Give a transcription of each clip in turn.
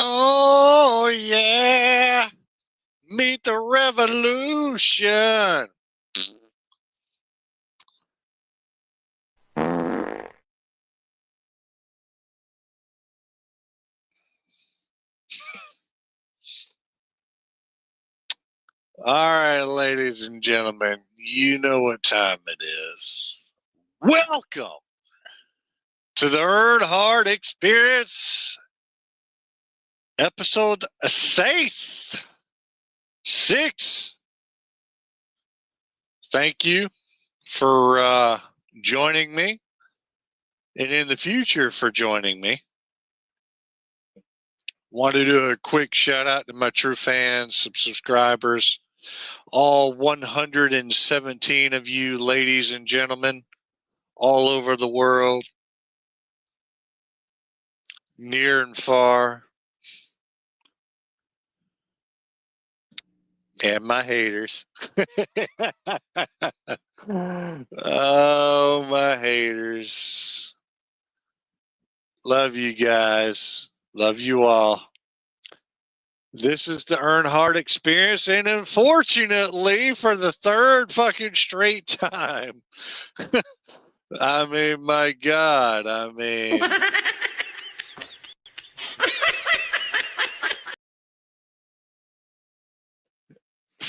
Oh, yeah. Meet the revolution. All right, ladies and gentlemen, you know what time it is. Welcome to the Earnhardt Experience, episode 6. Thank you for joining me, and in the future for joining me. Want to do a quick shout out to my true fans, subscribers, all 117 of you, ladies and gentlemen, all over the world, near and far, and my haters. Oh, my haters. Love you guys. Love you all. This is the Earnhardt Experience, and unfortunately, for the third fucking straight time, I mean, my God,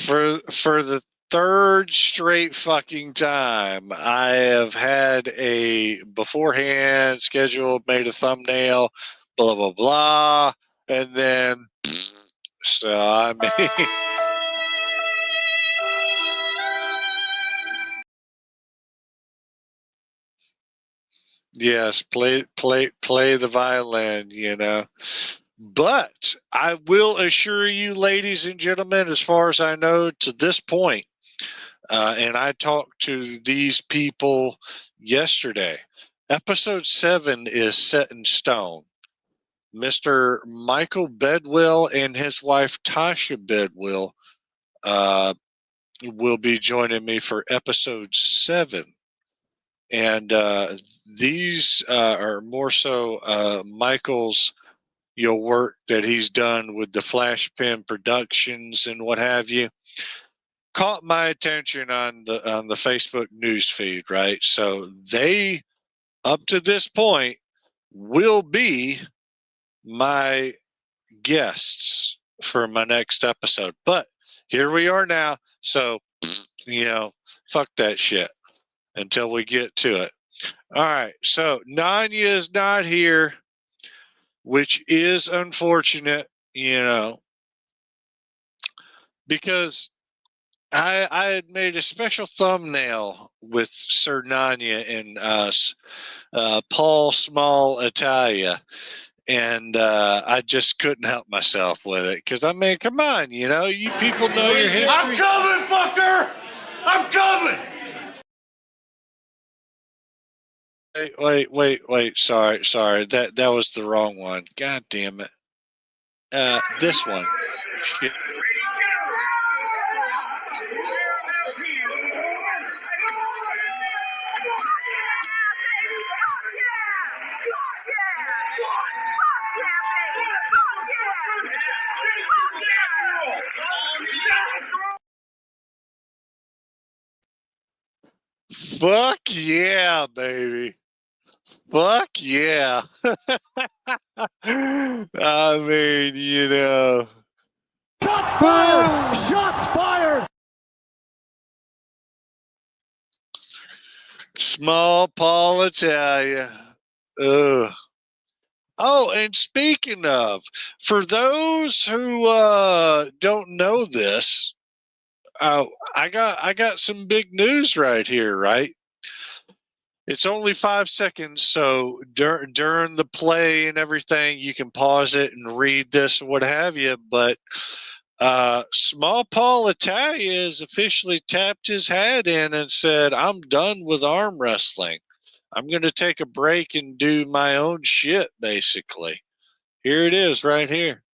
for the third straight fucking time, I have had a beforehand scheduled, made a thumbnail, blah blah blah, and then so I mean. Yes, play the violin, you know. But I will assure you, ladies and gentlemen, as far as I know to this point, and I talked to these people yesterday, episode 7 is set in stone. Mr. Michael Bedwell and his wife Tasha Bedwell will be joining me for episode 7. And these are more so Michael's work that he's done with the Flash Pen Productions and what have you. Caught my attention on the Facebook news feed, right? So they, up to this point, will be my guests for my next episode. But here we are now. So, fuck that shit until we get to it. All right. So Nanya is not here, which is unfortunate, because I had made a special thumbnail with Sir Nanya and us, Paul Small Italia, and I just couldn't help myself with it because I mean, come on, you people know your history. I'm coming, fucker! I'm coming! Wait. Sorry. That was the wrong one. God damn it. This one. Shit. Fuck yeah, baby. Fuck yeah. I mean, Shots fired! Shots fired! Small Paul Italia. Ugh. Oh, and speaking of, for those who don't know this, I got some big news right here, right? It's only 5 seconds, so during the play and everything, you can pause it and read this or what have you. But Small Paul Italia has officially tapped his hat in and said, "I'm done with arm wrestling. I'm going to take a break and do my own shit." Basically, here it is, right here.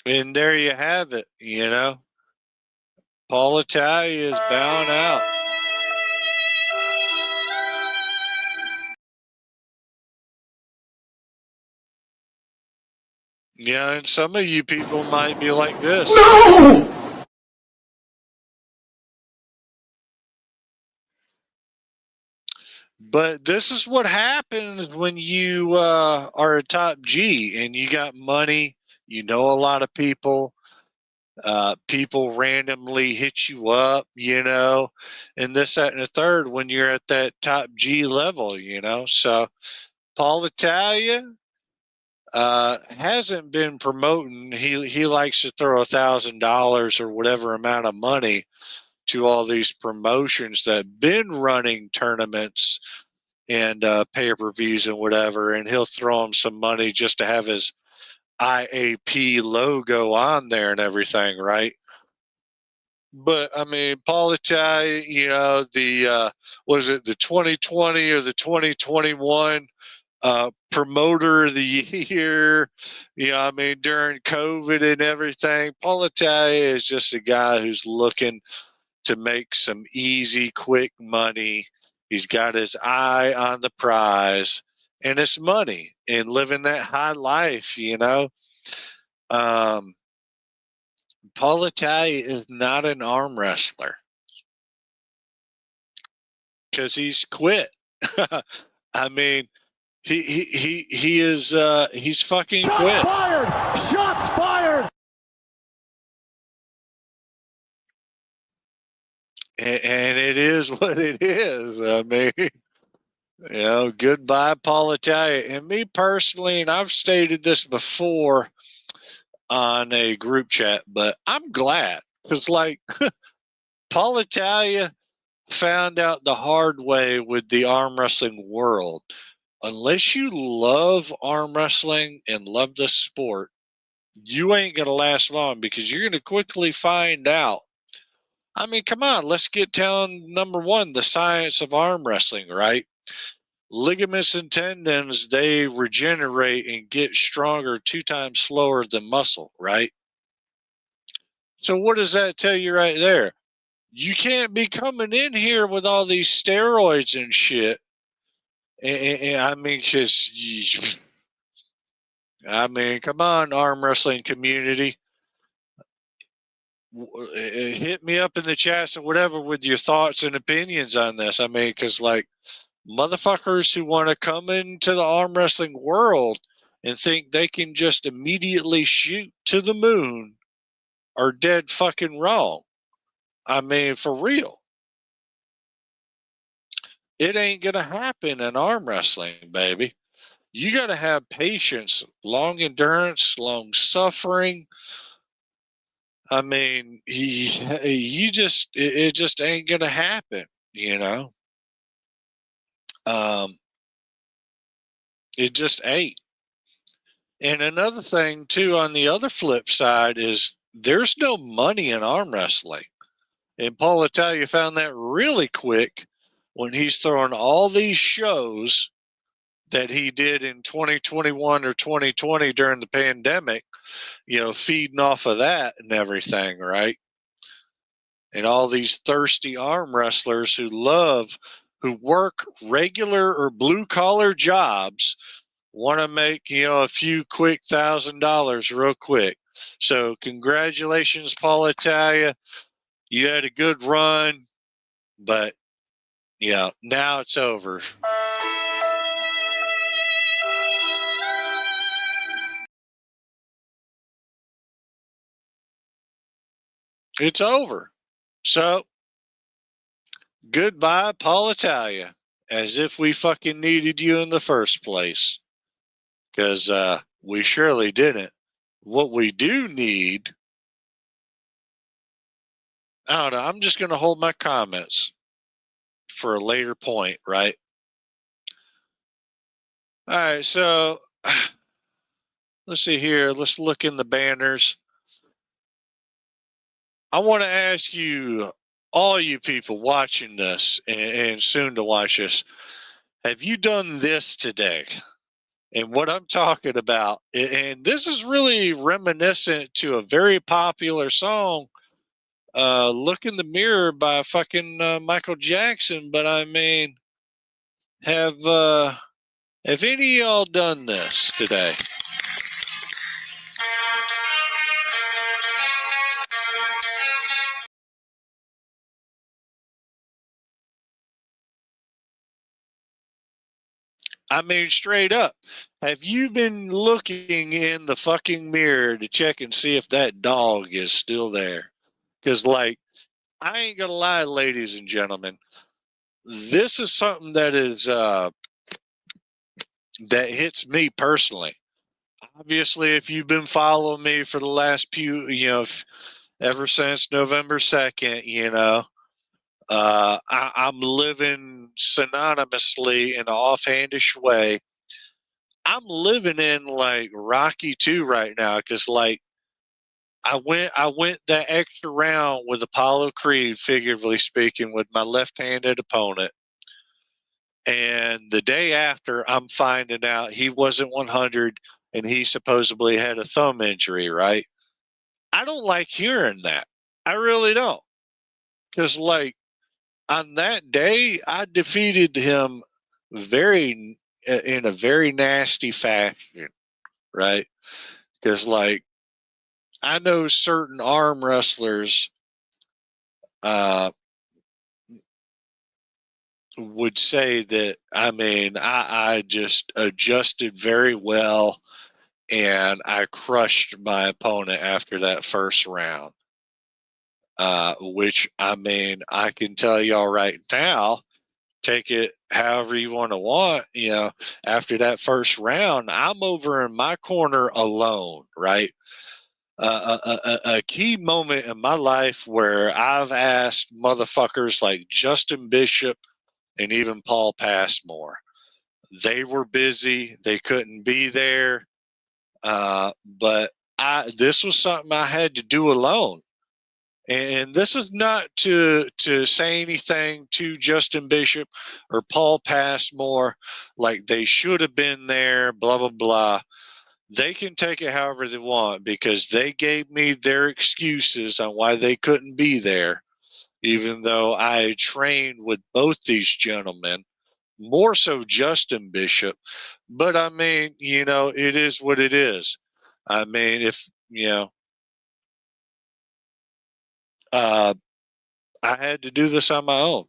And there you have it, Paul Italia is bowing out. Yeah, and some of you people might be like this. No! But this is what happens when you are a top G and you got money, you know a lot of people, people randomly hit you up, you know, and this, that, and the third when you're at that top G level, you know. So Paul Italia hasn't been promoting. He likes to throw $1,000 or whatever amount of money to all these promotions that been running tournaments and pay-per-views and whatever, and he'll throw him some money just to have his IAP logo on there and everything, right? But I mean, Paul Italia, you know, the was it the 2020 or the 2021 promoter of the year? You know, I mean, during COVID and everything, Paul Italia is just a guy who's looking to make some easy, quick money. He's got his eye on the prize, and it's money and living that high life, you know. Um, Paul Italia is not an arm wrestler because he's quit. I mean, he is he's fucking Shots quit. fired! Shots fired! And it is what it is. I mean, you know, goodbye, Paul Italia. And me personally, and I've stated this before on a group chat, but I'm glad because, like, Paul Italia found out the hard way with the arm wrestling world. Unless you love arm wrestling and love the sport, you ain't going to last long because you're going to quickly find out. I mean, come on, let's get down number one, the science of arm wrestling, right? Ligaments and tendons, they regenerate and get stronger 2 times slower than muscle, right? So what does that tell you right there? You can't be coming in here with all these steroids and shit. And I mean, just, I mean, come on, arm wrestling community. Hit me up in the chats or whatever with your thoughts and opinions on this. I mean, because like motherfuckers who want to come into the arm wrestling world and think they can just immediately shoot to the moon are dead fucking wrong. I mean, for real. It ain't going to happen in arm wrestling, baby. You got to have patience, long endurance, long suffering. I mean, it just ain't going to happen, you know? It just ain't. And another thing, too, on the other flip side is there's no money in arm wrestling. And Paul Italia found that really quick when he's throwing all these shows that he did in 2021 or 2020 during the pandemic, you know, feeding off of that and everything, right? And all these thirsty arm wrestlers who work regular or blue collar jobs want to make, you know, a few quick $1,000 real quick. So congratulations, Paul Italia. You had a good run, but yeah, now it's over. It's over. So goodbye, Paul Italia. As if we fucking needed you in the first place. Because we surely didn't. What we do need, I don't know, I'm just going to hold my comments for a later point, right? All right, so let's see here. Let's look in the banners. I want to ask you, all you people watching this and soon to watch this, have you done this today? And what I'm talking about, and this is really reminiscent to a very popular song, Look in the Mirror by fucking Michael Jackson. But I mean, have any of y'all done this today? I mean, straight up. Have you been looking in the fucking mirror to check and see if that dog is still there? Because, like, I ain't gonna lie, ladies and gentlemen, this is something that is that hits me personally. Obviously, if you've been following me for the last few, ever since November 2nd, I'm living synonymously in an offhandish way. I'm living in like Rocky 2 right now because like I went that extra round with Apollo Creed, figuratively speaking, with my left-handed opponent. And the day after, I'm finding out he wasn't 100 and he supposedly had a thumb injury, right? I don't like hearing that. I really don't. Because, like, on that day, I defeated him in a very nasty fashion, right? Because, like, I know certain arm wrestlers uh, would say that, I mean, I just adjusted very well and I crushed my opponent after that first round. Which, I mean, I can tell y'all right now, take it however you want. After that first round, I'm over in my corner alone, right? A key moment in my life where I've asked motherfuckers like Justin Bishop and even Paul Passmore. They were busy, they couldn't be there, but this was something I had to do alone. And this is not to say anything to Justin Bishop or Paul Passmore like they should have been there, blah blah blah. They can take it however they want because they gave me their excuses on why they couldn't be there, even though I trained with both these gentlemen, more so Justin Bishop. But I mean, it is what it is. I mean, if, uh, I had to do this on my own.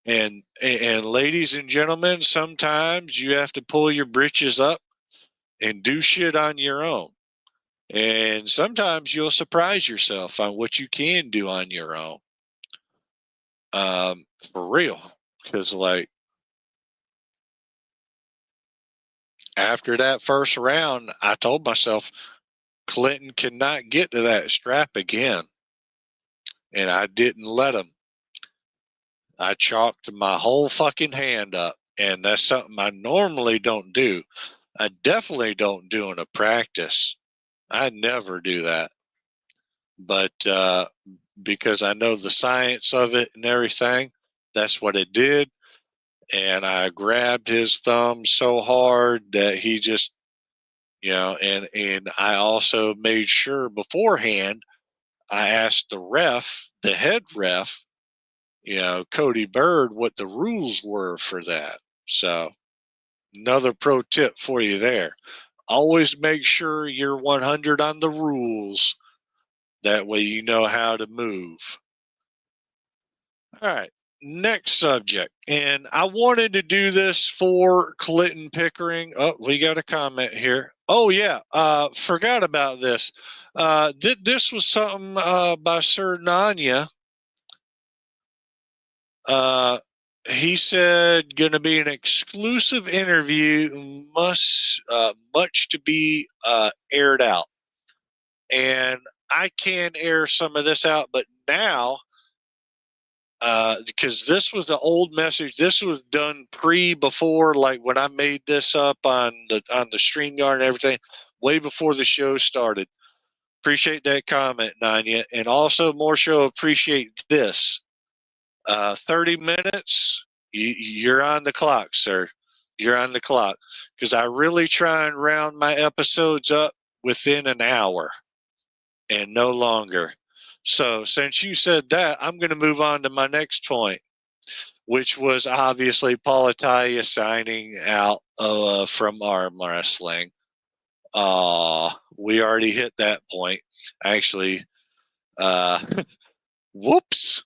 And ladies and gentlemen, sometimes you have to pull your britches up and do shit on your own. And sometimes you'll surprise yourself on what you can do on your own. For real. Because, like, after that first round, I told myself Clinton cannot get to that strap again. And I didn't let him. I chalked my whole fucking hand up. And that's something I normally don't do. I definitely don't do in a practice. I never do that. But because I know the science of it and everything, that's what it did. And I grabbed his thumb so hard that he just, and I also made sure beforehand, I asked the head ref, Cody Bird, what the rules were for that. So another pro tip for you there. Always make sure you're 100 on the rules. That way you know how to move. All right, next subject. And I wanted to do this for Clinton Pickering. Oh, we got a comment here. Oh, yeah, forgot about this. This was something by Sir Nanya. He said, going to be an exclusive interview, much to be aired out. And I can air some of this out, but now, because this was an old message, this was done before, like when I made this up on the StreamYard and everything, way before the show started. Appreciate that comment, Nanya, and also more so appreciate this. 30 minutes, you're on the clock, sir. You're on the clock, because I really try and round my episodes up within an hour and no longer. So since you said that, I'm going to move on to my next point, which was obviously Paul Italia signing out from arm wrestling. We already hit that point. Actually, whoops.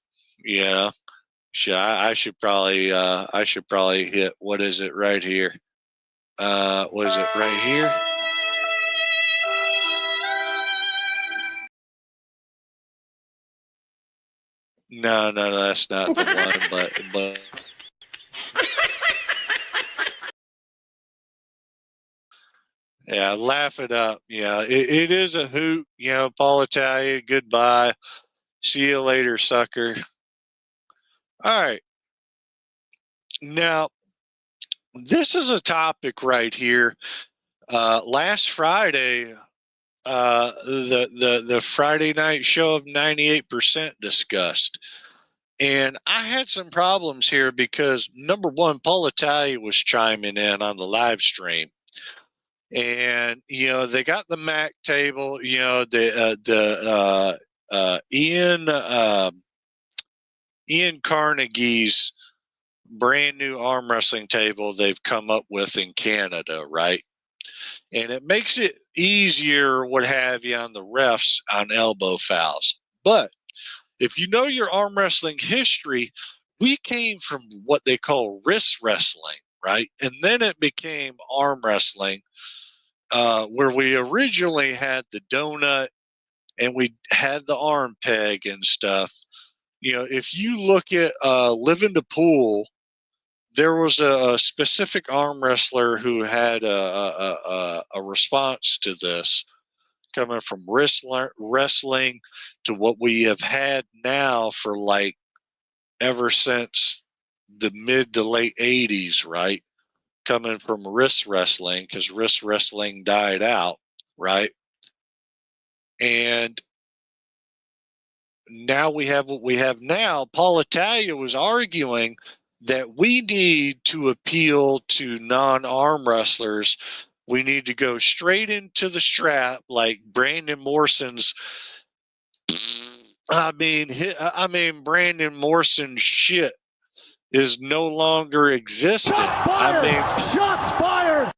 I should probably hit, what is it right here? Was it right here? No, that's not the one, but yeah, laugh it up. Yeah, it is a hoot. You know, Paul Italia, goodbye. See you later, sucker. All right. Now, this is a topic right here. Last Friday, the Friday night show of 98% discussed. And I had some problems here because, number one, Paul Italia was chiming in on the live stream. And, you know, they got the Mac table, you know, Ian Carnegie's brand new arm wrestling table they've come up with in Canada, right? And it makes it easier, what have you, on the refs on elbow fouls. But if you know your arm wrestling history, we came from what they call wrist wrestling, right? And then it became arm wrestling, where we originally had the donut and we had the arm peg and stuff. You know, if you look at Living to Pool, there was a specific arm wrestler who had a response to this, coming from wrestling to what we have had now for like ever since the mid to late 80s, right? Coming from wrist wrestling, because wrist wrestling died out, right? And now we have what we have now. Paul Italia was arguing that we need to appeal to non-arm wrestlers. We need to go straight into the strap, like Brandon Morrison's. I mean, Brandon Morrison's shit is no longer existent. Shots fired! Shots fired!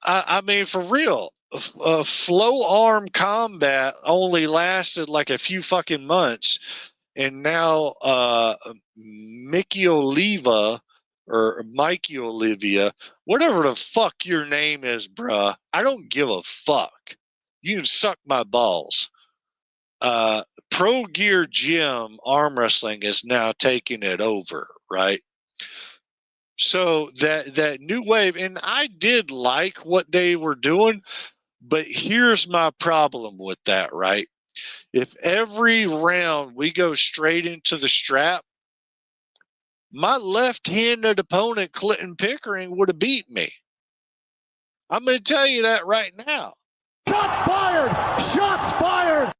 I mean, for real. Flow arm combat only lasted like a few fucking months, and now Mickey Oliva or Mikey Olivia, whatever the fuck your name is, bruh, I don't give a fuck. You can suck my balls. Pro Gear Gym arm wrestling is now taking it over, right? So that new wave, and I did like what they were doing, but here's my problem with that, right? If every round we go straight into the strap, my left-handed opponent, Clinton Pickering, would have beat me. I'm going to tell you that right now. Shots fired! Shots fired!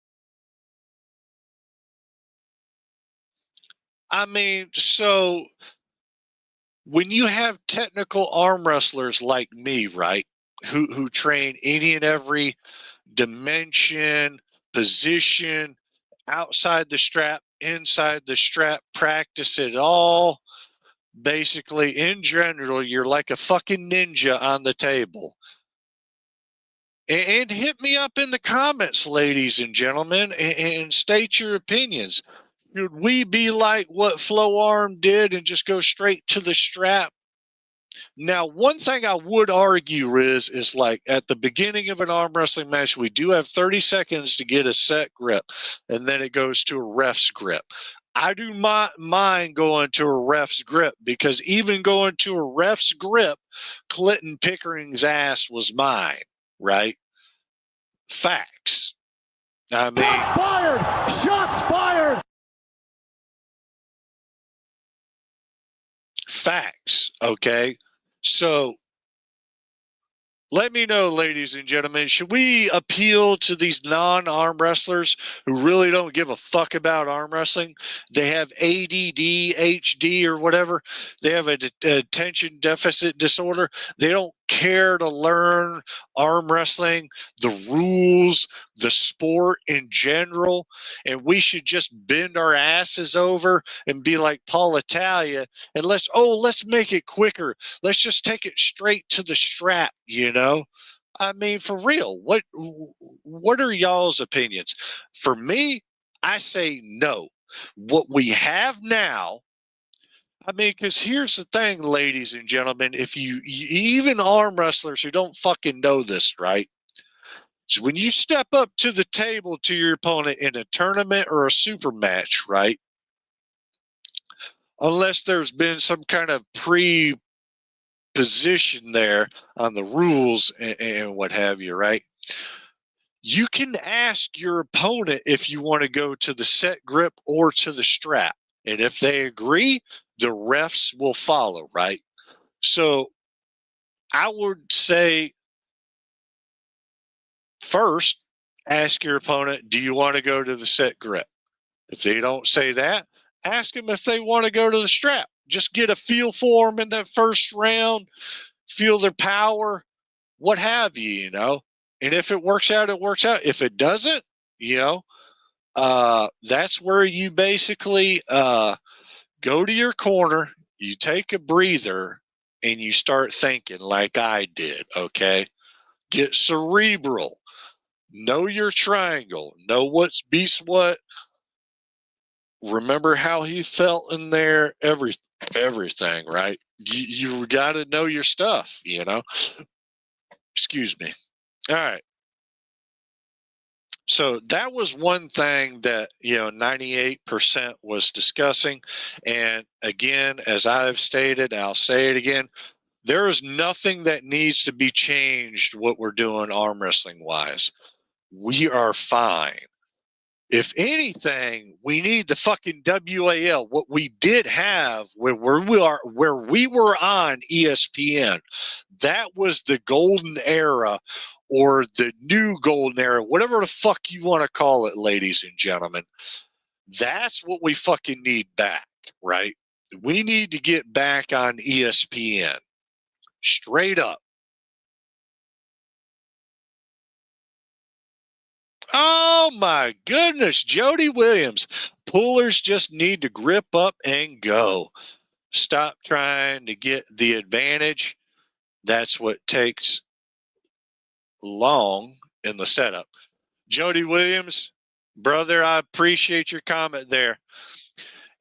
I mean, so when you have technical arm wrestlers like me, right, who train any and every dimension, position, outside the strap, inside the strap, practice it all. Basically, in general, you're like a fucking ninja on the table. And hit me up in the comments, ladies and gentlemen, and state your opinions. Should we be like what Flow Arm did and just go straight to the strap? Now, one thing I would argue, Riz, is like at the beginning of an arm wrestling match, we do have 30 seconds to get a set grip, and then it goes to a ref's grip. I do not mind going to a ref's grip, because even going to a ref's grip, Clinton Pickering's ass was mine, right? Facts. I mean, shots fired! Shots fired! Facts, okay? So let me know, ladies and gentlemen, should we appeal to these non-arm wrestlers who really don't give a fuck about arm wrestling? They have ADD, HD, or whatever. They have a attention deficit disorder. They don't care to learn arm wrestling, the rules, the sport in general, and we should just bend our asses over and be like Paul Italia, and let's make it quicker. Let's just take it straight to the strap, you know? I mean, for real, what are y'all's opinions? For me, I say no. What we have now, I mean, because here's the thing, ladies and gentlemen, if you even arm wrestlers who don't fucking know this, right? So when you step up to the table to your opponent in a tournament or a super match, right? Unless there's been some kind of pre-position there on the rules and what have you, right? You can ask your opponent if you want to go to the set grip or to the strap. And if they agree, the refs will follow, right? So I would say first, ask your opponent, do you want to go to the set grip? If they don't say that, ask them if they want to go to the strap. Just get a feel for them in that first round, feel their power, what have you, you know. And if it works out, it works out. If it doesn't, you know, that's where you basically go to your corner, you take a breather, and you start thinking like I did, okay? Get cerebral. Know your triangle. Know what's beats what. Remember how he felt in there. Everything, right? You got to know your stuff. You know. Excuse me. All right. So that was one thing that 98% was discussing, and again, as I've stated, I'll say it again. There is nothing that needs to be changed. What we're doing arm wrestling wise, we are fine. If anything, we need the fucking WAL. What we did have where we were on ESPN, that was the golden era or the new golden era, whatever the fuck you want to call it, ladies and gentlemen. That's what we fucking need back, right? We need to get back on ESPN. Straight up. Oh my goodness, Jody Williams. Pullers just need to grip up and go. Stop trying to get the advantage. That's what takes long in the setup. Jody Williams, brother, I appreciate your comment there.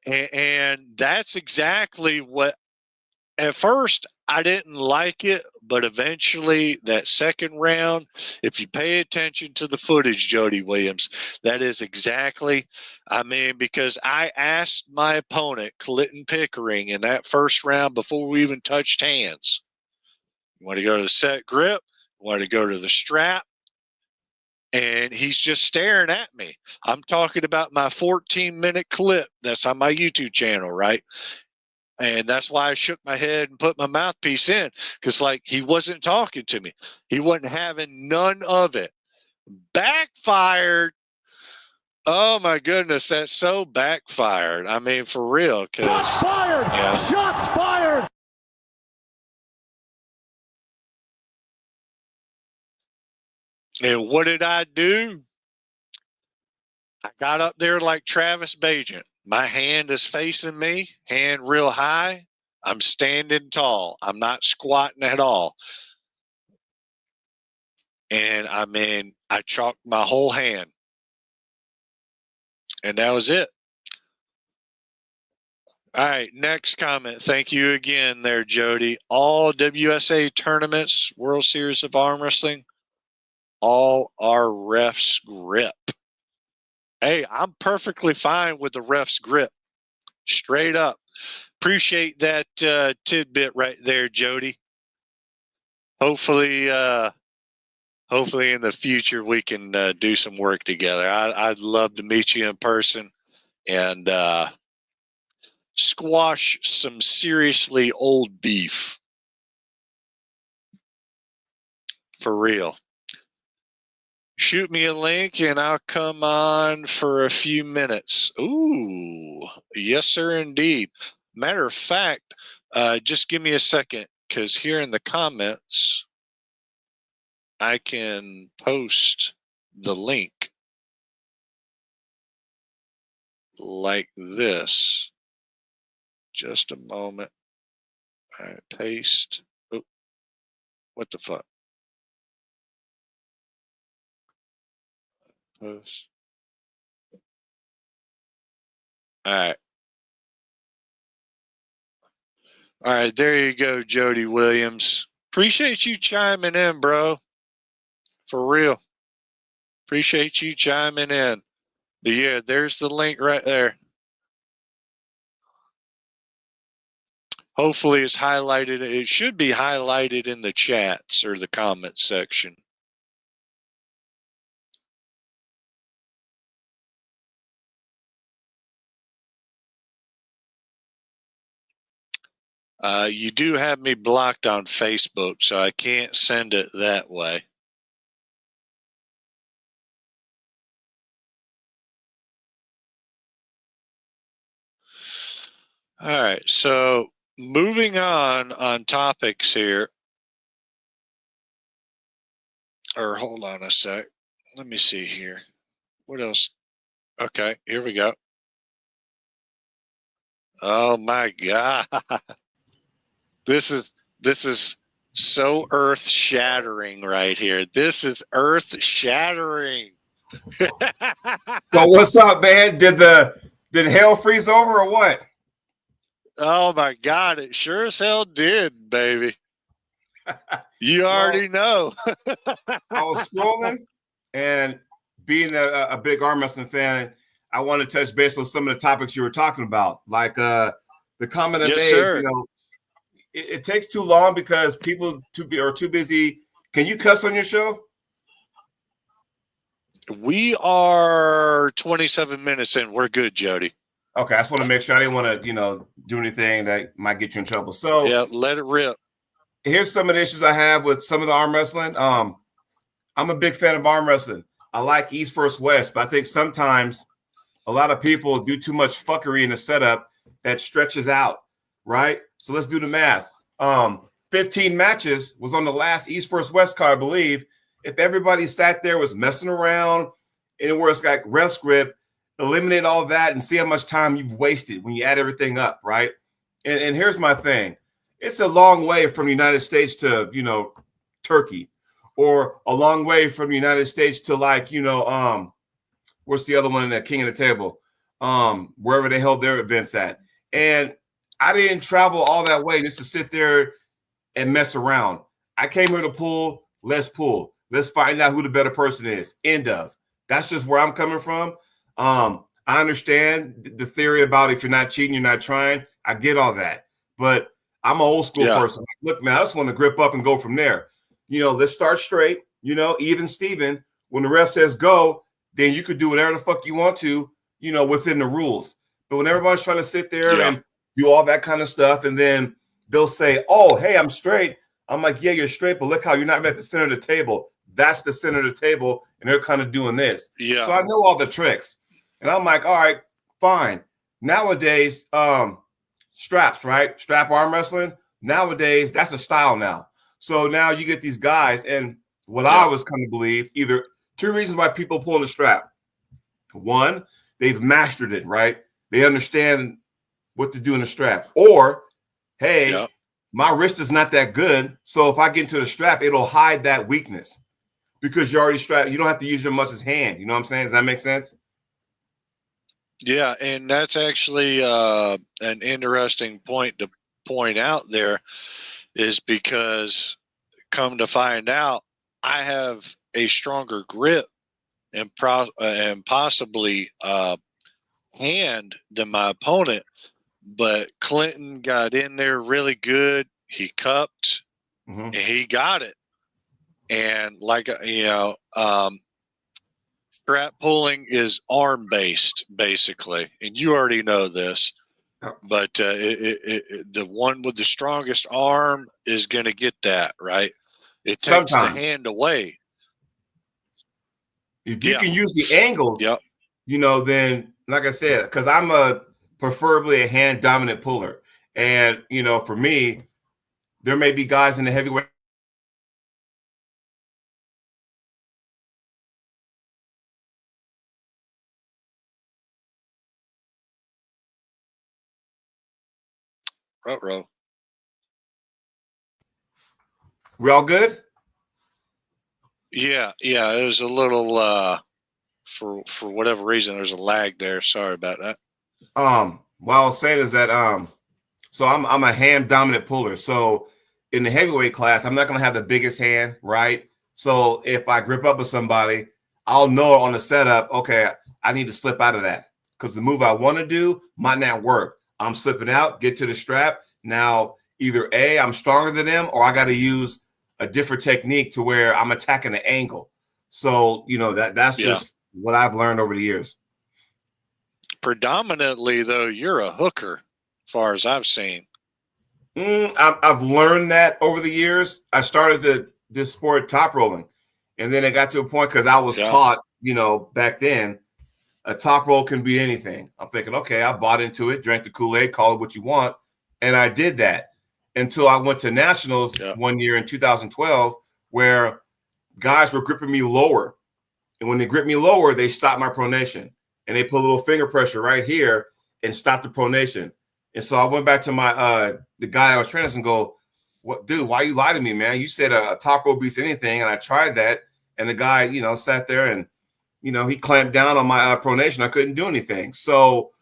And that's exactly what, at first, I didn't like it, but eventually, that second round, if you pay attention to the footage, Jody Williams, that is exactly, I mean, because I asked my opponent, Clinton Pickering, in that first round before we even touched hands, you want to go to the set grip? You want to go to the strap? And he's just staring at me. I'm talking about my 14-minute clip that's on my YouTube channel, right? And that's why I shook my head and put my mouthpiece in, because like he wasn't talking to me. He wasn't having none of it. Backfired. Oh my goodness, that's so backfired. I mean, for real. Shots fired! Yeah. Shots fired! And what did I do? I got up there like Travis Bagent. My hand is facing me, hand real high. I'm standing tall. I'm not squatting at all. And I mean, I chalked my whole hand. And that was it. All right, next comment. Thank you again there, Jody. All WSA tournaments, World Series of Arm Wrestling, all our refs grip. Hey, I'm perfectly fine with the refs grip. Straight up. Appreciate that tidbit right there, Jody. Hopefully in the future we can do some work together. I'd love to meet you in person and squash some seriously old beef. For real. Shoot me a link and I'll come on for a few minutes. Ooh, yes, sir, indeed. Matter of fact, just give me a second, because here in the comments, I can post the link like this. Just a moment. All right, paste. Oh, what the fuck? Post. All right. All right, there you go, Jody Williams. Appreciate you chiming in, bro. For real. Appreciate you chiming in. But yeah, there's the link right there. Hopefully it's highlighted. It should be highlighted in the chats or the comment section. You do have me blocked on Facebook, so I can't send it that way. All right, so moving on topics here. Or hold on a sec. Let me see here. What else? Okay, here we go. Oh my God. This is so earth shattering right here. This is earth shattering. So what's up, man? Did hell freeze over or what? Oh my God, it sure as hell did, baby. You already know. I was scrolling, and being a big arm wrestling fan, I want to touch base on some of the topics you were talking about, like the comment I Yes, made. sir. You know, it takes too long because people are too busy. Can you cuss on your show? We are 27 minutes in. We're good, Jody. Okay, I just want to make sure I didn't want to, do anything that might get you in trouble. So yeah, let it rip. Here's some of the issues I have with some of the arm wrestling. I'm a big fan of arm wrestling. I like East versus West, but I think sometimes a lot of people do too much fuckery in the setup that stretches out, right? So let's do the math. 15 matches was on the last East versus West card, I believe. If everybody sat there, was messing around, and where it's like ref script, eliminate all that and see how much time you've wasted when you add everything up, right? And here's my thing. It's a long way from the United States to, Turkey, or a long way from the United States to what's the other one, that King of the Table, wherever they held their events at. And I didn't travel all that way just to sit there and mess around. I came here to pull. Let's pull. Let's find out who the better person is. End of. That's just where I'm coming from. I understand the theory about if you're not cheating, you're not trying. I get all that. But I'm an old school person. Look, man, I just want to grip up and go from there. Let's start straight. Even Steven, when the ref says go, then you could do whatever the fuck you want to, within the rules. But when everyone's trying to sit there and do all that kind of stuff, and then they'll say, oh, hey, I'm straight. I'm like, yeah, you're straight, but look how you're not at the center of the table. That's the center of the table, and they're kind of doing this. Yeah. So I know all the tricks. And I'm like, all right, fine. Nowadays, straps, right? Strap arm wrestling. Nowadays, that's a style now. So now you get these guys, and what I was come to believe, either two reasons why people pull the strap. One, they've mastered it, right? They understand what to do in the strap. Or, hey, my wrist is not that good, so if I get into the strap, it'll hide that weakness because you're already strapped. You don't have to use your muscle's hand. You know what I'm saying? Does that make sense? Yeah, and that's actually an interesting point to point out there, is because come to find out, I have a stronger grip and possibly hand than my opponent. But Clinton got in there really good. He cupped, and he got it. And strap pulling is arm based, basically, and you already know this. But the one with the strongest arm is going to get that, right? It takes the hand away. If you can use the angles, then, like I said, because I'm preferably a hand dominant puller, and for me, there may be guys in the heavyweight. Ruh-roh. We all good? Yeah. It was a little for whatever reason there's a lag there. Sorry about that. What I was saying is that So I'm a hand dominant puller. So in the heavyweight class, I'm not going to have the biggest hand, right? So if I grip up with somebody, I'll know on the setup, okay, I need to slip out of that because the move I want to do might not work. I'm slipping out, get to the strap. Now, either A, I'm stronger than them, or I got to use a different technique to where I'm attacking the angle. So, that's just what I've learned over the years. Predominantly, though, you're a hooker, as far as I've seen. I've learned that over the years. I started this sport top rolling, and then it got to a point because I was taught, back then, a top roll can be anything. I'm thinking, okay, I bought into it, drank the Kool-Aid, call it what you want, and I did that until I went to nationals one year in 2012, where guys were gripping me lower, and when they grip me lower, they stopped my pronation, and they put a little finger pressure right here and stopped the pronation. And so I went back to my the guy I was training and go, "What, dude? Why you lie to me, man? You said a top roll beats anything." And I tried that, and the guy, sat there and, he clamped down on my pronation. I couldn't do anything. So,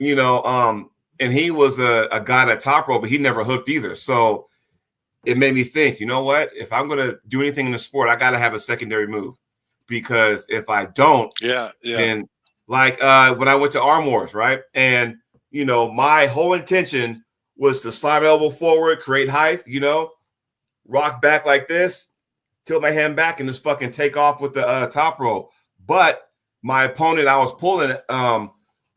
and he was a guy that top roll, but he never hooked either. So it made me think, you know what? If I'm gonna do anything in the sport, I got to have a secondary move, because if I don't, then like when I went to Arm Wars, right, and my whole intention was to slide my elbow forward, create height, rock back like this, tilt my hand back, and just fucking take off with the top roll. But my opponent, I was pulling,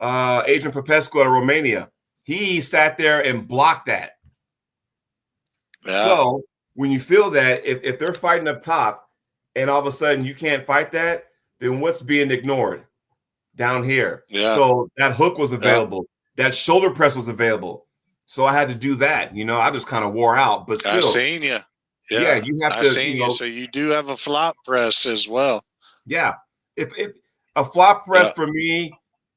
Adrian Popescu out of Romania, he sat there and blocked that. Yeah. So when you feel that, if they're fighting up top and all of a sudden you can't fight that, then what's being ignored down here? Yeah. So that hook was available. Yeah. That shoulder press was available. So I had to do that. I just kind of wore out, but still. I've seen you. Yeah, you have to. I've seen you. So you do have a flop press as well. Yeah. If a flop press for me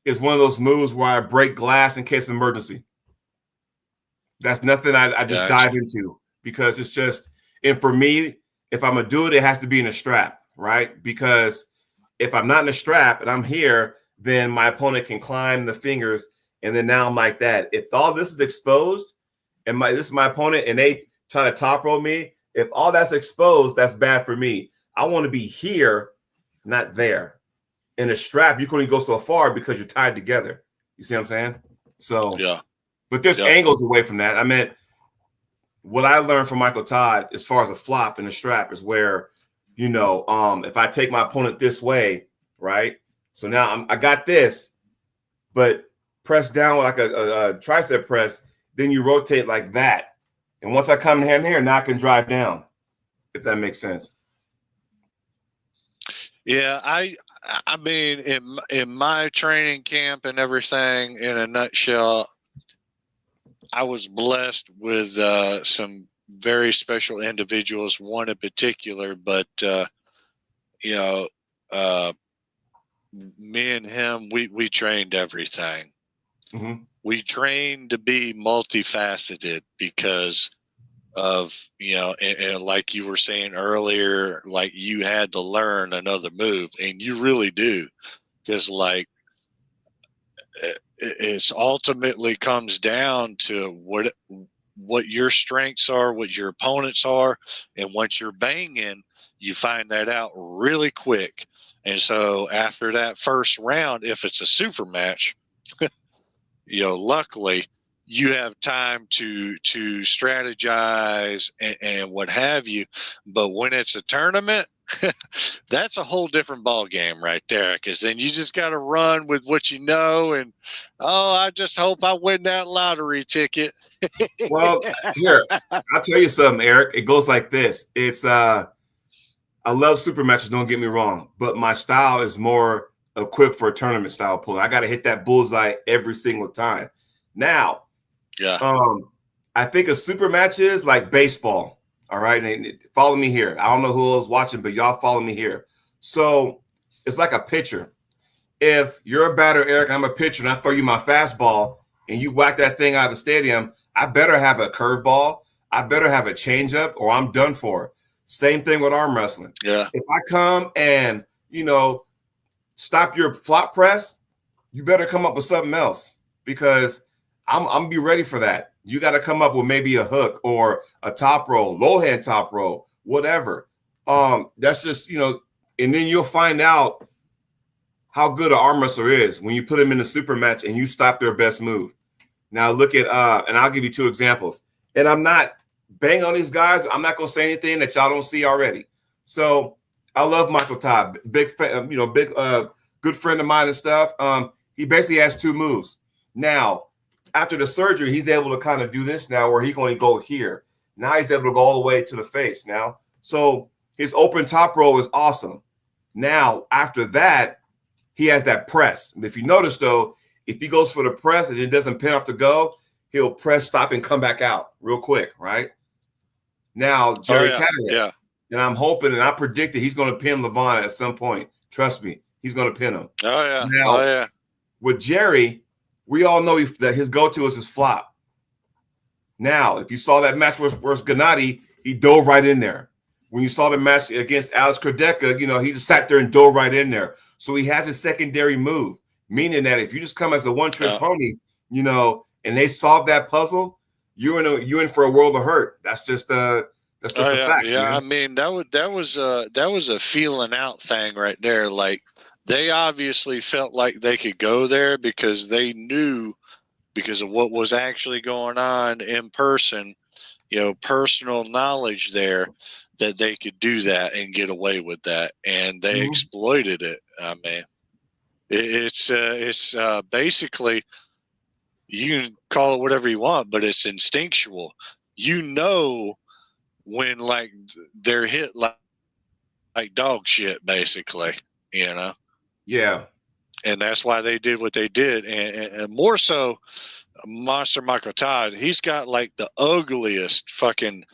is one of those moves where I break glass in case of emergency. That's nothing I just dive into, because it's just, and for me, if I'm going to do it, it has to be in a strap, right? Because if I'm not in a strap and I'm here, then my opponent can climb the fingers, and then now I'm like that. If all this is exposed and this is my opponent and they try to top roll me, if all that's exposed, that's bad for me. I want to be here, not there. In a strap, you can only go so far because you're tied together. You see what I'm saying? So, but there's angles away from that. I meant, what I learned from Michael Todd as far as a flop in a strap is where, if I take my opponent this way, right? So now I got this, but press down like a tricep press, then you rotate like that. And once I come in here, now I can drive down, if that makes sense. Yeah, I mean, in my training camp and everything, in a nutshell, I was blessed with some very special individuals, one in particular, but, me and him, we trained everything. Mm-hmm. We trained to be multifaceted because of, and like you were saying earlier, like you had to learn another move, and you really do, because like it's ultimately comes down to what your strengths are, what your opponents are, and once you're banging, you find that out really quick. And so after that first round, if it's a super match, luckily you have time to strategize and what have you. But when it's a tournament, that's a whole different ball game right there, because then you just got to run with what you know, and I just hope I win that lottery ticket. Well, here, I'll tell you something, Eric. It goes like this. It's I love super matches, don't get me wrong, but my style is more equipped for a tournament style pulling. I got to hit that bullseye every single time. Now, I think a super match is like baseball. All right, and follow me here. I don't know who else watching, but y'all follow me here. So it's like a pitcher. If you're a batter, Eric, and I'm a pitcher, and I throw you my fastball, and you whack that thing out of the stadium, I better have a curveball. I better have a changeup, or I'm done for. Same thing with arm wrestling. Yeah. If I come and stop your flop press, you better come up with something else, because I'm gonna be ready for that. You got to come up with maybe a hook or a top roll, low hand top roll, whatever. That's just, and then you'll find out how good an arm wrestler is when you put him in a super match and you stop their best move. Now look at and I'll give you 2 examples. And I'm not banging on these guys. I'm not gonna say anything that y'all don't see already. So I love Michael Todd, big fan, good friend of mine and stuff. He basically has 2 moves. Now, after the surgery, he's able to kind of do this now where he's going to go here. Now he's able to go all the way to the face now. So his open top roll is awesome. Now, after that, he has that press. And if you notice, though, if he goes for the press and it doesn't pin off the go, he'll press, stop, and come back out real quick, right? Now, Jerry Caddick, and I'm hoping and I predicted he's going to pin Levon at some point. Trust me, he's going to pin him. Oh, yeah. Now, with Jerry, we all know that his go-to is his flop. Now, if you saw that match versus Gennady, he dove right in there. When you saw the match against Alex Kardeka, he just sat there and dove right in there. So he has a secondary move, meaning that if you just come as a one-trick pony, and they solve that puzzle, you're in for a world of hurt. That's just the facts. Yeah, man. I mean that was a feeling out thing right there. Like they obviously felt like they could go there because they knew, because of what was actually going on in person, personal knowledge there, that they could do that and get away with that, and they exploited it. I mean, it's basically, you can call it whatever you want, but it's instinctual. When like they're hit like dog shit, basically, Yeah. And that's why they did what they did, and more so, Monster Michael Todd. He's got like the ugliest fucking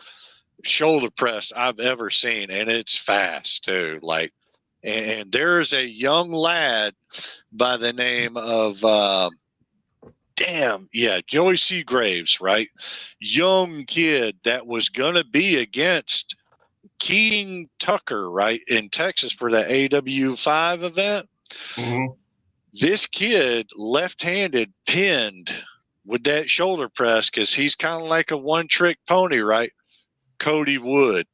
shoulder press I've ever seen, and it's fast too. Like, and there's a young lad by the name of Joey Seagraves, right? Young kid that was gonna be against Keating Tucker, right, in Texas for the AW5 event. Mm-hmm. This kid left-handed pinned with that shoulder press because he's kind of like a one-trick pony, right? Cody Wood.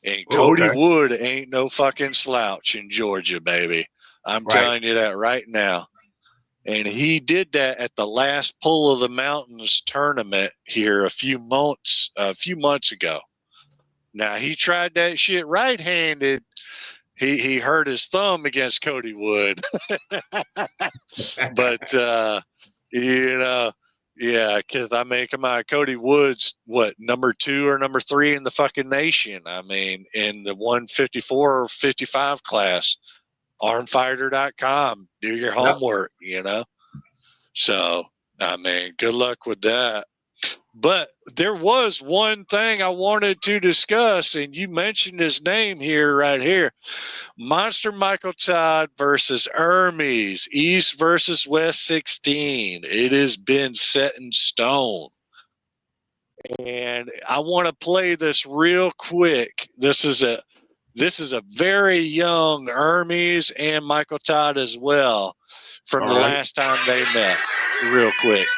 And Cody Wood ain't no fucking slouch in Georgia, baby. I'm telling you that right now. And he did that at the last Pull of the Mountains tournament here a few months ago. Now, he tried that shit right-handed. He hurt his thumb against Cody Wood. But, yeah, because I mean, come on, Cody Wood's number 2 or number 3 in the fucking nation. I mean, in the 154 or 55 class, armfighter.com, do your homework, So, I mean, good luck with that. But there was one thing I wanted to discuss, and you mentioned his name right here. Monster Michael Todd versus Hermes, East versus West 16. It has been set in stone. And I want to play this real quick. This is a very young Hermes and Michael Todd as well from the last time they met. Real quick.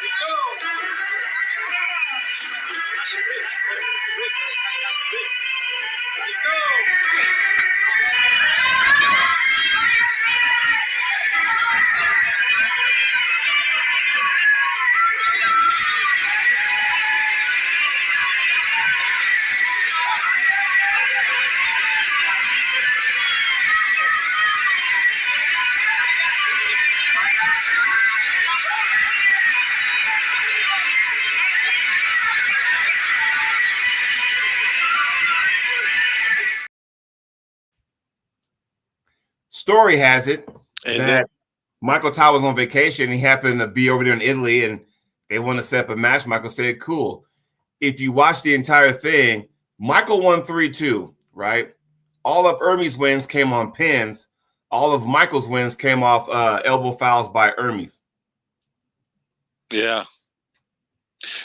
Story has it that Michael Todd was on vacation. He happened to be over there in Italy, and they want to set up a match. Michael said, cool. If you watch the entire thing, Michael won 3-2, right? All of Hermes' wins came on pins. All of Michael's wins came off elbow fouls by Hermes. Yeah.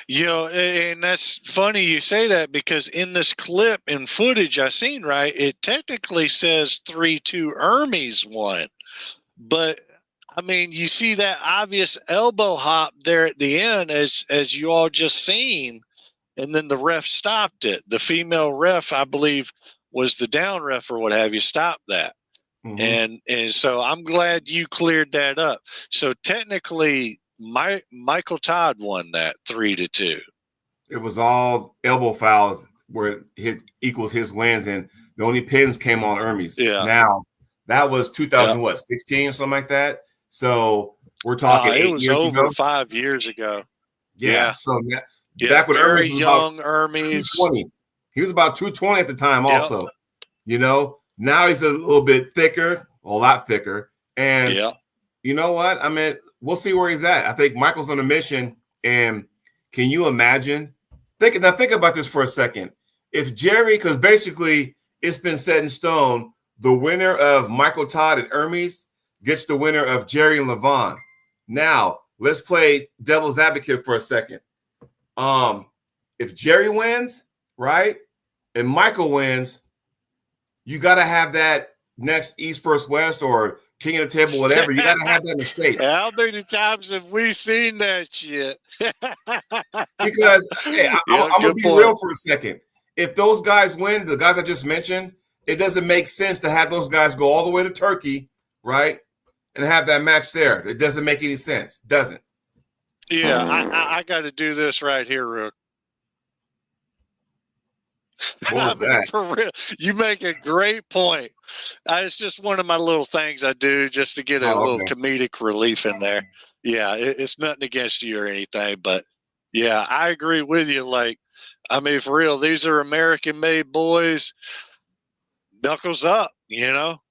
And that's funny you say that, because in this clip and footage I seen, right, it technically says 3-2 Hermes won. But I mean, you see that obvious elbow hop there at the end, as you all just seen, and then the ref stopped it. The female ref, I believe, was the down ref or what have you, stopped that. Mm-hmm. And so I'm glad you cleared that up. So technically, Michael Todd won that 3-2. It was all elbow fouls where his equals his wins, and the only pins came on Hermes. Yeah. Now that was 2016 something like that. So we're talking It 8 was years over ago. 5 years ago. Yeah. So Yeah, back when very Hermes was young about Hermes. 220, he was about 220 at the time. Also, you know, now he's a little bit thicker, a lot thicker, and you know what? I mean, we'll see where he's at. I think Michael's on a mission, and can you imagine? Think about this for a second. If Jerry, because basically it's been set in stone, the winner of Michael Todd and Hermes gets the winner of Jerry and Levon. Now let's play devil's advocate for a second. If Jerry wins, right, and Michael wins, you got to have that next East First West or King of the Table, whatever. You got to have that in the States. How many times have we seen that shit? Because hey, I'm gonna be real for a second. If those guys win, the guys I just mentioned, it doesn't make sense to have those guys go all the way to Turkey, right, and have that match there. It doesn't make any sense. Doesn't. Yeah, I got to do this right here, Rook. What was that? For real, you make a great point. It's just one of my little things I do just to get a little comedic relief in there. Yeah, it's nothing against you or anything, but yeah, I agree with you. Like, I mean, for real, these are American-made boys. Knuckles up, you know.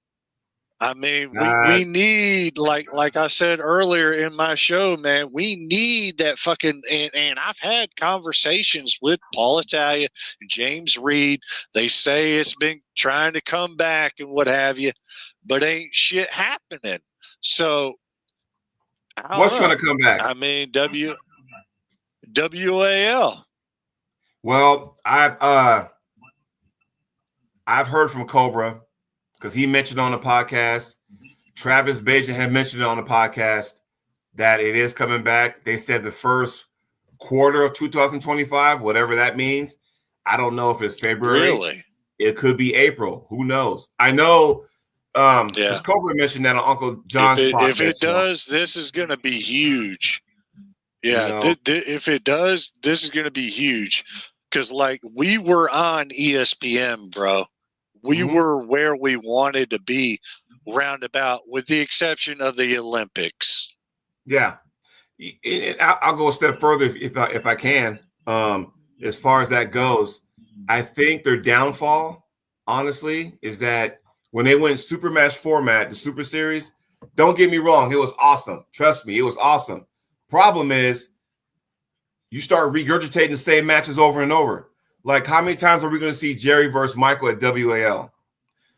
I mean, we need, like I said earlier in my show, man, we need that fucking, and I've had conversations with Paul Italia, James Reed. They say it's been trying to come back and what have you, but ain't shit happening. So what's trying to come back? I mean, WAL. Well, I've heard from Cobra, because he mentioned on the podcast, Travis Bajan had mentioned it on the podcast, that it is coming back. They said the first quarter of 2025, whatever that means. I don't know if it's February. Really? It could be April. Who knows? I know because Cobra mentioned that on Uncle John's podcast. If it does, this is going to be huge. Yeah, you know, if it does, this is going to be huge. Because, like, we were on ESPN, bro. We were where we wanted to be, roundabout, with the exception of the Olympics. Yeah, I'll go a step further if I can. As far as that goes, I think their downfall, honestly, is that when they went super match format, the Super Series. Don't get me wrong, it was awesome. Trust me, it was awesome. Problem is, you start regurgitating the same matches over and over. Like, how many times are we going to see Jerry versus Michael at WAL?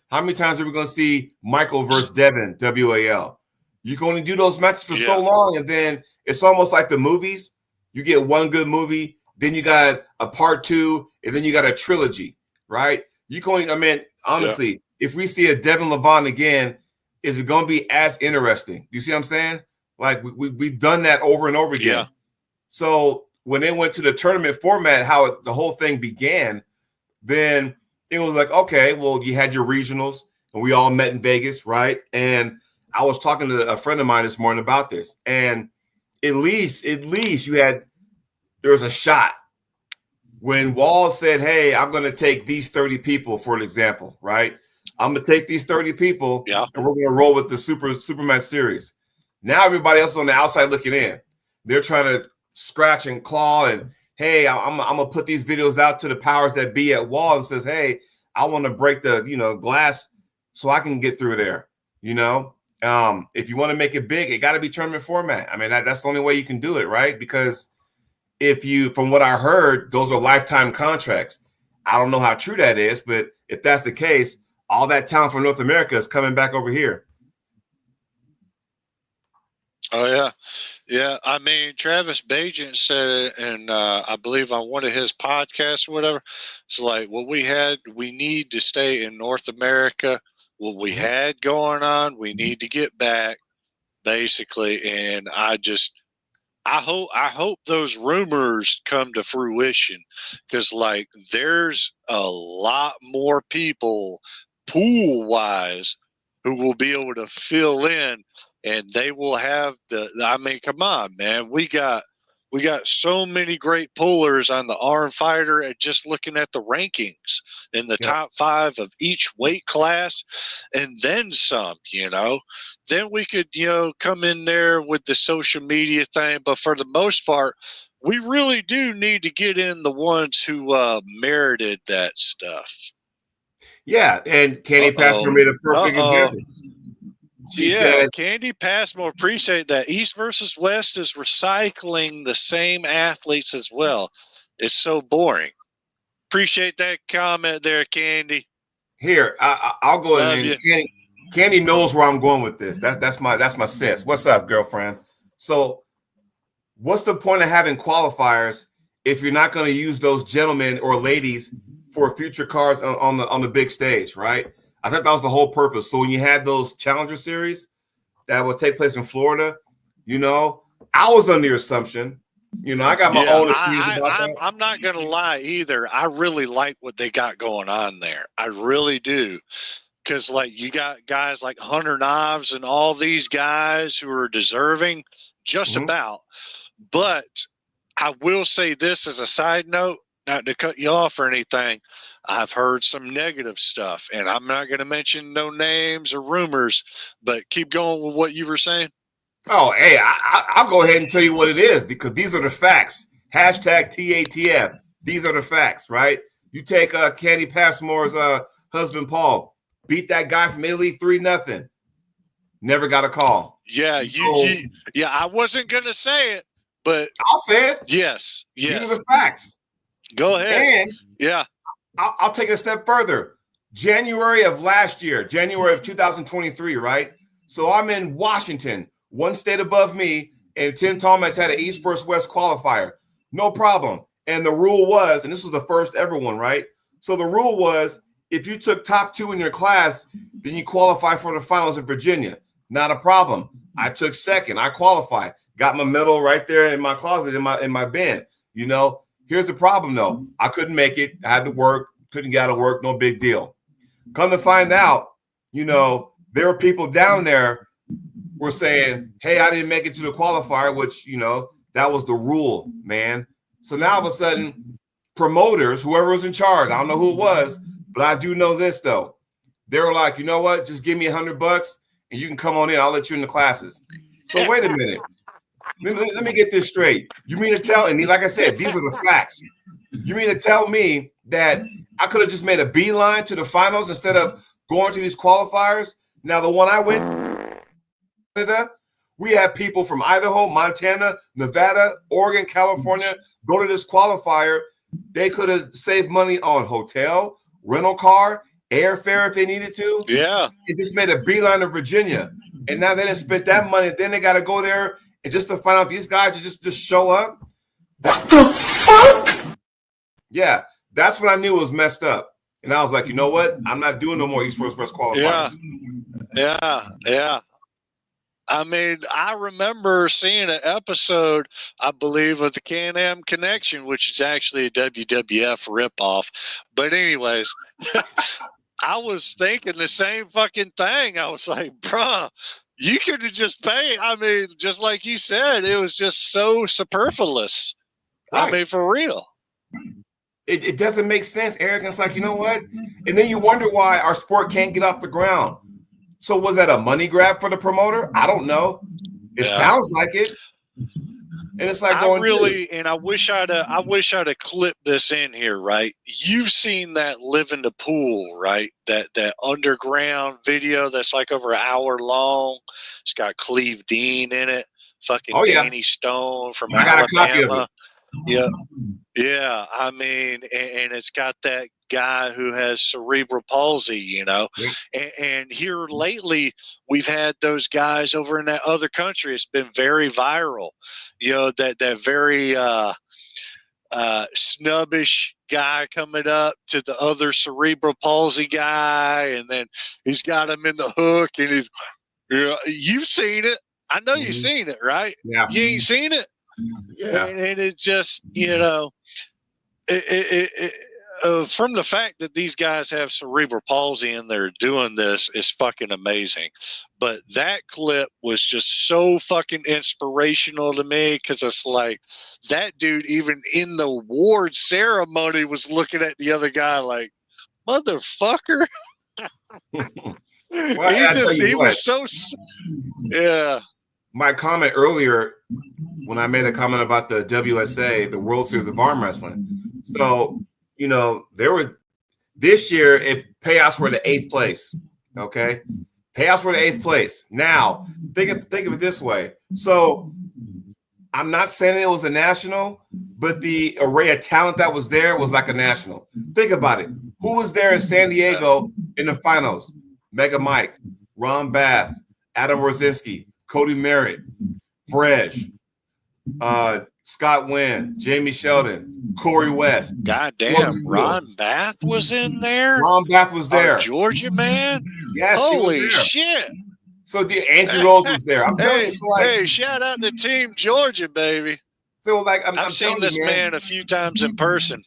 How many times are we going to see Michael versus Devin, WAL? You can only do those matches for so long, and then it's almost like the movies. You get one good movie, then you got a part 2, and then you got a trilogy, right? You can only, I mean, honestly, if we see a Devin Levon again, is it going to be as interesting? You see what I'm saying? Like, we've done that over and over again. Yeah. So when they went to the tournament format, how the whole thing began, then it was like, okay, well, you had your regionals, and we all met in Vegas, right? And I was talking to a friend of mine this morning about this, and at least there was a shot when Wall said, hey, I'm going to take these 30 people for an example, right? I'm going to take these 30 people, and we're going to roll with the Superman series. Now everybody else is on the outside looking in. They're trying to scratch and claw, and hey, I'm gonna put these videos out to the powers that be at Wall and says, hey, I want to break the glass so I can get through there. If you want to make it big, it got to be tournament format. I mean, that's the only way you can do it, right? Because from what I heard, those are lifetime contracts. I don't know how true that is, but if that's the case, all that talent from North America is coming back over here. Oh, yeah. Yeah, I mean, Travis Bajan said it, and I believe on one of his podcasts or whatever, it's like, what we need to stay in North America. What we had going on, we need to get back. basically. And I hope those rumors come to fruition, because like there's a lot more people pool wise who will be able to fill in, and they will have I mean, come on, man, we got so many great pullers on the Arm Fighter, and just looking at the rankings in the top 5 of each weight class, and then some, then we could, come in there with the social media thing. But for the most part, we really do need to get in the ones who merited that stuff. Yeah, and Candy Passmore made a perfect example. She said, Candy Passmore, appreciate that. East versus West is recycling the same athletes as well. It's so boring. Appreciate that comment there, Candy. Here, I'll go in. Candy knows where I'm going with this. That's my sis. What's up, girlfriend? So, what's the point of having qualifiers if you're not going to use those gentlemen or ladies for future cards on the big stage, right? I thought that was the whole purpose. So when you had those Challenger Series that would take place in Florida, I was under the assumption, I got my own opinions about that. I'm not going to lie either. I really like what they got going on there. I really do. Because, like, you got guys like Hunter Knives and all these guys who are deserving, just about. But I will say this as a side note, not to cut you off or anything. I've heard some negative stuff, and I'm not going to mention no names or rumors, but keep going with what you were saying. Oh, hey, I'll go ahead and tell you what it is, because these are the facts. Hashtag TATF. These are the facts, right? You take Candy Passmore's husband, Paul, beat that guy from Italy 3-0. Never got a call. Yeah, I wasn't going to say it, but I'll say it. Yes. These are the facts. Go ahead. And I'll take it a step further. January of last year, January of 2023, right? So I'm in Washington, one state above me, and Tim Thomas had an East versus West qualifier. No problem. And the rule was, and this was the first ever one, right? So the rule was, if you took top 2 in your class, then you qualify for the finals in Virginia. Not a problem. I took second. I qualified. Got my medal right there in my closet, in my bin. Here's the problem, though. I couldn't make it. I had to work. Couldn't get out of work. No big deal. Come to find out, there were people down there were saying, hey, I didn't make it to the qualifier, which, that was the rule, man. So now all of a sudden, promoters, whoever was in charge, I don't know who it was, but I do know this, though. They were like, you know what? Just give me $100 and you can come on in. I'll let you in the classes. But wait a minute. Let me get this straight. You mean to tell me, like I said, these are the facts. You mean to tell me that I could have just made a beeline to the finals instead of going to these qualifiers? Now, the one I went to, we have people from Idaho, Montana, Nevada, Oregon, California go to this qualifier. They could have saved money on hotel, rental car, airfare if they needed to. Yeah. It just made a beeline to Virginia. And now they didn't spend that money. Then they got to go there. And just to find out these guys just show up. What the fuck? Yeah, that's when I knew it was messed up. And I was like, you know what? I'm not doing no more East versus West qualifiers. Yeah. I mean, I remember seeing an episode, I believe, of the Can-Am Connection, which is actually a WWF ripoff. But anyways, I was thinking the same fucking thing. I was like, bruh, you could have just paid. I mean, just like you said, it was just so superfluous. Right. I mean, for real. It doesn't make sense, Eric. And it's like, you know what? And then you wonder why our sport can't get off the ground. So was that a money grab for the promoter? I don't know. It sounds like it. And it's like and I wish I'd have clipped this in here, right? You've seen that Live in the Pool, right? That underground video that's like over an hour long. It's got Cleve Dean in it. Fucking Danny Stone from Alabama. I got a copy of it. Yeah. I mean, and it's got that guy who has cerebral palsy, and here lately we've had those guys over in that other country. It's been very viral, that very snubbish guy coming up to the other cerebral palsy guy, and then he's got him in the hook, and you've seen it. I know you've seen it, right? Yeah. You ain't seen it? Yeah. And it just, from the fact that these guys have cerebral palsy and they're doing this is fucking amazing. But that clip was just so fucking inspirational to me because it's like that dude, even in the award ceremony, was looking at the other guy like, motherfucker. Well, He was so, yeah. My comment earlier when I made a comment about the WSA, the World Series of Arm Wrestling. So, this year payouts were the 8th place. Okay. Payouts were the 8th place. Now, think of it this way. So I'm not saying it was a national, but the array of talent that was there was like a national. Think about it. Who was there in San Diego in the finals? Mega Mike, Ron Bath, Adam Rosinski, Cody Merritt, Fresh, Scott Wynn, Jamie Sheldon, Corey West. Goddamn, Ron Bath was in there? Ron Bath was there. Our Georgia man? Yes, holy shit. So Angie Rose was there. I'm telling you, hey, shout out to Team Georgia, baby. So I've seen this man a few times in person.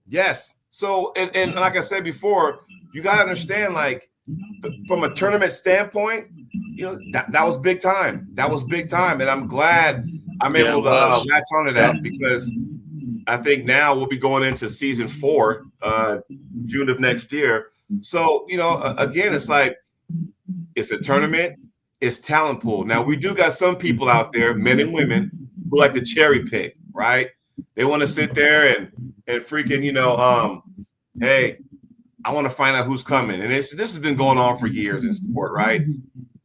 Yes. So and like I said before, you gotta understand, like, from a tournament standpoint, that was big time. That was big time, and I'm glad I'm able to latch onto that because I think now we'll be going into season 4, June of next year. So again, it's like it's a tournament, it's talent pool. Now we do got some people out there, men and women, who like to cherry pick, right? They want to sit there and freaking hey, I want to find out who's coming. And this has been going on for years in sport, right?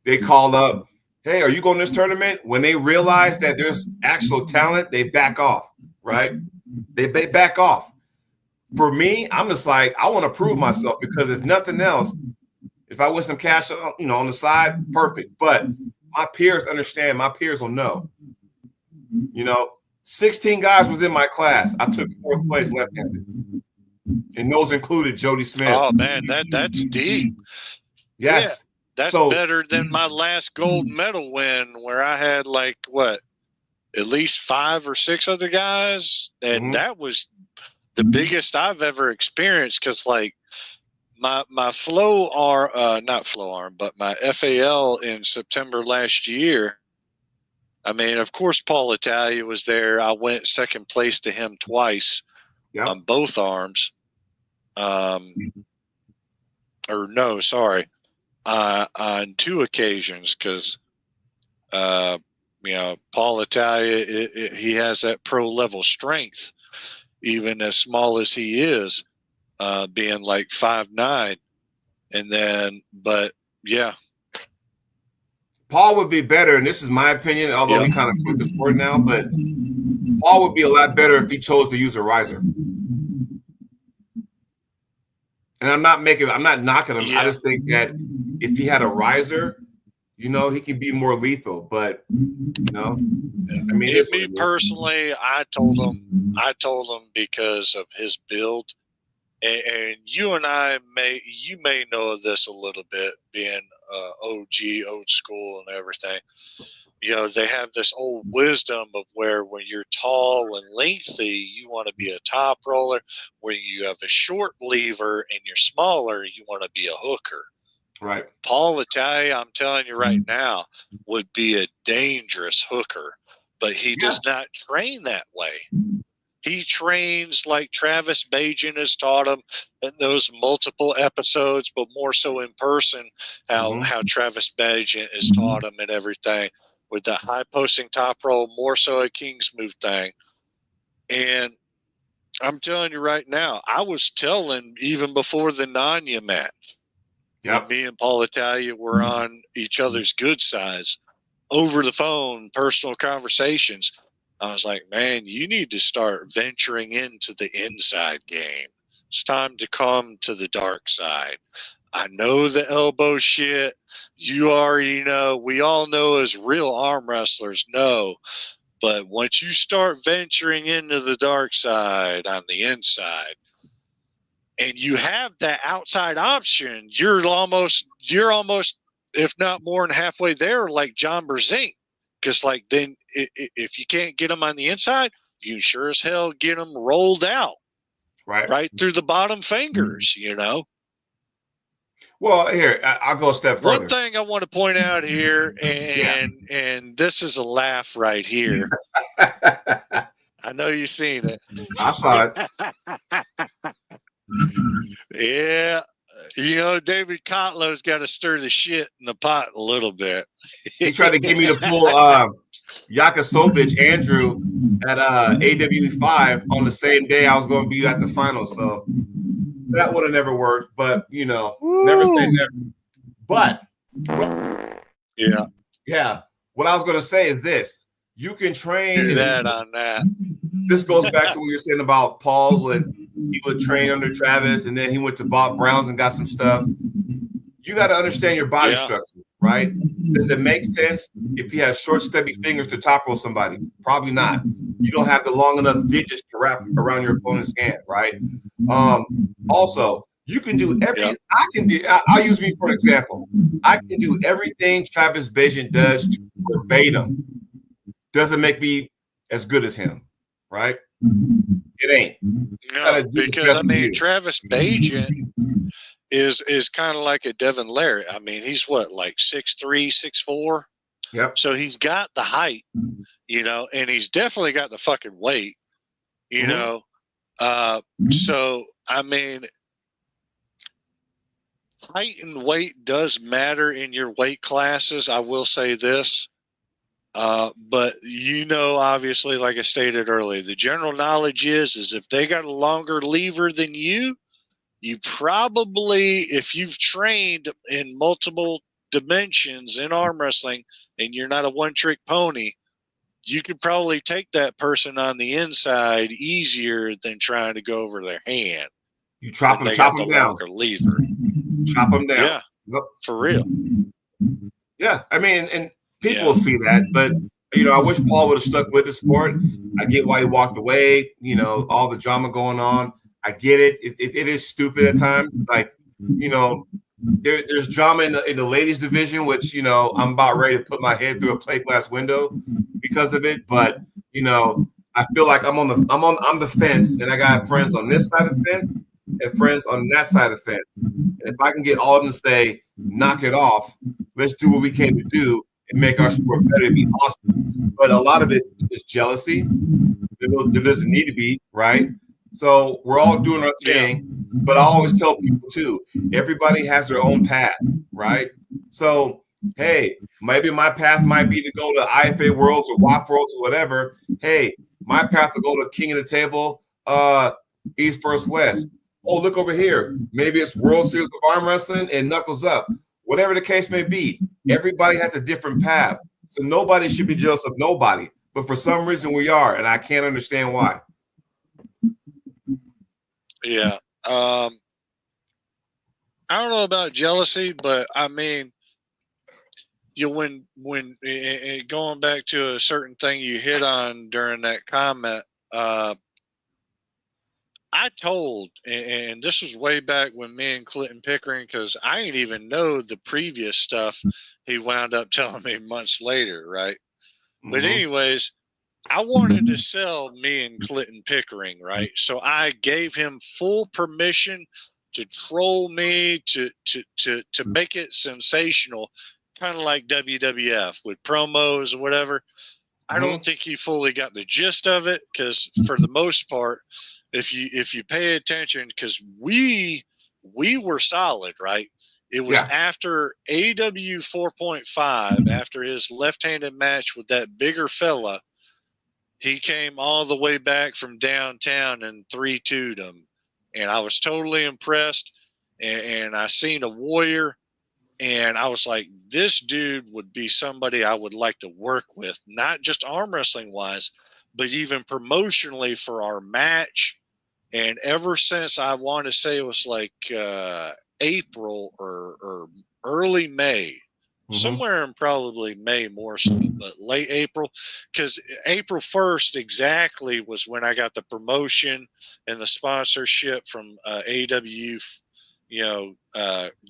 They call up, hey, are you going to this tournament? When they realize that there's actual talent, they back off, right? They back off. For me, I'm just like, I want to prove myself because if nothing else, if I win some cash, on the side, perfect. But my peers understand. My peers will know. 16 guys was in my class. I took 4th place left-handed. And those included Jody Smith. Oh man, that's deep. Yes. Yeah, that's better than my last gold medal win where I had at least 5 or 6 other guys. And that was the biggest I've ever experienced because my not flow arm, but my FAL in September last year. I mean, of course, Paul Italia was there. I went 2nd place to him twice on both arms. On 2 occasions because, Paul Italia, he has that pro level strength, even as small as he is, being like 5'9", and then, but yeah. Paul would be better, and this is my opinion, although he kind of quit the sport now, but Paul would be a lot better if he chose to use a riser. And I'm not knocking him. Yeah. I just think that if he had a riser, he could be more lethal. But I mean, me personally, I told him because of his build, and you and I you may know of this a little bit, being OG, old school, and everything. They have this old wisdom of where when you're tall and lengthy, you want to be a top roller. When you have a short lever and you're smaller, you want to be a hooker. Right. Paul Italia, I'm telling you right now, would be a dangerous hooker, but he does not train that way. He trains like Travis Bajan has taught him in those multiple episodes, but more so in person, how Travis Bajan has taught him and everything. With the high posting top roll, more so a King's move thing. And I'm telling you right now, I was telling even before the Nanya match, me and Paul Italia were on each other's good sides over the phone, personal conversations. I was like, man, you need to start venturing into the inside game. It's time to come to the dark side. I know the elbow shit. You already know. We all know as real arm wrestlers know. But once you start venturing into the dark side on the inside, and you have that outside option, you're almost, if not more than halfway there, like John Berzink. Because like then if you can't get them on the inside, you sure as hell get them rolled out right through the bottom fingers. You know. Well, here I'll go a step further. One thing I want to point out here, and this is a laugh right here. I know you've seen it. I saw it. Yeah. You know, David Kotlow's got to stir the shit in the pot a little bit. He tried to get me to pull Yakosovic Andrew at AW5 on the same day I was going to be at the finals. So that would have never worked. But, you know, never say never. But, yeah. What I was going to say is this. You can train. On that. This goes back to what you're saying about Paul when he would train under Travis and then he went to Bob Brown's and got some stuff. You got to understand your body structure, right? Does it make sense if you have short, stubby fingers to top roll somebody? Probably not. You don't have the long enough digits to wrap around your opponent's hand, right? Also, you can do I'll use me for an example. I can do everything Travis Bajan does verbatim. Doesn't make me as good as him, right? It ain't. No, because I mean, Travis Bajan is kind of like a Devin Larry. I mean, he's what, like 6'3", 6'4"? Yep. So he's got the height, you know, and he's definitely got the fucking weight, you know. So I mean, height and weight does matter in your weight classes. I will say this. But you know, obviously, like I stated earlier, the general knowledge is if they got a longer lever than you probably, if you've trained in multiple dimensions in arm wrestling and you're not a one-trick pony, you could probably take that person on the inside easier than trying to go over their hand. You chop them down. Lever. Chop them down. Yeah, yep. For real. Yeah, I mean, and people see that, but you know, I wish Paul would have stuck with the sport. I get why he walked away. You know, all the drama going on. I get it. It is stupid at times. Like, you know, there's drama in the ladies division, which, you know, I'm about ready to put my head through a plate glass window because of it. But, you know, I feel like I'm the fence, and I got friends on this side of the fence and friends on that side of the fence. And if I can get all of them to say, knock it off, let's do what we came to do and make our sport better and be awesome. But a lot of it is jealousy. There doesn't need to be, right? So we're all doing our thing, but I always tell people too, everybody has their own path, right? So, hey, maybe my path might be to go to IFA Worlds or WAF Worlds or whatever. Hey, my path to go to King of the Table, East First West. Oh, look over here. Maybe it's World Series of Arm Wrestling and Knuckles Up. Whatever the case may be, everybody has a different path. So nobody should be jealous of nobody. But for some reason we are, and I can't understand why. Yeah. I don't know about jealousy, but I mean, when going back to a certain thing you hit on during that comment, I told, and this was way back when me and Clinton Pickering, because I didn't even know the previous stuff he wound up telling me months later, right? But anyways, I wanted to sell me and Clinton Pickering, right? So I gave him full permission to troll me, to make it sensational, kind of like WWF with promos or whatever. I don't think he fully got the gist of it, because for the most part, if you pay attention, because we were solid, right? It was after AW 4.5, after his left-handed match with that bigger fella. He came all the way back from downtown and 3-2'd him. And I was totally impressed. And I seen a Warrior, and I was like, this dude would be somebody I would like to work with, not just arm wrestling wise, but even promotionally for our match. And ever since, I want to say it was like April or early May, somewhere in probably May more so, but late April, because April 1st exactly was when I got the promotion and the sponsorship from AW,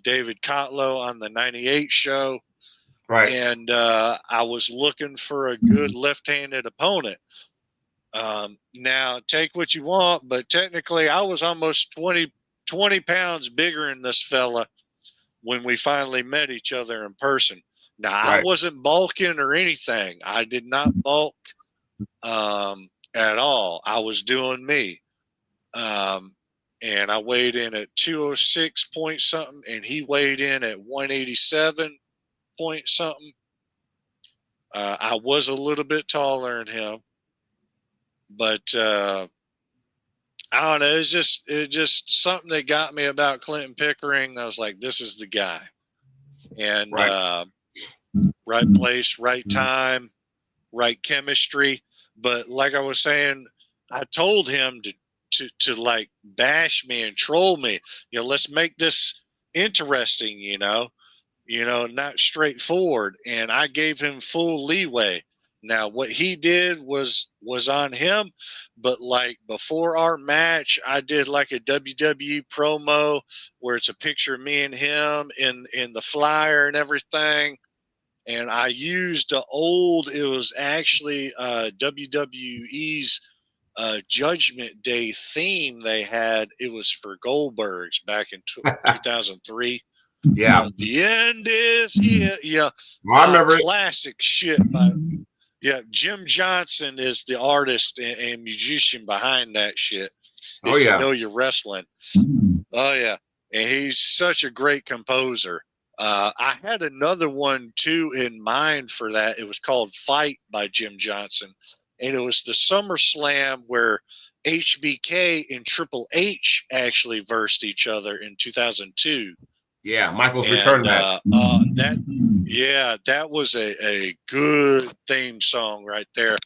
David Kotlow on the 98 show. Right. And I was looking for a good left-handed opponent. Now, take what you want, but technically I was almost 20 pounds bigger than this fella when we finally met each other in person. Now, I Right. wasn't bulking or anything. I did not bulk at all. I was doing me. And I weighed in at 206 point something, and he weighed in at 187 point something. I was a little bit taller than him, but I don't know. It's just something that got me about Clinton Pickering. I was like, this is the guy. And right place, right time, right chemistry. But like I was saying, I told him to like bash me and troll me. Let's make this interesting, not straightforward. And I gave him full leeway. Now, what he did was on him, but like before our match, I did like a WWE promo where it's a picture of me and him in the flyer and everything. And I used it was actually WWE's Judgment Day theme they had. It was for Goldberg's back in 2003. Yeah. The end is here. Yeah. I remember it. Classic shit. Jim Johnson is the artist and musician behind that shit. Oh, If yeah. you know your wrestling. Oh, yeah. And he's such a great composer. I had another one, too, in mind for that. It was called Fight by Jim Johnson. And it was the SummerSlam where HBK and Triple H actually versed each other in 2002. Yeah, Michael's return match. That was a good theme song right there.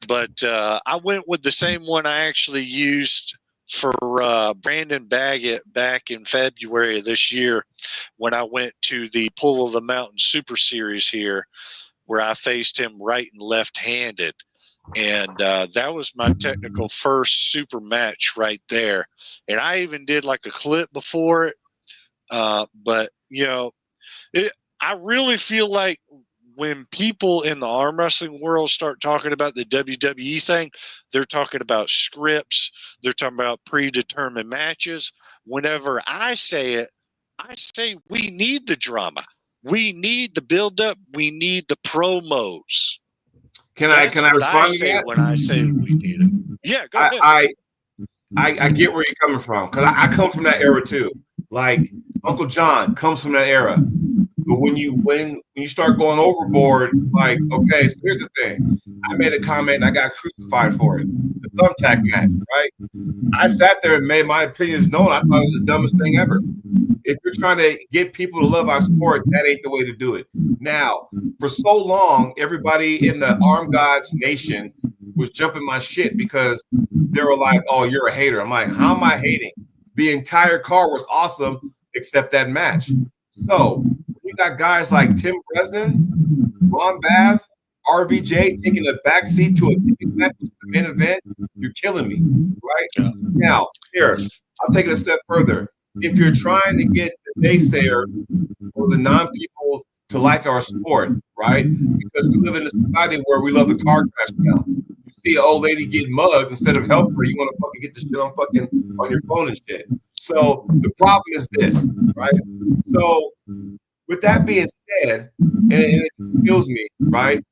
But I went with the same one I actually used for Brandon Baggett back in February of this year when I went to the Pull of the Mountain Super Series here, where I faced him right and left-handed. And that was my technical first super match right there. And I even did like a clip before it. But I really feel like when people in the arm wrestling world start talking about the WWE thing, they're talking about scripts, they're talking about predetermined matches. Whenever I say it, I say we need the drama, we need the build-up, we need the promos. Can I respond to that? When I say we need it, yeah, go ahead. I get where you're coming from because I come from that era too. Like Uncle John comes from that era. But when you start going overboard, like, okay, so here's the thing. I made a comment and I got crucified for it. The thumbtack match, right? I sat there and made my opinions known. I thought it was the dumbest thing ever. If you're trying to get people to love our sport, that ain't the way to do it. Now, for so long, everybody in the Arm Gods Nation was jumping my shit because they were like, oh, you're a hater. I'm like, how am I hating? The entire card was awesome except that match. So you got guys like Tim Bresnan, Ron Bath, RVJ taking a backseat to a match with the main event. You're killing me, right? Yeah. Now, here, I'll take it a step further. If you're trying to get the naysayer or the non-people to like our sport, right? Because we live in a society where we love the car crash now. You see an old lady get mugged, instead of helping her, you want to fucking get the shit on your phone and shit. So the problem is this, right? So with that being said, and it kills me, right?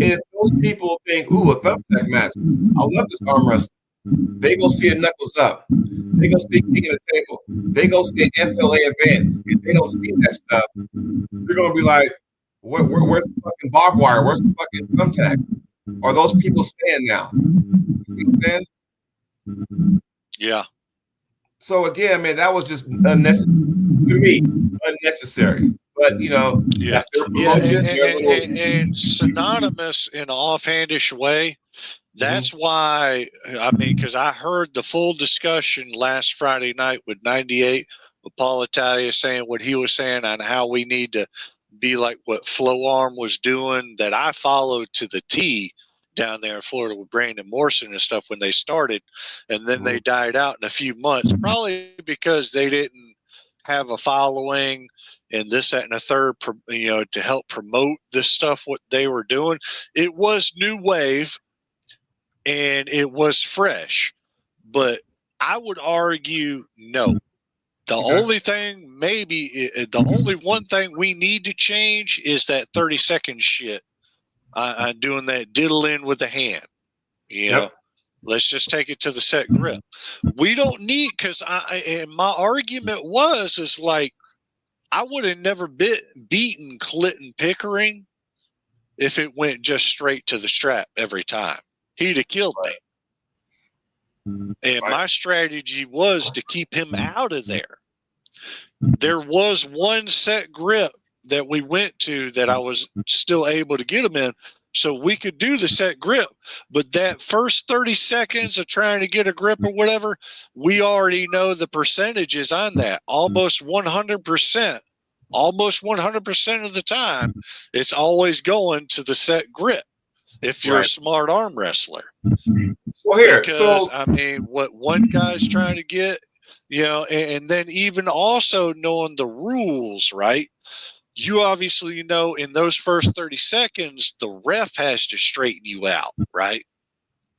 If those people think, ooh, a thumbtack match, I love this arm wrestling. They go see a Knuckles Up. They go see King of the Table. They go see an FLA event. If they don't see that stuff, they're gonna be like, where's the fucking barbed wire? Where's the fucking thumbtack? Are those people staying now? You understand? Yeah. So again, man, that was just unnecessary to me. Unnecessary. But that's their promotion. And synonymous in an offhandish way. That's why, because I heard the full discussion last Friday night with 98 with Paul Italia saying what he was saying on how we need to be like what Flow Arm was doing, that I followed to the T down there in Florida with Brandon Morrison and stuff when they started. And then they died out in a few months, probably because they didn't have a following and this, that, and a third, to help promote this stuff, what they were doing. It was new wave and it was fresh, but I would argue no. The only thing, the only one thing we need to change is that 30-second shit. I'm doing that diddling with the hand. Let's just take it to the set grip. We don't need, because and my argument is like, I would have never beaten Clinton Pickering if it went just straight to the strap every time. He'd have killed me. And my strategy was to keep him out of there. There was one set grip that we went to that I was still able to get him in, so we could do the set grip. But that first 30 seconds of trying to get a grip or whatever, we already know the percentages on that. Almost 100%. Almost 100% of the time, it's always going to the set grip if you're a smart arm wrestler. Well, here, because I mean, what one guy's trying to get, and then even also knowing the rules, right? You obviously know in those first 30 seconds, the ref has to straighten you out, right?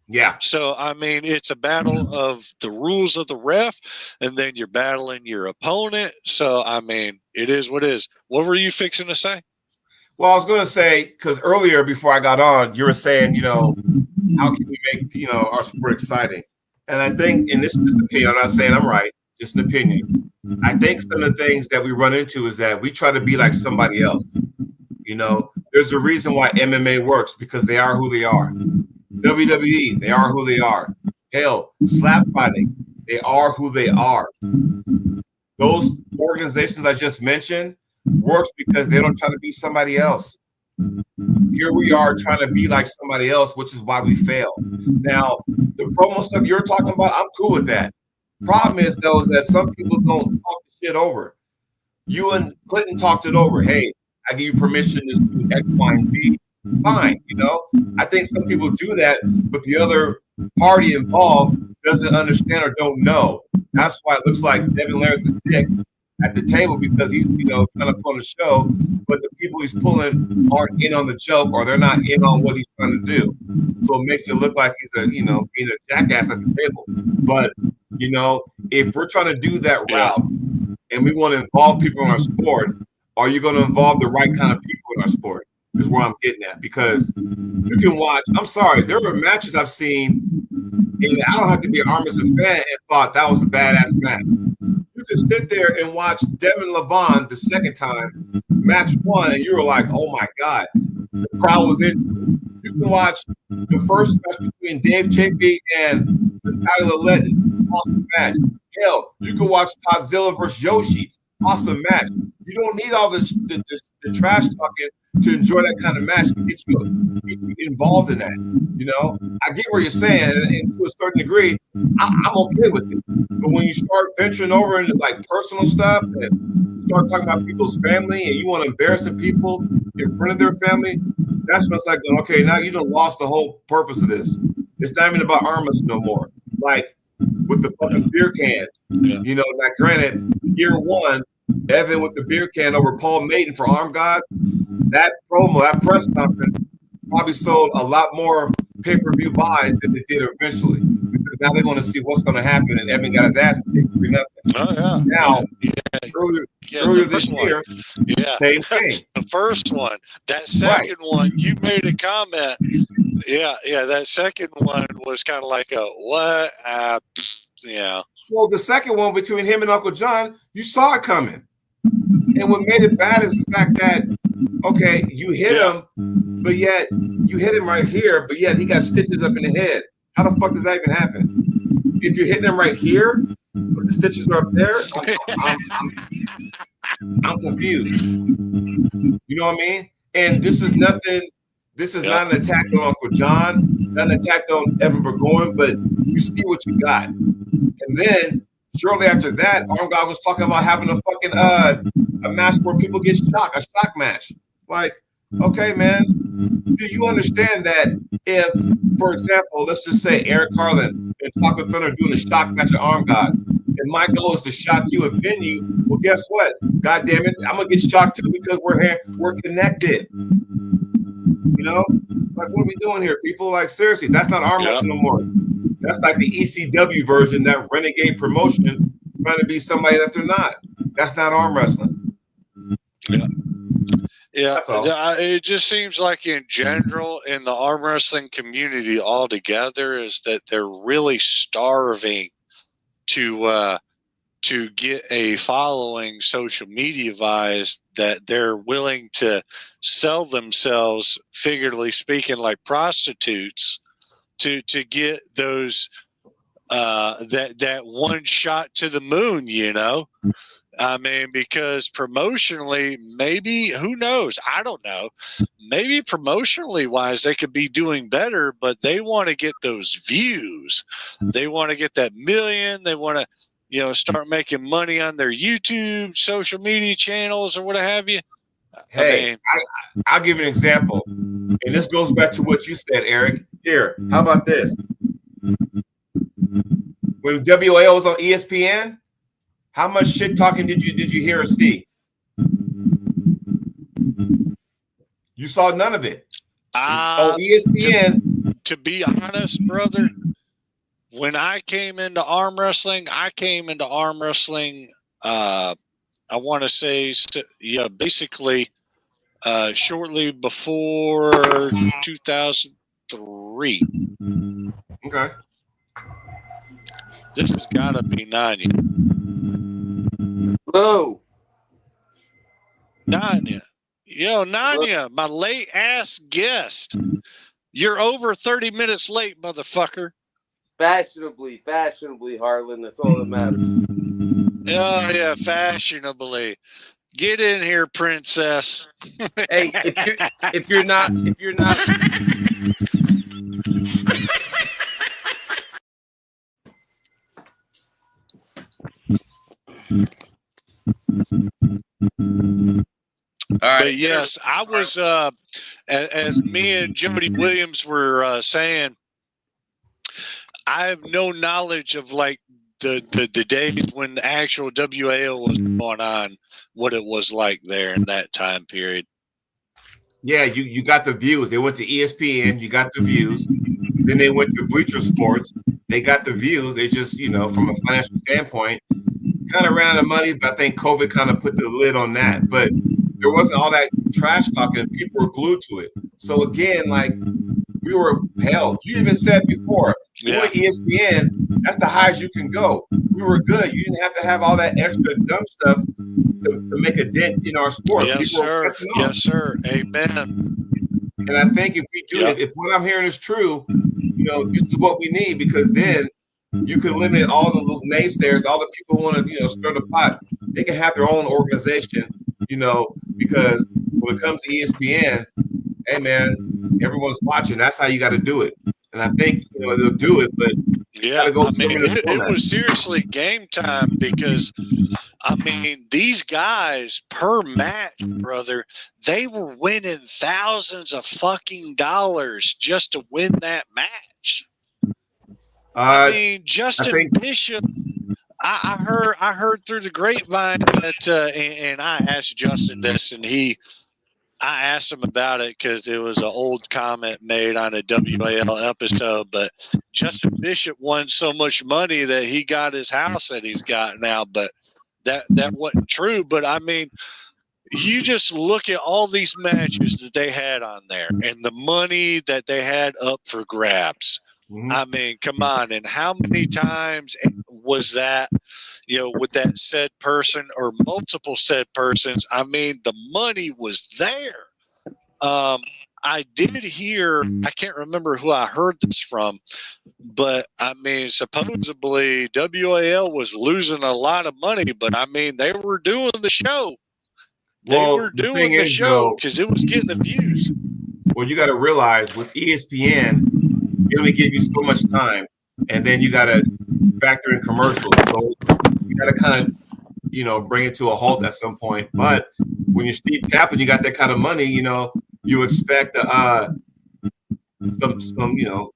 Yeah. So, I mean, it's a battle of the rules of the ref, and then you're battling your opponent. So, I mean, it is what it is. What were you fixing to say? Well, I was going to say, because earlier before I got on, you were saying, how can we make, our sport exciting? And I think, and this is just an opinion, I'm not saying I'm right, just an opinion. I think some of the things that we run into is that we try to be like somebody else. There's a reason why MMA works, because they are who they are. WWE, they are who they are. Hell, slap fighting, they are who they are. Those organizations I just mentioned works because they don't try to be somebody else. Here we are trying to be like somebody else, which is why we fail. Now, the promo stuff you're talking about, I'm cool with that. Problem is, though, is that some people don't talk the shit over. You and Clinton talked it over. Hey, I give you permission to do X, Y, and Z. Fine, I think some people do that, but the other party involved doesn't understand or don't know. That's why it looks like Devin Larratt's a dick at the table, because he's, trying to pull on the show, but the people he's pulling aren't in on the joke, or they're not in on what he's trying to do. So it makes it look like he's being a jackass at the table. But, if we're trying to do that route and we want to involve people in our sport, are you going to involve the right kind of people in our sport? Is where I'm getting at, because you can watch. I'm sorry, there were matches I've seen, and I don't have to be an arm wrestling fan and thought that was a badass match. You could sit there and watch Devin Levon the second time, match one, and you were like, "Oh my god!" The crowd was in. You can watch the first match between Dave Chapey and Tyler Letton, awesome match. Hell, you can watch Godzilla versus Yoshi, awesome match. You don't need all this the trash talking to enjoy that kind of match, to get you involved in that. I get what you're saying, and to a certain degree, I'm okay with it. But when you start venturing over into like personal stuff and start talking about people's family, and you want to embarrass the people in front of their family, that's when it's like, okay, now you done lost the whole purpose of this. It's not even about arm wrestling no more. Like with the fucking beer can, like granted, year one, Evan with the beer can over Paul Maiden for Arm God, that promo, that press conference probably sold a lot more pay-per-view buys than it did eventually. Because now they're going to see what's going to happen, and Evan got his ass kicked for nothing. Oh, yeah. Now, earlier this year, same thing. The first one. That second one, you made a comment. Yeah, that second one was kind of like a, what? Well, the second one between him and Uncle John, you saw it coming. And what made it bad is the fact that, okay, you hit him, but yet you hit him right here, but yet he got stitches up in the head. How the fuck does that even happen? If you're hitting him right here, but the stitches are up there, I'm confused. You know what I mean? And this is nothing. This is not an attack on Uncle John, not an attack on Evan Burgoyne, but you see what you got. And then shortly after that, Arm God was talking about having a fucking a match where people get shocked, a shock match. Like, okay, man, do you understand that if, for example, let's just say Eric Carlin and Chocolate Thunder doing a shock match at Arm God, and my goal is to shock you and pin you, well, guess what? God damn it, I'm gonna get shocked too because we're here, we're connected. You know, like what are we doing here, people? Like seriously, that's not arm wrestling no more. That's like the ECW version, that renegade promotion, trying to be somebody that they're not. That's not arm wrestling. Yeah. Yeah, That's all. it just seems like in general in the arm wrestling community altogether is that they're really starving to get a following social media wise, that they're willing to sell themselves, figuratively speaking, like prostitutes to get those that one shot to the moon, you know. I mean, because promotionally, maybe, who knows? I don't know. Maybe promotionally wise, they could be doing better, but they want to get those views. They want to get that million. They want to, you know, start making money on their YouTube, social media channels, or what have you. Hey, I'll give you an example. And this goes back to what you said, Eric. Here, how about this? When WAO was on ESPN, how much shit talking did you hear or see? You saw none of it. ESPN. To be honest, brother, when I came into arm wrestling, I want to say, yeah, basically shortly before 2003. Okay. This has got to be Nanya. Hello. Nanya. Yo, Nanya, my late ass guest. You're over 30 minutes late, motherfucker. Fashionably, Harlan. That's all that matters. Oh, yeah, fashionably. Get in here, princess. Hey, if you're not. All right. But yes, I was, as me and Jody Williams were saying, I have no knowledge of like the days when the actual WAO was going on, what it was like there in that time period. Yeah, you got the views. They went to ESPN, you got the views. Then they went to Bleacher Sports, they got the views. They just, you know, from a financial standpoint, kind of ran out of money, but I think COVID kind of put the lid on that. But there wasn't all that trash talking. People were glued to it. So again, like we were, hell, you even said before, you went ESPN, that's the highest you can go. We were good. You didn't have to have all that extra dumb stuff to make a dent in our sport. Yes, sir. Yes, sir. Amen. And I think if we do, if what I'm hearing is true, you know, this is what we need, because then you can limit all the little naysayers, all the people who want to, you know, stir the pot. They can have their own organization, you know, because when it comes to ESPN, hey man, everyone's watching. That's how you got to do it. And I think, you know, they'll do it, but yeah, I mean, it was seriously game time, because I mean, these guys per match, brother, they were winning thousands of fucking dollars just to win that match. I mean, Justin Bishop. I heard through the grapevine that, and I asked Justin this, and I asked him about it because it was an old comment made on a WAL episode. But Justin Bishop won so much money that he got his house that he's got now. But that wasn't true. But I mean, you just look at all these matches that they had on there and the money that they had up for grabs. I mean, come on. And how many times was that, you know, with that said person or multiple said persons? I mean, the money was there. I did hear, I can't remember who I heard this from, but I mean, supposedly WAL was losing a lot of money, but I mean, they were doing the show. They were doing the show because it was getting the views. Well, you got to realize with ESPN, they only give you so much time, and then you got to factor in commercials. So you got to kind of, you know, bring it to a halt at some point. But when you're Steve Kaplan, you got that kind of money, you know, you expect some you know,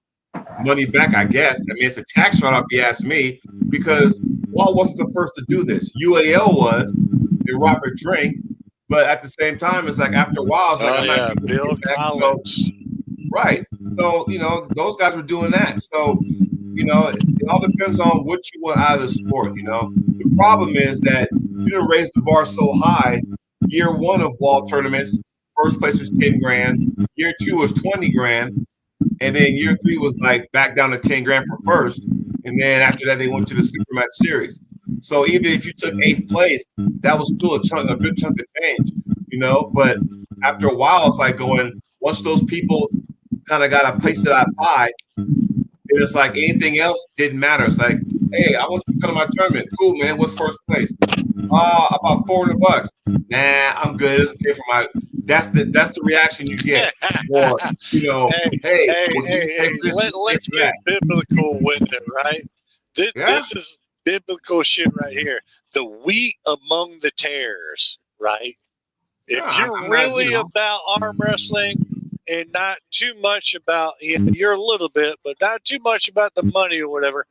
money back, I guess. I mean, it's a tax write-off, if you ask me, because Walt wasn't the first to do this. UAL was, and Robert Drink, but at the same time, it's like after a while, it's like I'm not giving Bill it back. Collins. Right. So, those guys were doing that. So, it all depends on what you want out of the sport, The problem is that you done raised the bar so high. Year one of Walt tournaments, first place was 10 grand. Year two was 20 grand. And then year three was like back down to 10 grand for first. And then after that, they went to the Supermatch Series. So even if you took 8th place, that was still a good chunk of change, But after a while, it's like once those people kind of got a piece of that pie, and it's like anything else didn't matter. It's like, hey, I want you to come to my tournament. Cool, man. What's first place? About $400. Nah, I'm good. It's okay for my. That's the reaction you get. Or let's get biblical with it, right? This is biblical shit right here. The wheat among the tares, right? If you're really about arm wrestling and not too much about, you're a little bit, but not too much about the money or whatever,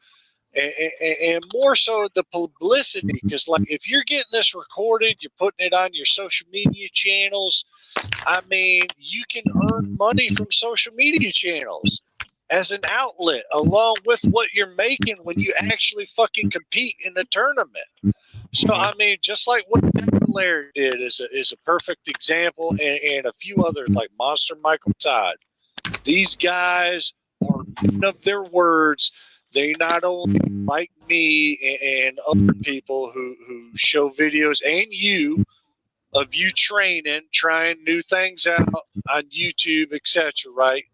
and more so the publicity, because like if you're getting this recorded, you're putting it on your social media channels. I mean, you can earn money from social media channels as an outlet, along with what you're making when you actually fucking compete in the tournament. So, I mean, just like what Laird did is a perfect example, and a few others like Monster Michael Todd. These guys are men of their words. They not only like me and other people who show videos, and you, of you training, trying new things out on YouTube, etc., right?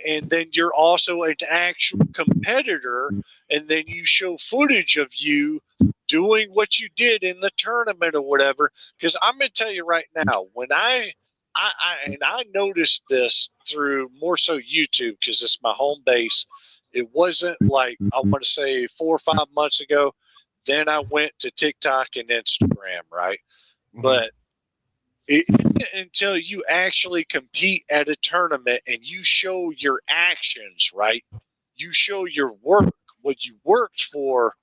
And then you're also an actual competitor, and then you show footage of you doing what you did in the tournament or whatever. Because I'm going to tell you right now, when I noticed this through more so YouTube, because it's my home base. It wasn't like, I want to say 4 or 5 months ago. Then I went to TikTok and Instagram, right? Mm-hmm. But it isn't until you actually compete at a tournament and you show your actions, right? You show your work, what you worked for,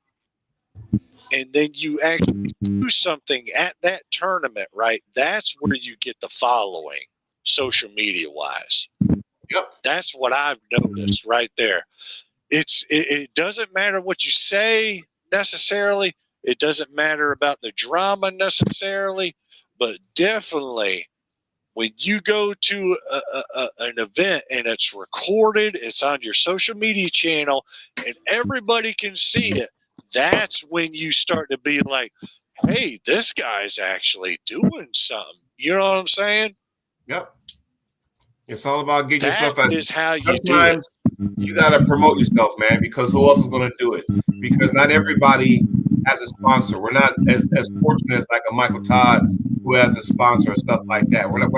and then you actually do something at that tournament, right? That's where you get the following, social media wise. Yep. That's what I've noticed right there. It doesn't matter what you say necessarily. It doesn't matter about the drama necessarily, but definitely when you go to an event and it's recorded, it's on your social media channel, and everybody can see it, that's when you start to be like, hey, this guy's actually doing something. You know what I'm saying? Yep. It's all about getting yourself as. That is how you sometimes do it. You got to promote yourself, man, because who else is going to do it? Because not everybody has a sponsor. We're not as fortunate as like a Michael Todd who has a sponsor and stuff like that. We're not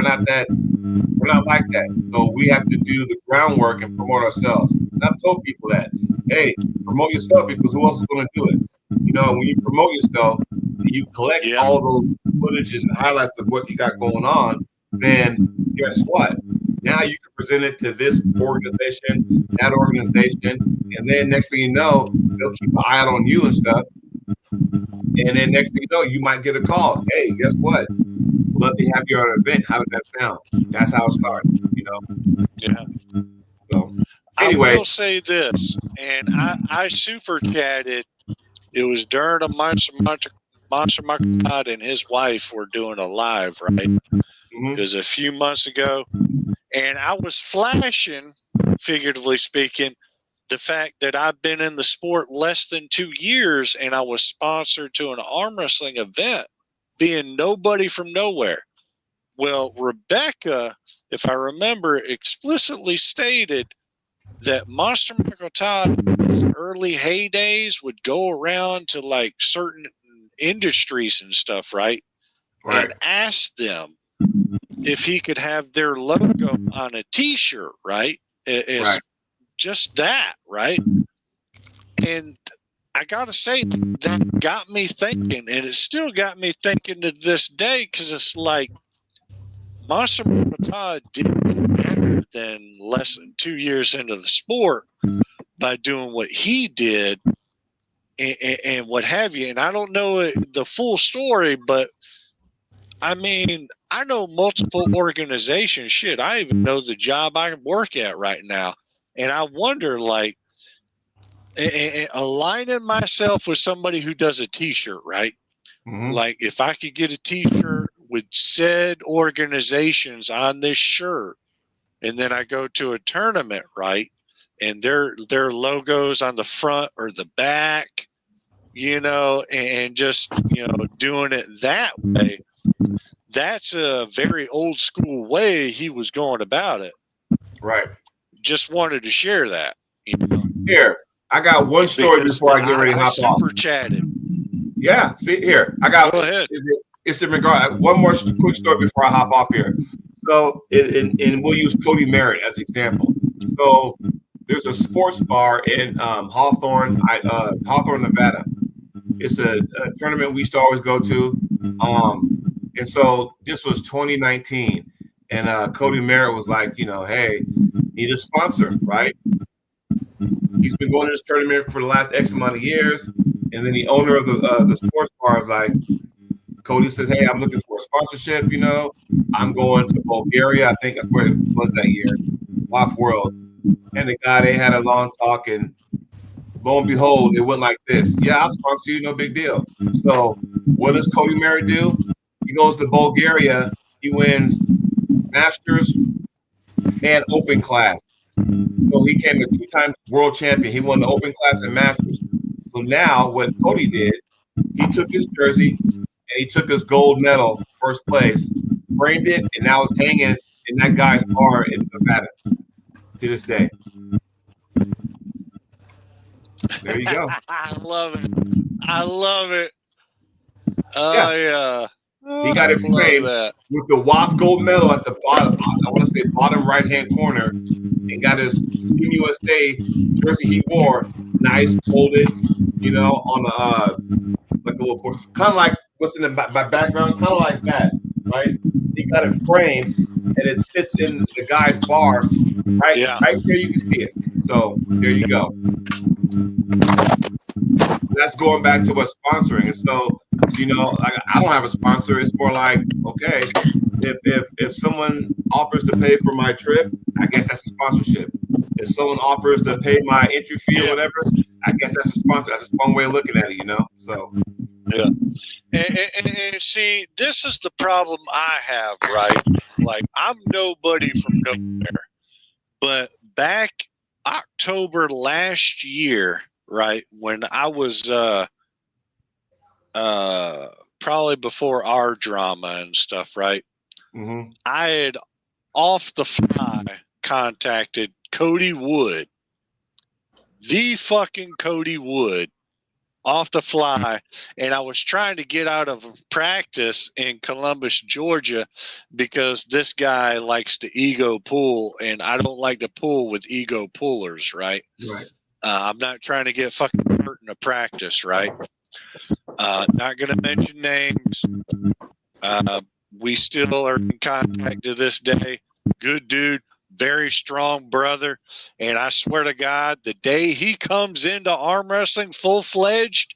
like that. So we have to do the groundwork and promote ourselves. And I've told people that, hey, promote yourself because who else is going to do it? When you promote yourself, you collect all those footages and highlights of what you got going on, then guess what? Now you can present it to this organization, that organization, and then next thing you know, they'll keep an eye out on you and stuff. And then next thing you know, you might get a call. Hey, guess what? Love to have you at an event. How did that sound? That's how it started, Yeah. So anyway. I will say this, and I super chatted. It was during a Monster Michael Todd and his wife were doing a live, right? Mm-hmm. It was a few months ago. And I was flashing, figuratively speaking, the fact that I've been in the sport less than 2 years and I was sponsored to an arm wrestling event, being nobody from nowhere. Well, Rebecca, if I remember, explicitly stated that Monster Michael Todd in his early heydays would go around to like certain industries and stuff, right? And ask them if he could have their logo on a t-shirt, right? It's just that, right? And I gotta say, that got me thinking, and it still got me thinking to this day, because it's like Monster Michael Todd did better than less than 2 years into the sport by doing what he did and what have you. And I don't know the full story, but I mean, I know multiple organizations. Shit, I even know the job I work at right now. And I wonder, like, aligning myself with somebody who does a T-shirt, right? Mhm. Like, if I could get a T-shirt with said organizations on this shirt, and then I go to a tournament, right, and their logos on the front or the back, you know, and just, you know, doing it that way. That's a very old school way he was going about it. Right. Just wanted to share that. You know, Here, I got one story because before I get ready to I hop off. super chatted. Yeah, see here, I got. Go ahead. It's in regard. One more quick story before I hop off here. So, and we'll use Cody Merritt as an example. So, there's a sports bar in Hawthorne, Nevada. It's a tournament we used to always go to. And so this was 2019, and Cody Merritt was like, you know, hey, need a sponsor, right? He's been going to this tournament for the last X amount of years, and then the owner of the sports bar is like, Cody says, hey, I'm looking for a sponsorship. You know, I'm going to Bulgaria. I think that's where it was that year, Off World. And the guy, they had a long talk, and lo and behold, it went like this. Yeah, I'll sponsor you, no big deal. So what does Cody Merritt do? He goes to Bulgaria. He wins Masters and Open Class. So he came a 2-time world champion. He won the Open Class and Masters. So now what Cody did, he took his jersey and he took his gold medal, first place, framed it, and now it's hanging in that guy's bar in Nevada to this day. There you go. I love it. I love it. Oh, yeah. He got it framed with the WAF gold medal at the bottom, I want to say bottom right-hand corner, and got his Team USA jersey he wore, nice, folded, you know, on like a little board. Kind of like what's in my background, kind of like that, right? He got it framed, and it sits in the guy's bar, right? Yeah. Right there, you can see it. So there you go. That's going back to what sponsoring. And so, you know, I don't have a sponsor. It's more like, okay, if someone offers to pay for my trip, I guess that's a sponsorship. If someone offers to pay my entry fee or whatever, I guess that's a sponsor. That's one way of looking at it, you know? So, yeah. And see, this is the problem I have, right? Like, I'm nobody from nowhere. But back October last year, right, when I was probably before our drama and stuff, right? mm-hmm. I had off the fly contacted Cody Wood, the fucking Cody Wood, off the fly, and I was trying to get out of practice in Columbus, Georgia, because this guy likes to ego pull, and I don't like to pull with ego pullers, right? Right. I'm not trying to get fucking hurt in a practice, right? Not going to mention names. We still are in contact to this day. Good dude, very strong brother. And I swear to God, the day he comes into arm wrestling full-fledged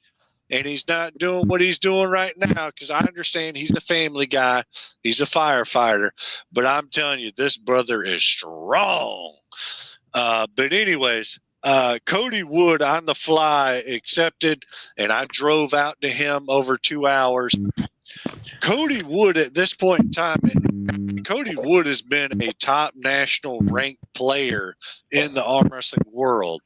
and he's not doing what he's doing right now, because I understand he's a family guy, he's a firefighter, but I'm telling you, this brother is strong. But anyways, Cody Wood on the fly accepted, and I drove out to him over 2 hours. Cody Wood at this point in time, Cody Wood has been a top national ranked player in the arm wrestling world.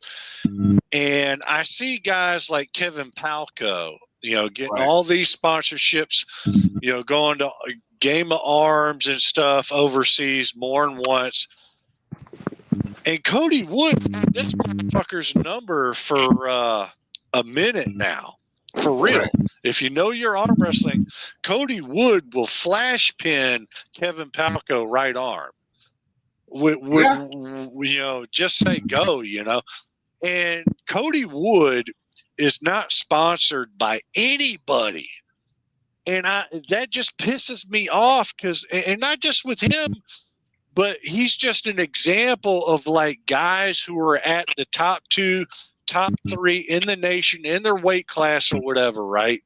And I see guys like Kevin Palco, you know, getting all these sponsorships, you know, going to Game of Arms and stuff overseas more than once. And Cody Wood had this motherfucker's number for a minute now. For real. Right. If you know your arm wrestling, Cody Wood will flash pin Kevin Palco right arm. You know, just say go, you know. And Cody Wood is not sponsored by anybody. And that just pisses me off, because, and not just with him, but he's just an example of like guys who are at the top 2, top 3 in the nation in their weight class or whatever, right?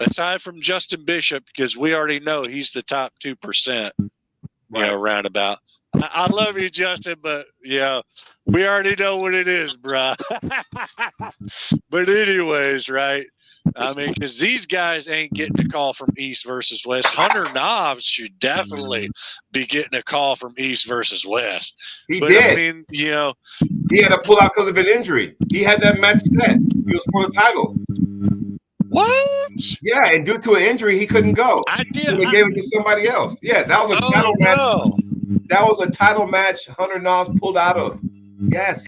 Aside from Justin Bishop, because we already know he's the top 2%, you know, roundabout. I love you, Justin, but yeah, we already know what it is, bruh. But anyways, right? I mean, because these guys ain't getting a call from East versus West. Hunter Knobs should definitely be getting a call from East versus West. He But did. I mean, you know, He had to pull out because of an injury. He had that match set. It was for the title. what? Yeah, and due to an injury, he couldn't go. I did. And they gave it to somebody else. Yeah, that was a title match. No. That was a title match Hunter Knobs pulled out of. Yes.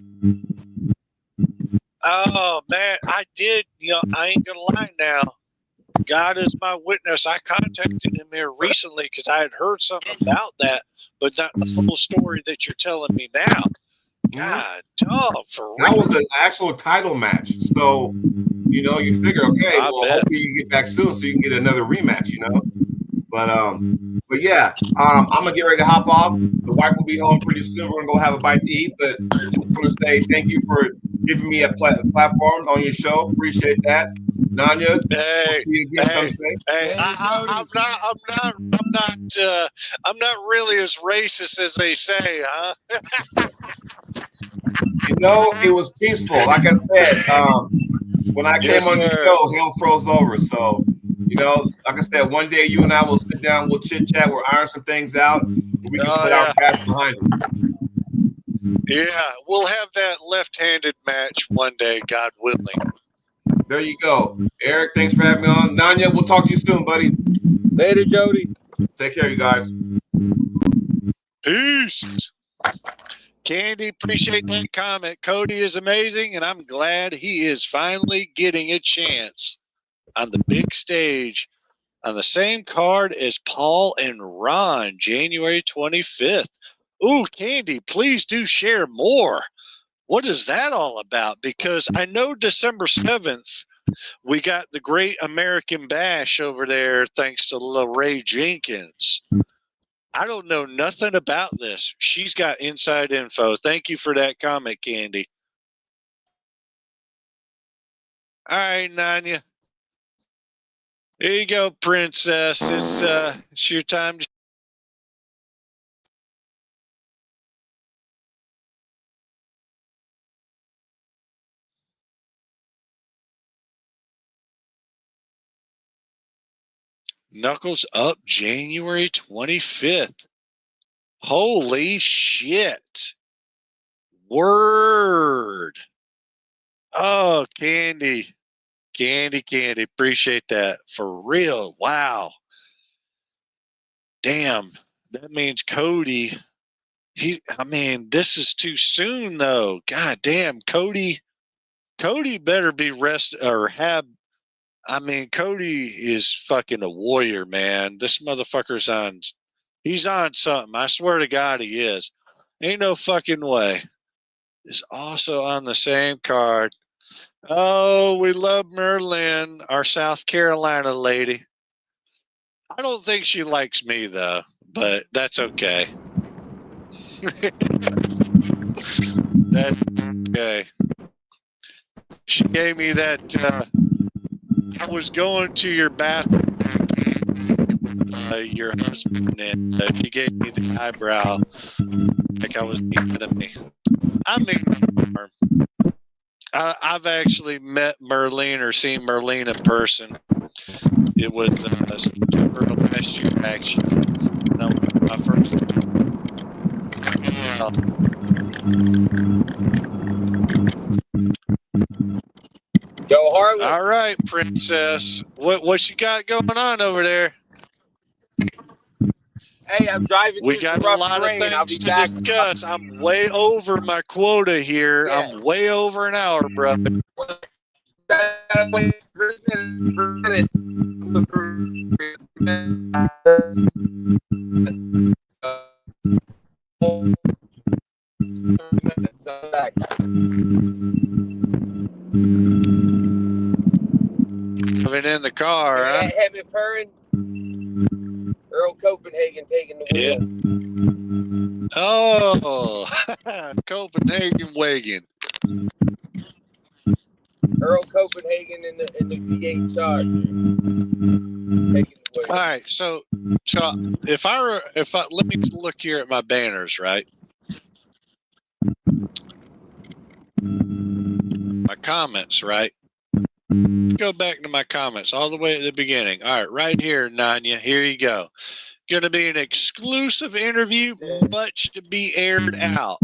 Oh man, I did. You know, I ain't gonna lie now. God is my witness. I contacted him here recently because I had heard something about that, but not the full story that you're telling me now. God, dog, for real. That was an actual title match. So, you know, you figure, okay, I well, bet. hopefully you get back soon so you can get another rematch, you know. But yeah, I'm gonna get ready to hop off. The wife will be home pretty soon. We're gonna go have a bite to eat. But just want to say thank you for giving me a platform on your show. Appreciate that, Nanya. Hey, We'll see you again hey, someday. hey, I'm not really as racist as they say, huh? You know, it was peaceful. Like I said, when I came on your show, hell froze over. So, you know, like I said, one day you and I will sit down, we'll chit chat, we'll iron some things out, and we can put our past behind it. Yeah, we'll have that left-handed match one day, God willing. There you go. Eric, thanks for having me on. Nanya, we'll talk to you soon, buddy. Later, Jody. Take care, you guys. Peace. Candy, appreciate that comment. Cody is amazing, and I'm glad he is finally getting a chance on the big stage on the same card as Paul and Ron, January 25th. Ooh, Candy, please do share more. What is that all about? Because I know December 7th, we got the Great American Bash over there thanks to LaRae Jenkins. I don't know nothing about this. She's got inside info. Thank you for that comment, Candy. All right, Nanya. Here you go, princess. It's your time to. Knuckles Up January 25th. Holy shit. Word. Oh, Candy. Candy. Appreciate that. For real. Wow. Damn. That means Cody. This is too soon though. God damn, Cody better be Cody is fucking a warrior, man. This motherfucker's he's on something. I swear to God he is. Ain't no fucking way. Is also on the same card. Oh, we love Merlin, our South Carolina lady. I don't think she likes me though, but that's okay. That's okay. She gave me that. I was going to your bathroom, your husband, and she gave me the eyebrow like I was the enemy. I mean, I've actually met Merlin or seen Merlin in person. It was September of last year, actually. That was my first Go Harlan. All right, princess. What you got going on over there? Hey, I'm driving We through got some a rough lot terrain. of I'll be things to back. discuss. I'm way over my quota here. Yeah. I'm way over an hour, bro. Wait 3 minutes. I'm back. Having in the car, huh? Heavy purring. Earl Copenhagen taking the wheel. Yeah. Oh, Copenhagen Wagon. Earl Copenhagen in the V8 charge. All right, so if I let me look here at my banners, right? My comments, right? Go back to my comments all the way at the beginning. All right, right here, Nanya. Here you go. Going to be an exclusive interview, much to be aired out.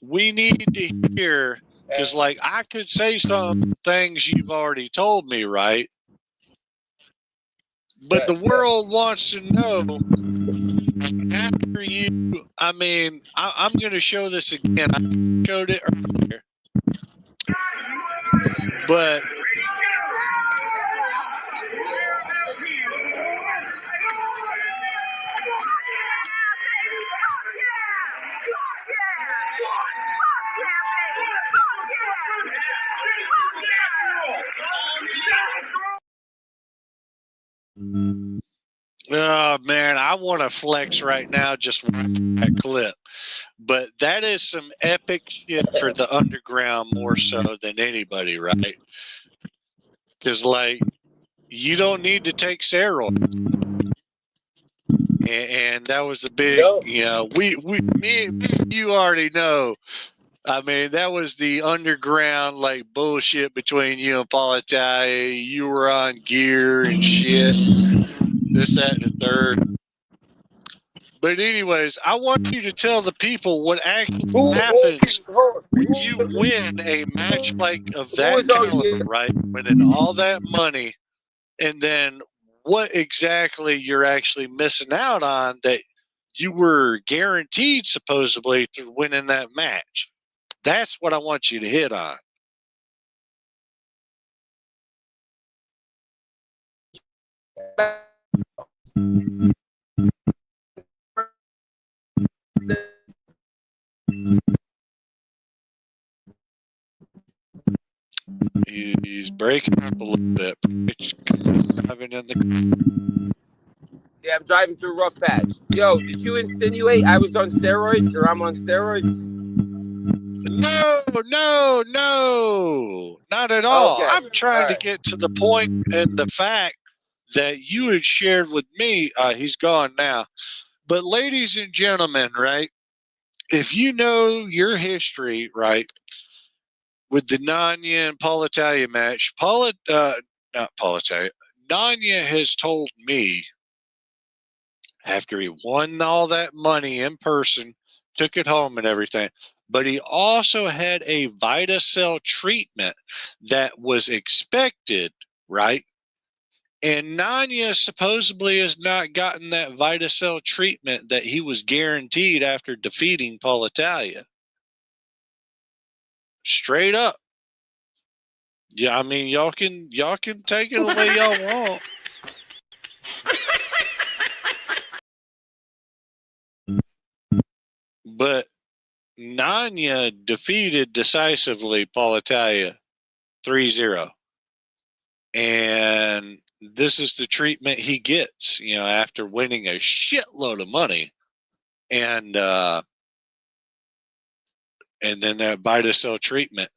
We need to hear, because like I could say some things you've already told me, right? But the world wants to know after you. I mean, I'm going to show this again. I showed it earlier, but oh man, I want to flex right now just watch that clip. But that is some epic shit for the underground more so than anybody, right? Because like you don't need to take steroids. And that was the big, you know, me and you already know. I mean, that was the underground like bullshit between you and Paul Italia. You were on gear and shit. This, that, and the third. But anyways, I want you to tell the people what actually happens when you win a match like of that caliber, right? Winning all that money, and then what exactly you're actually missing out on that you were guaranteed supposedly through winning that match. That's what I want you to hit on. He's breaking up a little bit. Yeah, I'm driving through rough patch. Yo, did you insinuate I was on steroids or I'm on steroids? No, not at all. Okay. I'm trying to get to the point and the fact that you had shared with me. He's gone now. But ladies and gentlemen, right, if you know your history, right, with the Nanya and Paul Italia match, not Paul Italia, Nanya has told me after he won all that money in person, took it home and everything, but he also had a VitaCell treatment that was expected, right? And Nanya supposedly has not gotten that VitaCell treatment that he was guaranteed after defeating Paul Italia. Straight up. Yeah, I mean y'all can take it the way y'all want. But Nanya defeated decisively Paul Italia 3-0. And this is the treatment he gets, you know, after winning a shitload of money. And then that VitaCell treatment.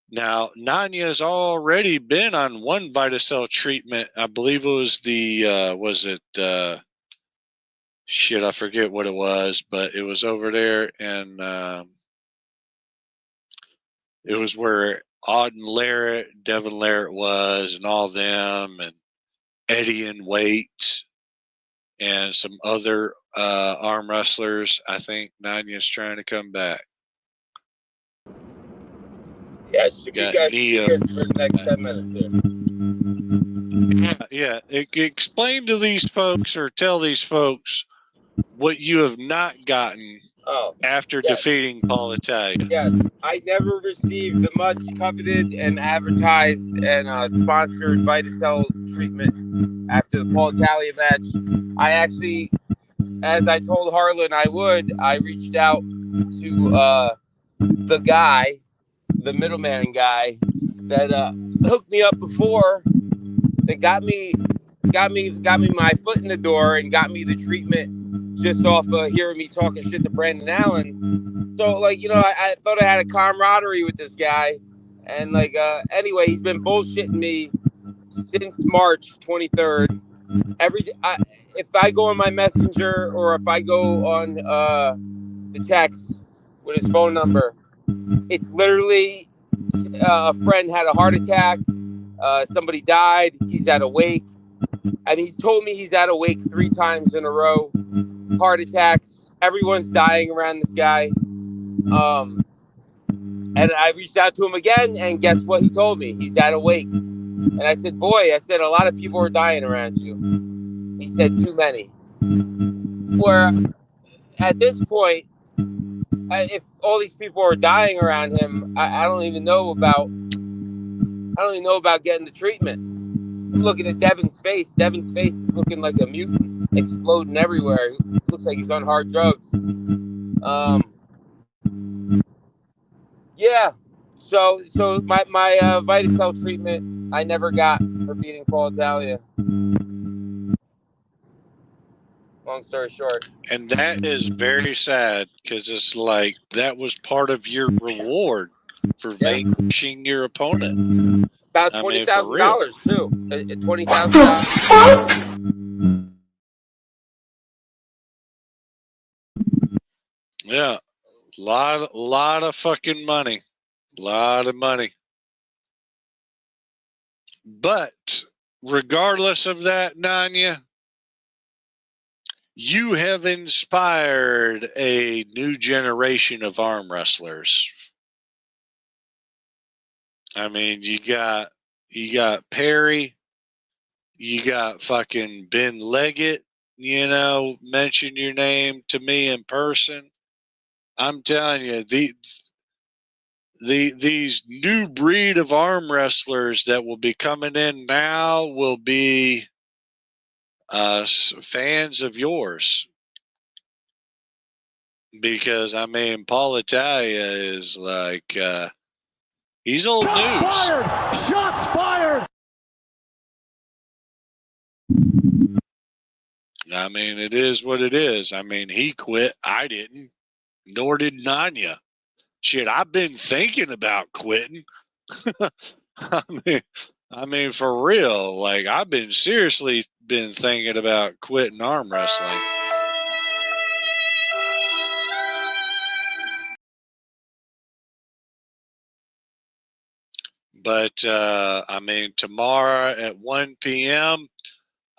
Now, Nanya's already been on one VitaCell treatment. I believe it was shit, I forget what it was, but it was over there, and it was where Auden Larrett, Devin Larrett was, and all them, and Eddie and Waite, and some other arm wrestlers. I think Nanya's trying to come back. Yeah, should be guys for the next 10 minutes here. Yeah. Explain to these folks or tell these folks what you have not gotten after defeating Paul Italia. Yes, I never received the much coveted and advertised and sponsored VitaCell treatment after the Paul Italia match. I actually, as I told Harlan I would, I reached out to the middleman guy that hooked me up before, that got me my foot in the door and got me the treatment just off of hearing me talking shit to Brandon Allen. So, like, you know, I thought I had a camaraderie with this guy. And, like, anyway, he's been bullshitting me since March 23rd. If I go on my messenger or if I go on the text with his phone number, it's literally a friend had a heart attack. Somebody died. He's at a wake. And he's told me he's at a wake 3 times in a row. Heart attacks. Everyone's dying around this guy. And I reached out to him again, and guess what he told me? He's at a wake. And I said, boy, a lot of people are dying around you. He said, too many. Where at this point, if all these people are dying around him, I don't even know about getting the treatment. I'm looking at Devin's face. Devin's face is looking like a mutant, exploding everywhere. It looks like he's on hard drugs. Yeah. So my VitaCell treatment I never got for beating Paul Italia. Long story short. And that is very sad because it's like that was part of your reward for vanquishing your opponent. About $20,000 too. $20,000. Yeah, lot of fucking money, lot of money. But regardless of that, Nanya, you have inspired a new generation of arm wrestlers. I mean, you got Perry, you got fucking Ben Leggett, you know, mention your name to me in person. I'm telling you, these new breed of arm wrestlers that will be coming in now will be fans of yours. Because, I mean, Paul Italia is like, he's old news. Shots fired! Shots fired! I mean, it is what it is. I mean, he quit. I didn't. Nor did Nanya. Shit, I've been thinking about quitting. I mean, for real. Like, I've been seriously been thinking about quitting arm wrestling. But, I mean, tomorrow at 1 p.m.,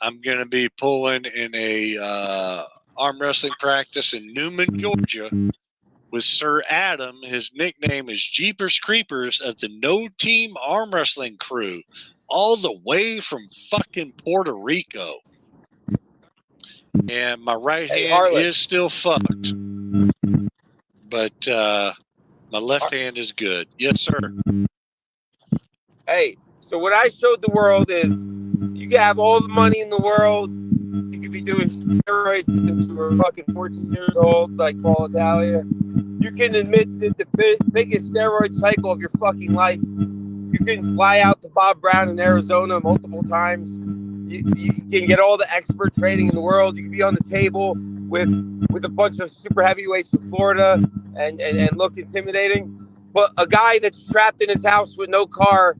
I'm going to be pulling in a arm wrestling practice in Newman, Georgia with Sir Adam. His nickname is Jeepers Creepers of the No Team Arm Wrestling Crew, all the way from fucking Puerto Rico. And my right hand is still fucked. But my left hand is good. Yes, sir. Hey, so what I showed the world is you can have all the money in the world. You could be doing steroids since you were fucking 14 years old, like Paul Italia. You can admit that the biggest steroid cycle of your fucking life. You can fly out to Bob Brown in Arizona multiple times. You can get all the expert training in the world. You can be on the table with a bunch of super heavyweights from Florida and look intimidating. But a guy that's trapped in his house with no car,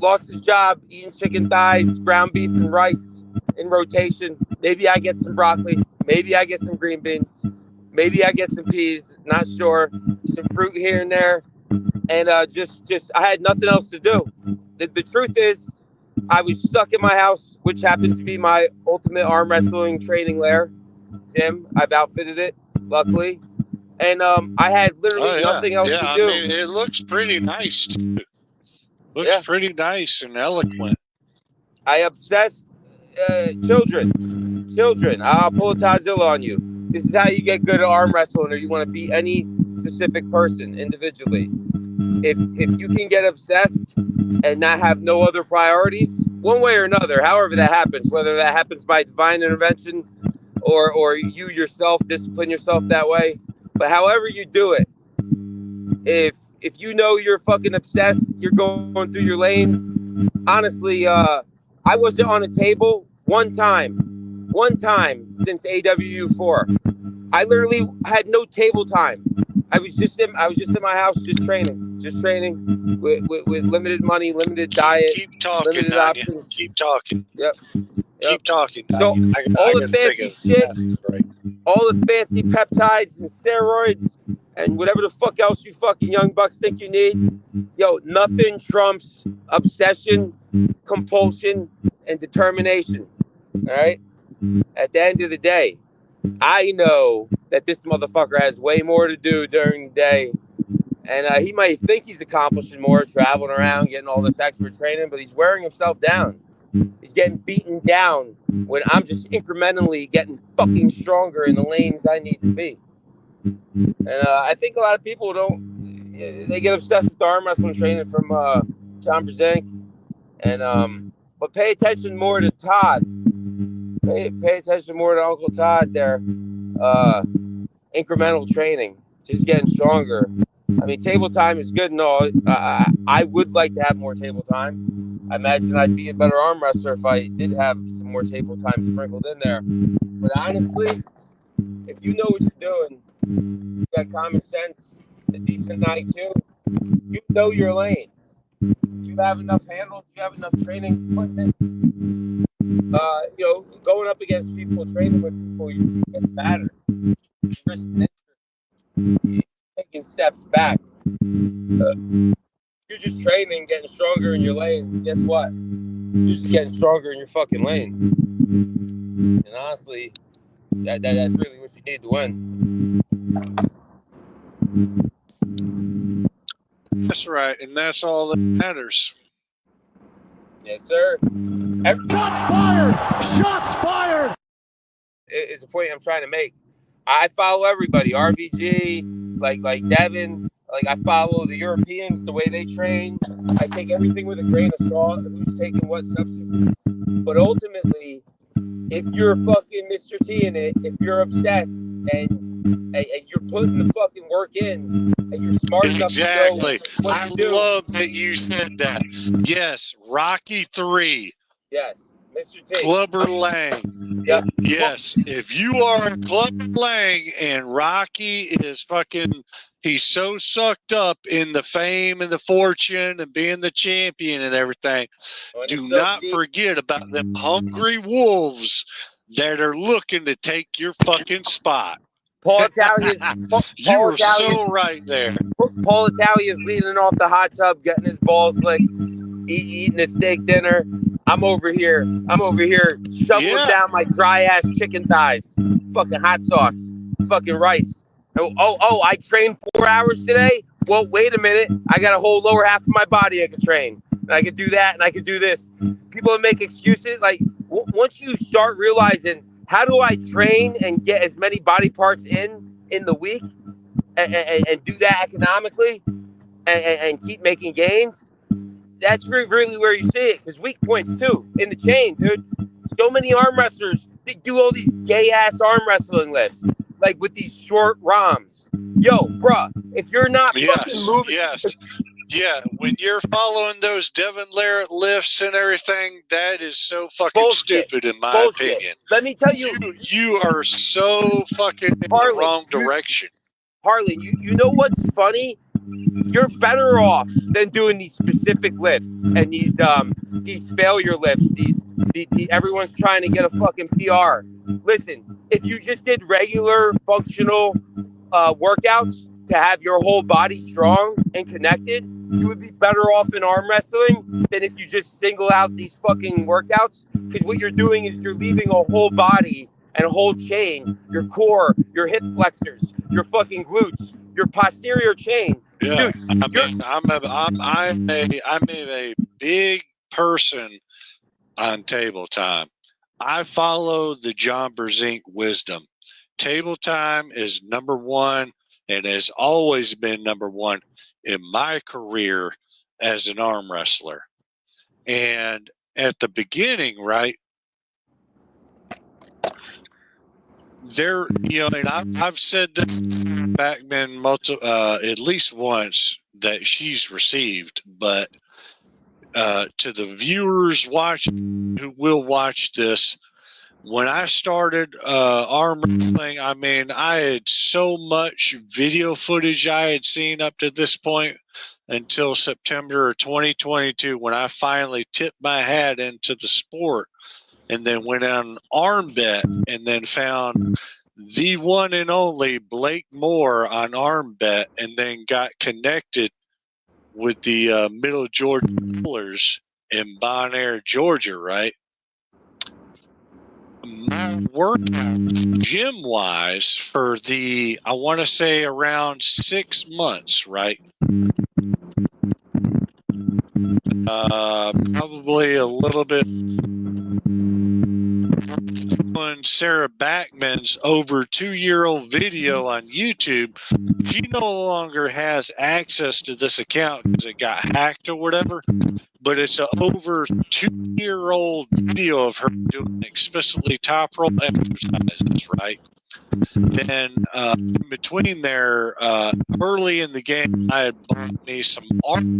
lost his job, eating chicken thighs, ground beef, and rice in rotation. Maybe I get some broccoli. Maybe I get some green beans. Maybe I get some peas. Not sure. Some fruit here and there. And just I had nothing else to do. The truth is, I was stuck in my house, which happens to be my ultimate arm wrestling training lair. Tim, I've outfitted it, luckily. And I had literally nothing else to do. I mean, it looks pretty nice, too. Looks pretty nice and eloquent. I obsessed children. I'll pull a Tazilla on you. This is how you get good at arm wrestling, or you want to beat any specific person individually. If you can get obsessed and not have no other priorities, one way or another, however that happens, whether that happens by divine intervention or you yourself discipline yourself that way, but however you do it, if you know you're fucking obsessed, you're going through your lanes. Honestly, I wasn't on a table one time one time since AWU4. I literally had no table time. I was just in my house, just training with limited money, limited diet, Keep talking, limited Anya. options. Keep talking. Yep. Keep talking. So Anya. all the gotta fancy take a shit, bathroom break. all the fancy peptides and steroids and whatever the fuck else you fucking young bucks think you need, yo, nothing trumps obsession, compulsion, and determination. All right. At the end of the day, I know that this motherfucker has way more to do during the day. And he might think he's accomplishing more, traveling around, getting all this expert training, but he's wearing himself down. He's getting beaten down when I'm just incrementally getting fucking stronger in the lanes I need to be. And I think a lot of people they get obsessed with the arm wrestling training from John Brzenk. And but pay attention more to Todd. Pay attention more to Uncle Todd there. Incremental training, just getting stronger. I mean, table time is good and all. I would like to have more table time. I imagine I'd be a better arm wrestler if I did have some more table time sprinkled in there. But honestly, if you know what you're doing, you got common sense, a decent IQ, you know your lanes. You have enough handles, you have enough training equipment. Going up against people, training with people, you get better. You're taking steps back. You're just training, getting stronger in your lanes. Guess what? You're just getting stronger in your fucking lanes. And honestly, that's really what you need to win. That's right, and that's all that matters. Yes, sir. Shots fired! Shots fired! It's a point I'm trying to make. I follow everybody. RBG, like Devin. Like, I follow the Europeans, the way they train. I take everything with a grain of salt, who's taking what substances. But ultimately, if you're fucking Mr. T in it, if you're obsessed and you're putting the fucking work in and you're smart enough to know what to do. I love that you said that. Yes, Rocky 3. Yes, Mr. T. Clubber Lang. Yep. Yes, if you are Clubber Lang and Rocky is fucking, he's so sucked up in the fame and the fortune and being the champion and everything, do not forget about them hungry wolves that are looking to take your fucking spot. Paul Italia's you were so right there. Paul Italia's leaning off the hot tub, getting his balls licked, eating a steak dinner. I'm over here shoveling down my dry ass chicken thighs, fucking hot sauce, fucking rice. Oh, I trained 4 hours today? Well, wait a minute. I got a whole lower half of my body I can train. And I can do that and I can do this. People make excuses. Like, once you start realizing, how do I train and get as many body parts in the week and do that economically and keep making gains? That's really where you see it. Because weak points, too, in the chain, dude. So many arm wrestlers, they do all these gay-ass arm wrestling lifts, like with these short ROMs. Yo, bruh, if you're not fucking moving... Yes, yeah, when you're following those Devin Larratt lifts and everything, that is so fucking stupid, in my opinion. Let me tell you... You are so fucking in the wrong direction. Harley, you know what's funny? You're better off than doing these specific lifts and these failure lifts. These everyone's trying to get a fucking PR. Listen, if you just did regular functional workouts to have your whole body strong and connected, you would be better off in arm wrestling than if you just single out these fucking workouts. Because what you're doing is you're leaving a whole body and a whole chain, your core, your hip flexors, your fucking glutes, your posterior chain. Yeah, dude, I'm a big person on table time. I follow the John Brzenk wisdom. Table time is number one and has always been number one in my career as an arm wrestler. And at the beginning, right, there, and I've said that Backman at least once that she's received, but to the viewers watching who will watch this, when I started arm wrestling, I mean, I had so much video footage I had seen up to this point until September of 2022 when I finally tipped my hat into the sport and then went on Arm Bet and then found the one and only Blake Moore on Arm Bet and then got connected with the Middle Georgia Pullers in Bon Air, Georgia, right? My workout gym wise for the, I want to say around 6 months, right? Probably a little bit on Sarah Backman's over 2-year-old video on YouTube. She no longer has access to this account because it got hacked or whatever, but it's an over 2-year-old video of her doing explicitly top rope exercises, right? Then in between there, early in the game, I had bought me some arm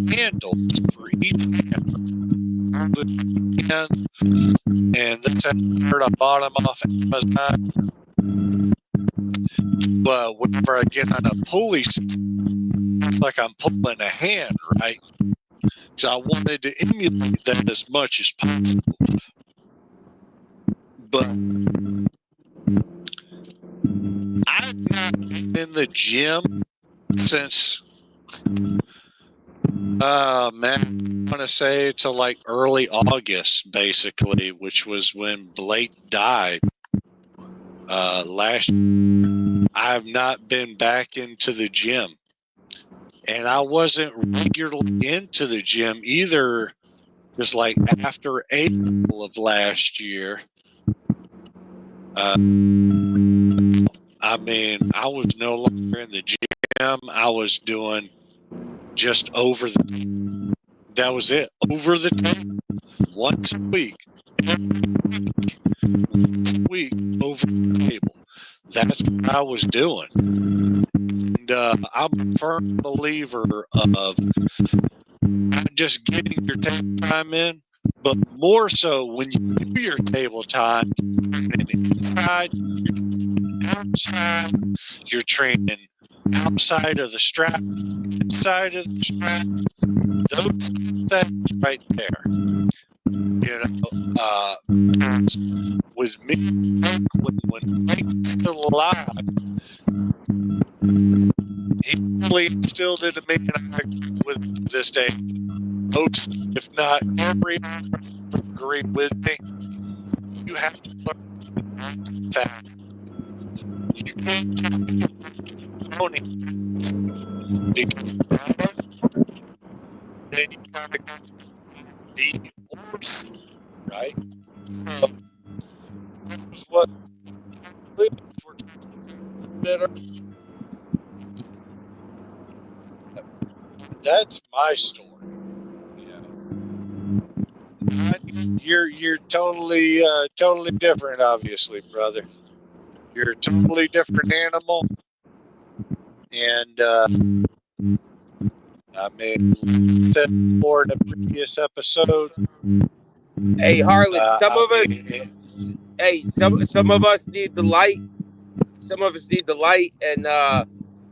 handles for each hand. And this I bought them off Amazon. But whenever I get on a pulley, it's like I'm pulling a hand, right? So I wanted to emulate that as much as possible. But I've not been in the gym since, man, I want to say to like early August, basically, which was when Blake died last year. I have not been back into the gym. And I wasn't regularly into the gym either, just like after April of last year. I mean, I was no longer in the gym. I was doing just over the, that was it, over the table, once a week, over the table. That's what I was doing. And I'm a firm believer of not just getting your table time in, but more so when you do your table time, inside, outside, you're training outside of the strap, inside of the strap, those things right there. You know, with me, when Mike was still alive, he really instilled into me, and I with this day, most, if not every, agree with me. You have to learn fast. You can't only because then you gotta go the horse, right? That was what for better. That's my story. Yeah. You're totally totally different, obviously, brother. You're a totally different animal, and I mean, said more in a previous episode. Hey, Harlan, some of us need the light. Some of us need the light, and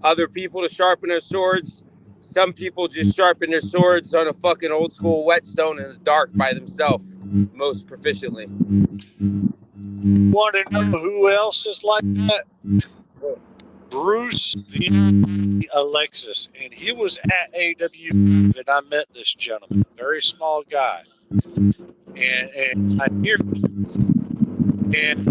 other people to sharpen their swords. Some people just sharpen their swords on a fucking old school whetstone in the dark by themselves, most proficiently. Want to know who else is like that? Bruce the Alexis, and he was at AW, and I met this gentleman, very small guy, and I hear, and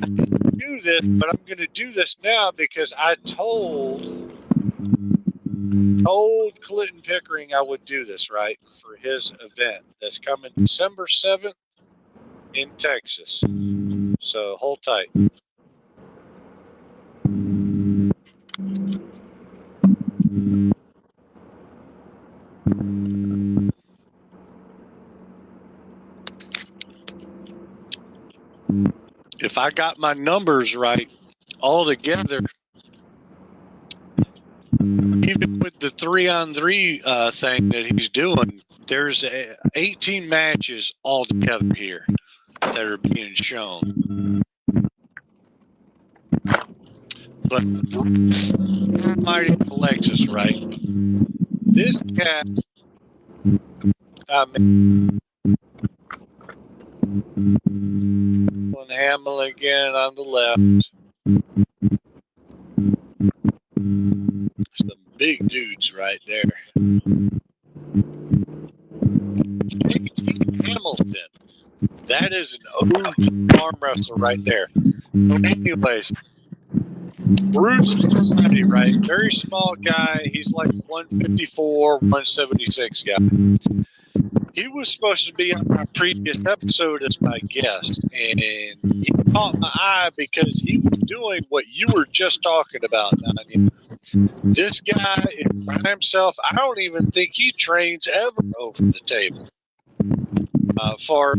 I didn't do this, but I'm going to do this now because I told Clinton Pickering I would do this, right, for his event that's coming December 7th in Texas. So hold tight. If I got my numbers right all together, even with the 3-on-3 thing that he's doing, there's 18 matches all together here. that are being shown. But Mighty Alexis, right? This cat, Hamill again on the left. Some big dudes right there. Hamilton. That is an OG arm wrestler right there. Anyways, Bruce Lee, right? Very small guy. He's like 154, 176 guy. He was supposed to be on my previous episode as my guest, and he caught my eye because he was doing what you were just talking about, Nanya. This guy is by himself. I don't even think he trains ever over the table. Far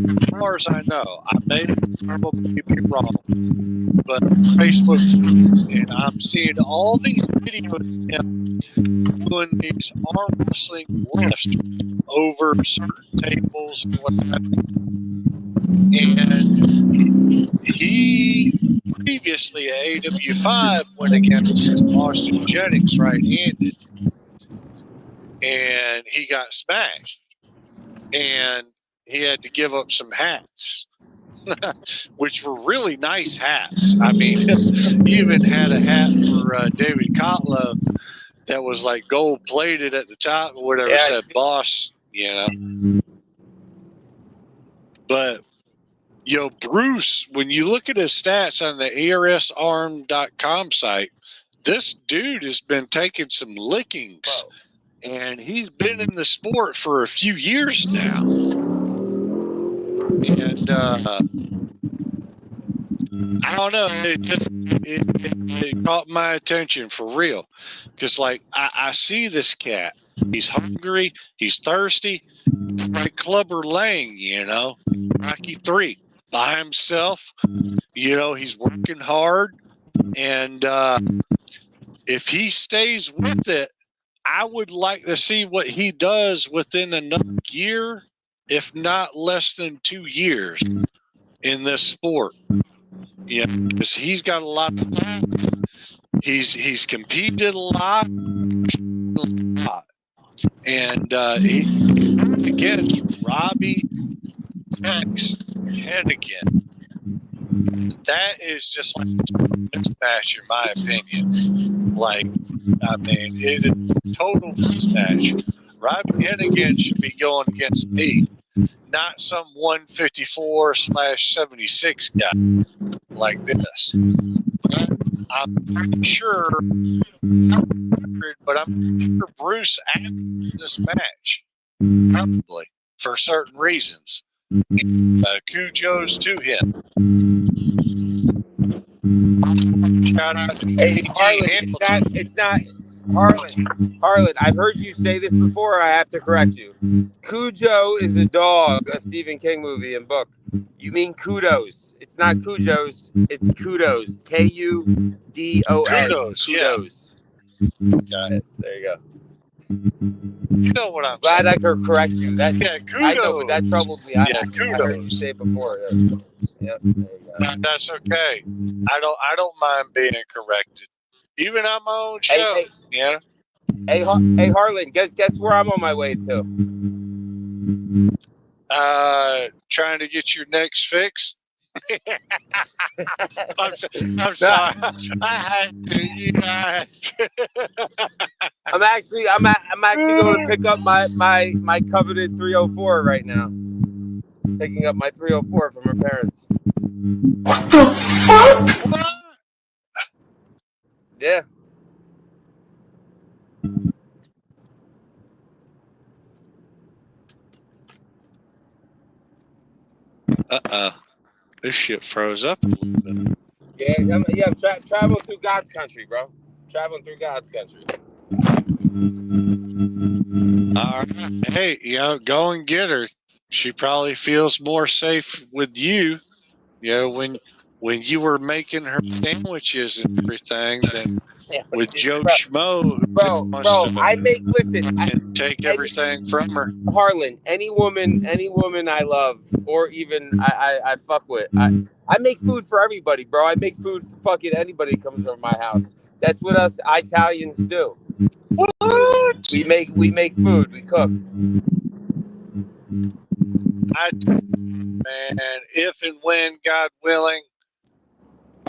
as I know, I may probably be wrong, but Facebook feeds, and I'm seeing all these videos of him doing these arm wrestling lifts over certain tables and whatnot. And he previously at AW5 went against Austin Jennings right-handed, and he got smashed. And he had to give up some hats, which were really nice hats. I mean, he even had a hat for David Kotlow that was like gold plated at the top or whatever, said boss, you know. But, Bruce, when you look at his stats on the ARSarm.com site, this dude has been taking some lickings, and he's been in the sport for a few years now. And I don't know, it caught my attention for real. Because, like, I see this cat. He's hungry. He's thirsty. Like Clubber Lang, Rocky 3, by himself. He's working hard. And if he stays with it, I would like to see what he does within another year, if not less than 2 years in this sport. Because he's got a lot of things. He's competed a lot. And he against Robbie Tex Hennigan. That is just like a mismatch, in my opinion. Like, I mean, it is a total mismatch. Robbie Hennigan should be going against me, not some 154/76 guy like this. But I'm pretty sure, but I'm sure Bruce added this match, probably, for certain reasons. Kudos to him. Shout out to Harlan, it's not Harlan, I've heard you say this before. I have to correct you. Cujo is a dog, a Stephen King movie and book. You mean kudos. It's not Cujo's, it's kudos. Kudos. Kudos, kudos. Yeah. Yes, there you go. You know what I'm glad saying. I could correct you. That, yeah, kudos. I know, but that troubled me. Yeah, I heard you say it before. Yeah. Yep, there you go. That's okay. I don't mind being corrected, even on my own show. Hey, Harlan, guess where I'm on my way to? Trying to get your next fix. I'm sorry. I had to. I'm actually going to pick up my coveted 304 right now. Picking up my 304 from her parents. What the fuck? What? Yeah. This shit froze up a little bit. Yeah, I'm traveling through God's country, bro. Traveling through God's country. All right. Hey, go and get her. She probably feels more safe with you, when when you were making her sandwiches and everything, then with Joe bro, Schmo, who bro, wants bro, to I make and take everything from her. Harlan, any woman I love or even I fuck with, I make food for everybody, bro. I make food for fucking anybody that comes over my house. That's what us Italians do. What? We make food, we cook. Man, if and when, God willing,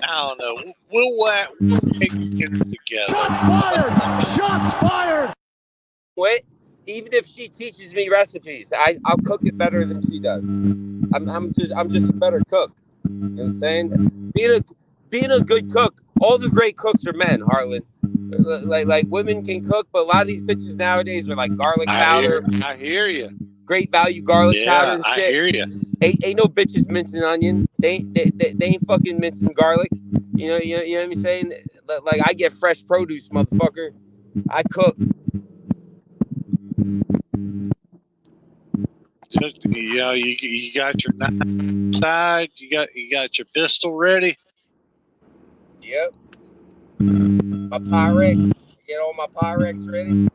I don't know. We'll make dinner together. Shots fired! Shots fired! What? Even if she teaches me recipes, I'll cook it better than she does. I'm just a better cook. You know what I'm saying? Being a good cook, all the great cooks are men, Harlan. Like women can cook, but a lot of these bitches nowadays are like garlic powder. I hear you. Great value garlic powder and shit. I hear you. Ain't no bitches mincing onion. They ain't fucking mincing garlic. You know what I'm saying? Like I get fresh produce, motherfucker. I cook. Just, you got your knife side. You got your pistol ready. Yep. My Pyrex. Get all my Pyrex ready.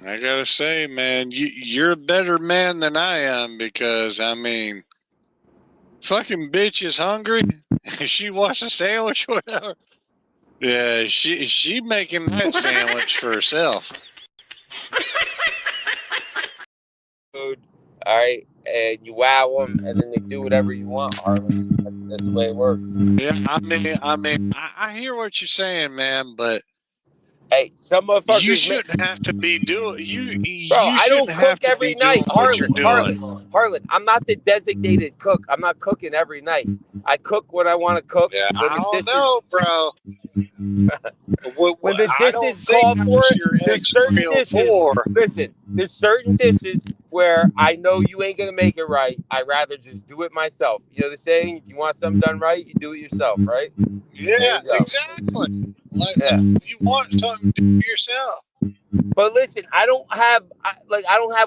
I gotta say, man, you're a better man than I am because I mean, fucking bitch is hungry. She wants a sandwich, or whatever. Yeah, she making that sandwich for herself. Food, all right, and you wow them, and then they do whatever you want, Harlan. That's the way it works. Yeah, I mean, I hear what you're saying, man, but hey, some motherfuckers. You shouldn't have to be doing Bro, I don't cook every night, Harlan. Harlan, I'm not the designated cook. I'm not cooking every night. I cook when I want to cook. Yeah, I don't know, bro. When the dishes call for it, there's certain dishes. Listen, there's certain dishes where I know you ain't gonna make it right. I'd rather just do it myself. You know the saying: if you want something done right, you do it yourself, right? Yeah, exactly. Like, if you want something, do it yourself. But listen, I don't have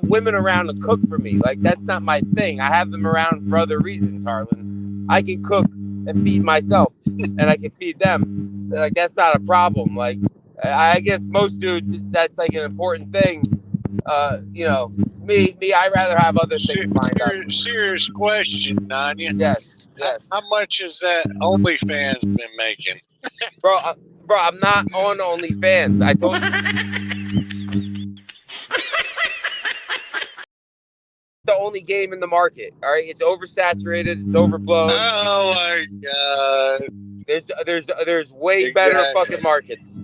women around to cook for me. Like that's not my thing. I have them around for other reasons, Harlan. I can cook and feed myself, and I can feed them. Like that's not a problem. Like I guess most dudes, that's like an important thing. You know, me, I'd rather have other things lined up. Serious question, Nanya. Yes. How much has that OnlyFans been making? Bro, I'm not on OnlyFans. I told you. The only game in the market. All right, it's oversaturated. It's overblown. Oh my god. There's way better fucking markets.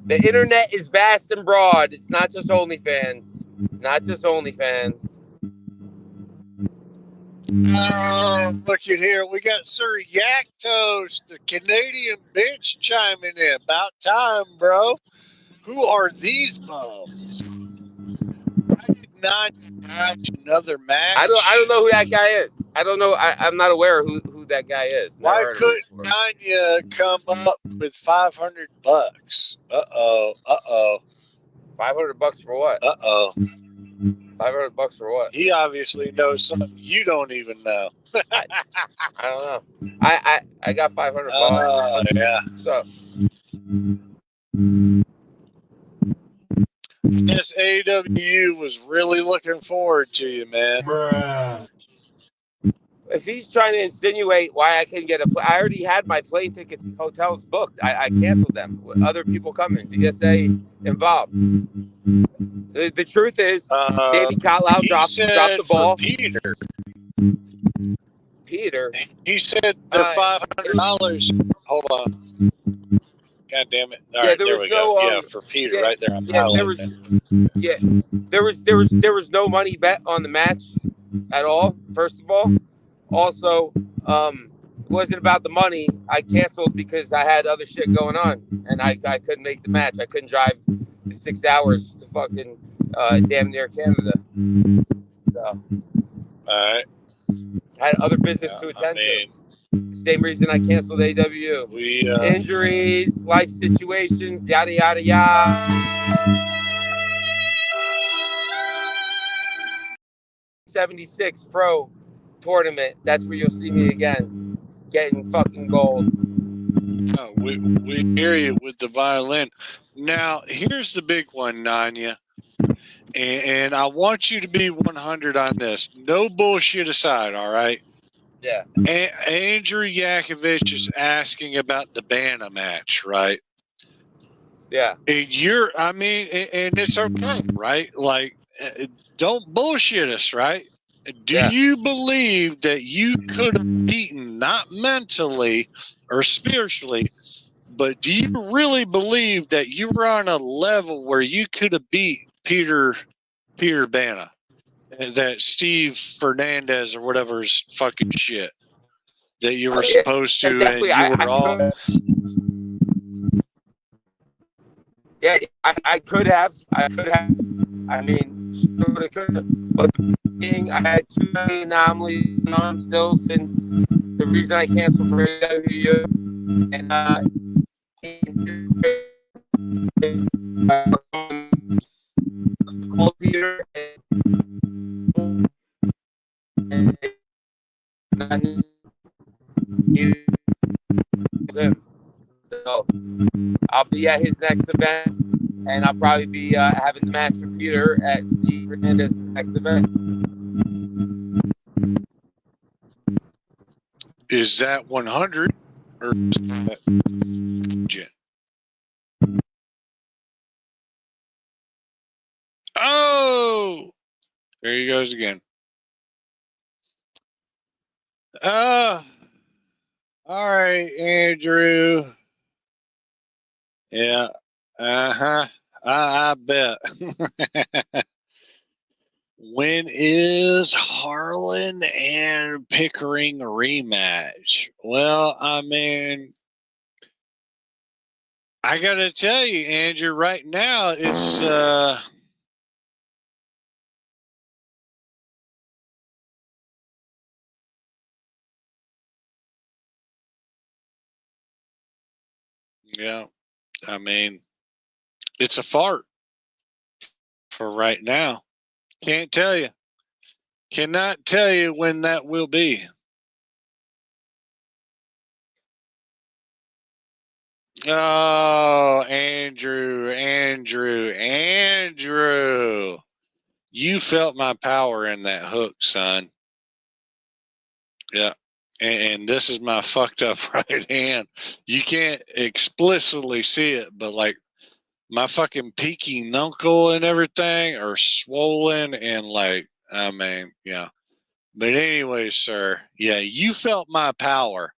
The internet is vast and broad. It's not just OnlyFans. Look at here. We got Sir Yak Toast, the Canadian bitch, chiming in. About time, bro. Who are these bums? I did not match another match. I don't know who that guy is. I don't know. I'm not aware who that guy is. Why couldn't Nanya come up with $500? Uh-oh. $500 for what? Uh-oh. $500 for what? He obviously knows something you don't even know. I don't know. I got $500. Yeah. So. Yes, AEW was really looking forward to you, man. Bruh. If he's trying to insinuate why I couldn't get I already had my plane tickets and hotels booked. I canceled them with other people coming. BSA involved. The truth is, Davey Kotlau dropped the ball. Peter. He said they're $500. Hold on. God damn it! All right, there we go. For Peter, right there. There was no money bet on the match at all. First of all, also, it wasn't about the money. I canceled because I had other shit going on, and I couldn't make the match. I couldn't drive the 6 hours to fucking damn near Canada. So, all right. I had other business to attend to. Same reason I canceled AW. Injuries, life situations, yada, yada, yada. 76 Pro tournament. That's where you'll see me again, getting fucking gold. We hear you with the violin. Now, here's the big one, Nanya. And I want you to be 100 on this. No bullshit aside, all right? Yeah. Andrew Yakovich is asking about the Bana match, right? Yeah. And and it's okay, right? Like, don't bullshit us, right? Do you believe that you could have beaten, not mentally or spiritually, but do you really believe that you were on a level where you could have beat Peter Bana, that Steve Fernandez or whatever's fucking shit that you were supposed to, and you were all? Yeah, I could have. I mean, could have. But I had too many anomalies on still since the reason I canceled for AW and called Peter and him. So I'll be at his next event, and I'll probably be having the match with Peter at Steve Fernandez's next event. Is that 100 or is that Jen? Oh, there he goes again. All right, Andrew. Yeah. I bet. When is Harlan and Pickering rematch? Well, I mean, I gotta tell you, Andrew, right now it's yeah, I mean, it's a fart for right now. Can't tell you. Cannot tell you when that will be. Oh, Andrew. You felt my power in that hook, son. Yeah. And this is my fucked up right hand. You can't explicitly see it, but like my fucking peaky knuckle and everything are swollen and like, I mean, yeah. But anyway, sir, yeah, you felt my power.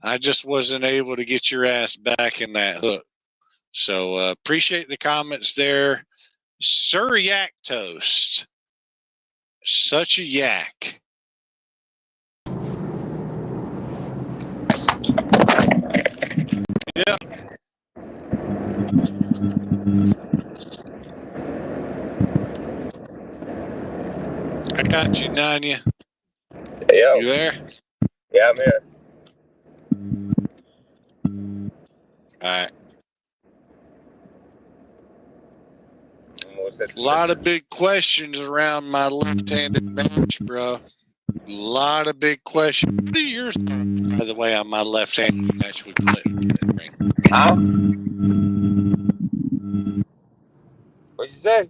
I just wasn't able to get your ass back in that hook. So appreciate the comments there. Sir Yak Toast. Such a yak. Yeah. I got you, Nanya. Yo. You there? Yeah, I'm here. All right. A lot of big questions around my left-handed match, bro. A lot of big questions. What are yours, by the way, on my left-handed match with Clinton? Huh? What'd you say?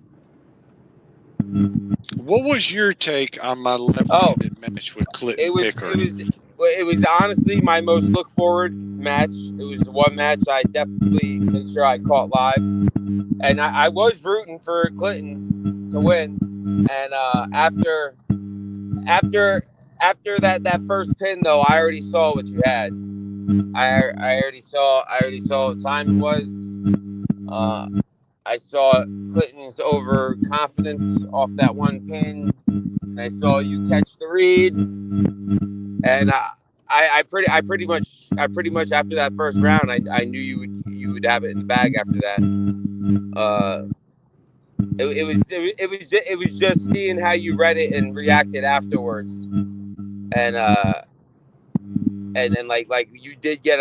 What was your take on my left-handed match with Clinton Pickering? It was honestly my most look forward match. It was the one match I definitely made sure I caught live, and I was rooting for Clinton to win. And after that first pin, though, I already saw what you had. I already saw what time it was. I saw Clinton's overconfidence off that one pin, and I saw you catch the read. And I pretty much after that first round, I knew you would have it in the bag after that. It was just seeing how you read it and reacted afterwards, and then like you did get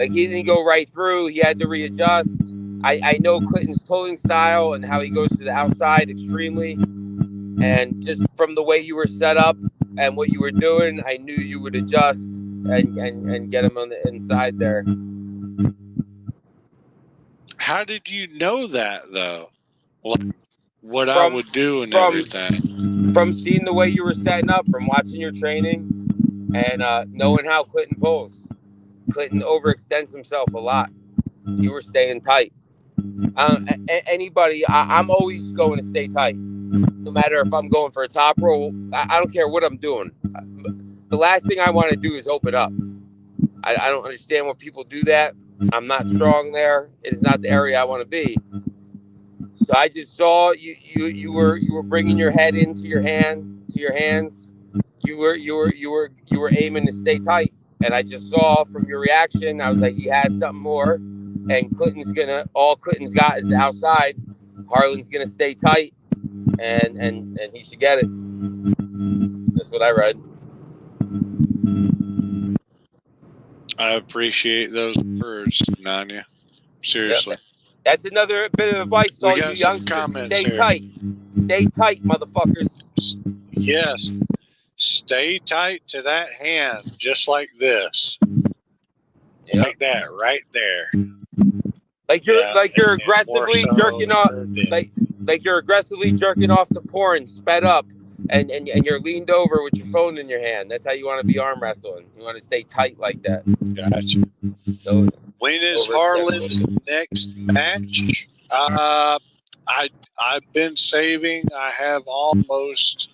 he didn't go right through. He had to readjust. I know Clinton's pulling style and how he goes to the outside extremely. And just from the way you were set up and what you were doing, I knew you would adjust and get him on the inside there. How did you know that though? What I would do and everything. From seeing the way you were setting up, from watching your training, and knowing how Clinton pulls. Clinton overextends himself a lot. You were staying tight. Anybody, I'm always going to stay tight. No matter if I'm going for a top roll, I don't care what I'm doing. The last thing I want to do is open up. I don't understand when people do that. I'm not strong there. It is not the area I want to be. So I just saw you were bringing your head into your hands. You were aiming to stay tight, and I just saw from your reaction. I was like, he has something more, and all Clinton's got is the outside. Harlan's gonna stay tight, and he should get it. That's what I read. I appreciate those words, Nanya. Seriously. Yep. That's another bit of advice to all you youngsters. Stay tight. Stay tight, motherfuckers. Yes. Stay tight to that hand, just like this. Yep. Like that, right there. Like you're aggressively jerking off. Like you're aggressively jerking off the porn, sped up, and you're leaned over with your phone in your hand. That's how you want to be arm wrestling. You want to stay tight like that. Gotcha. So, when is Harlan's next match? I've been saving. I have almost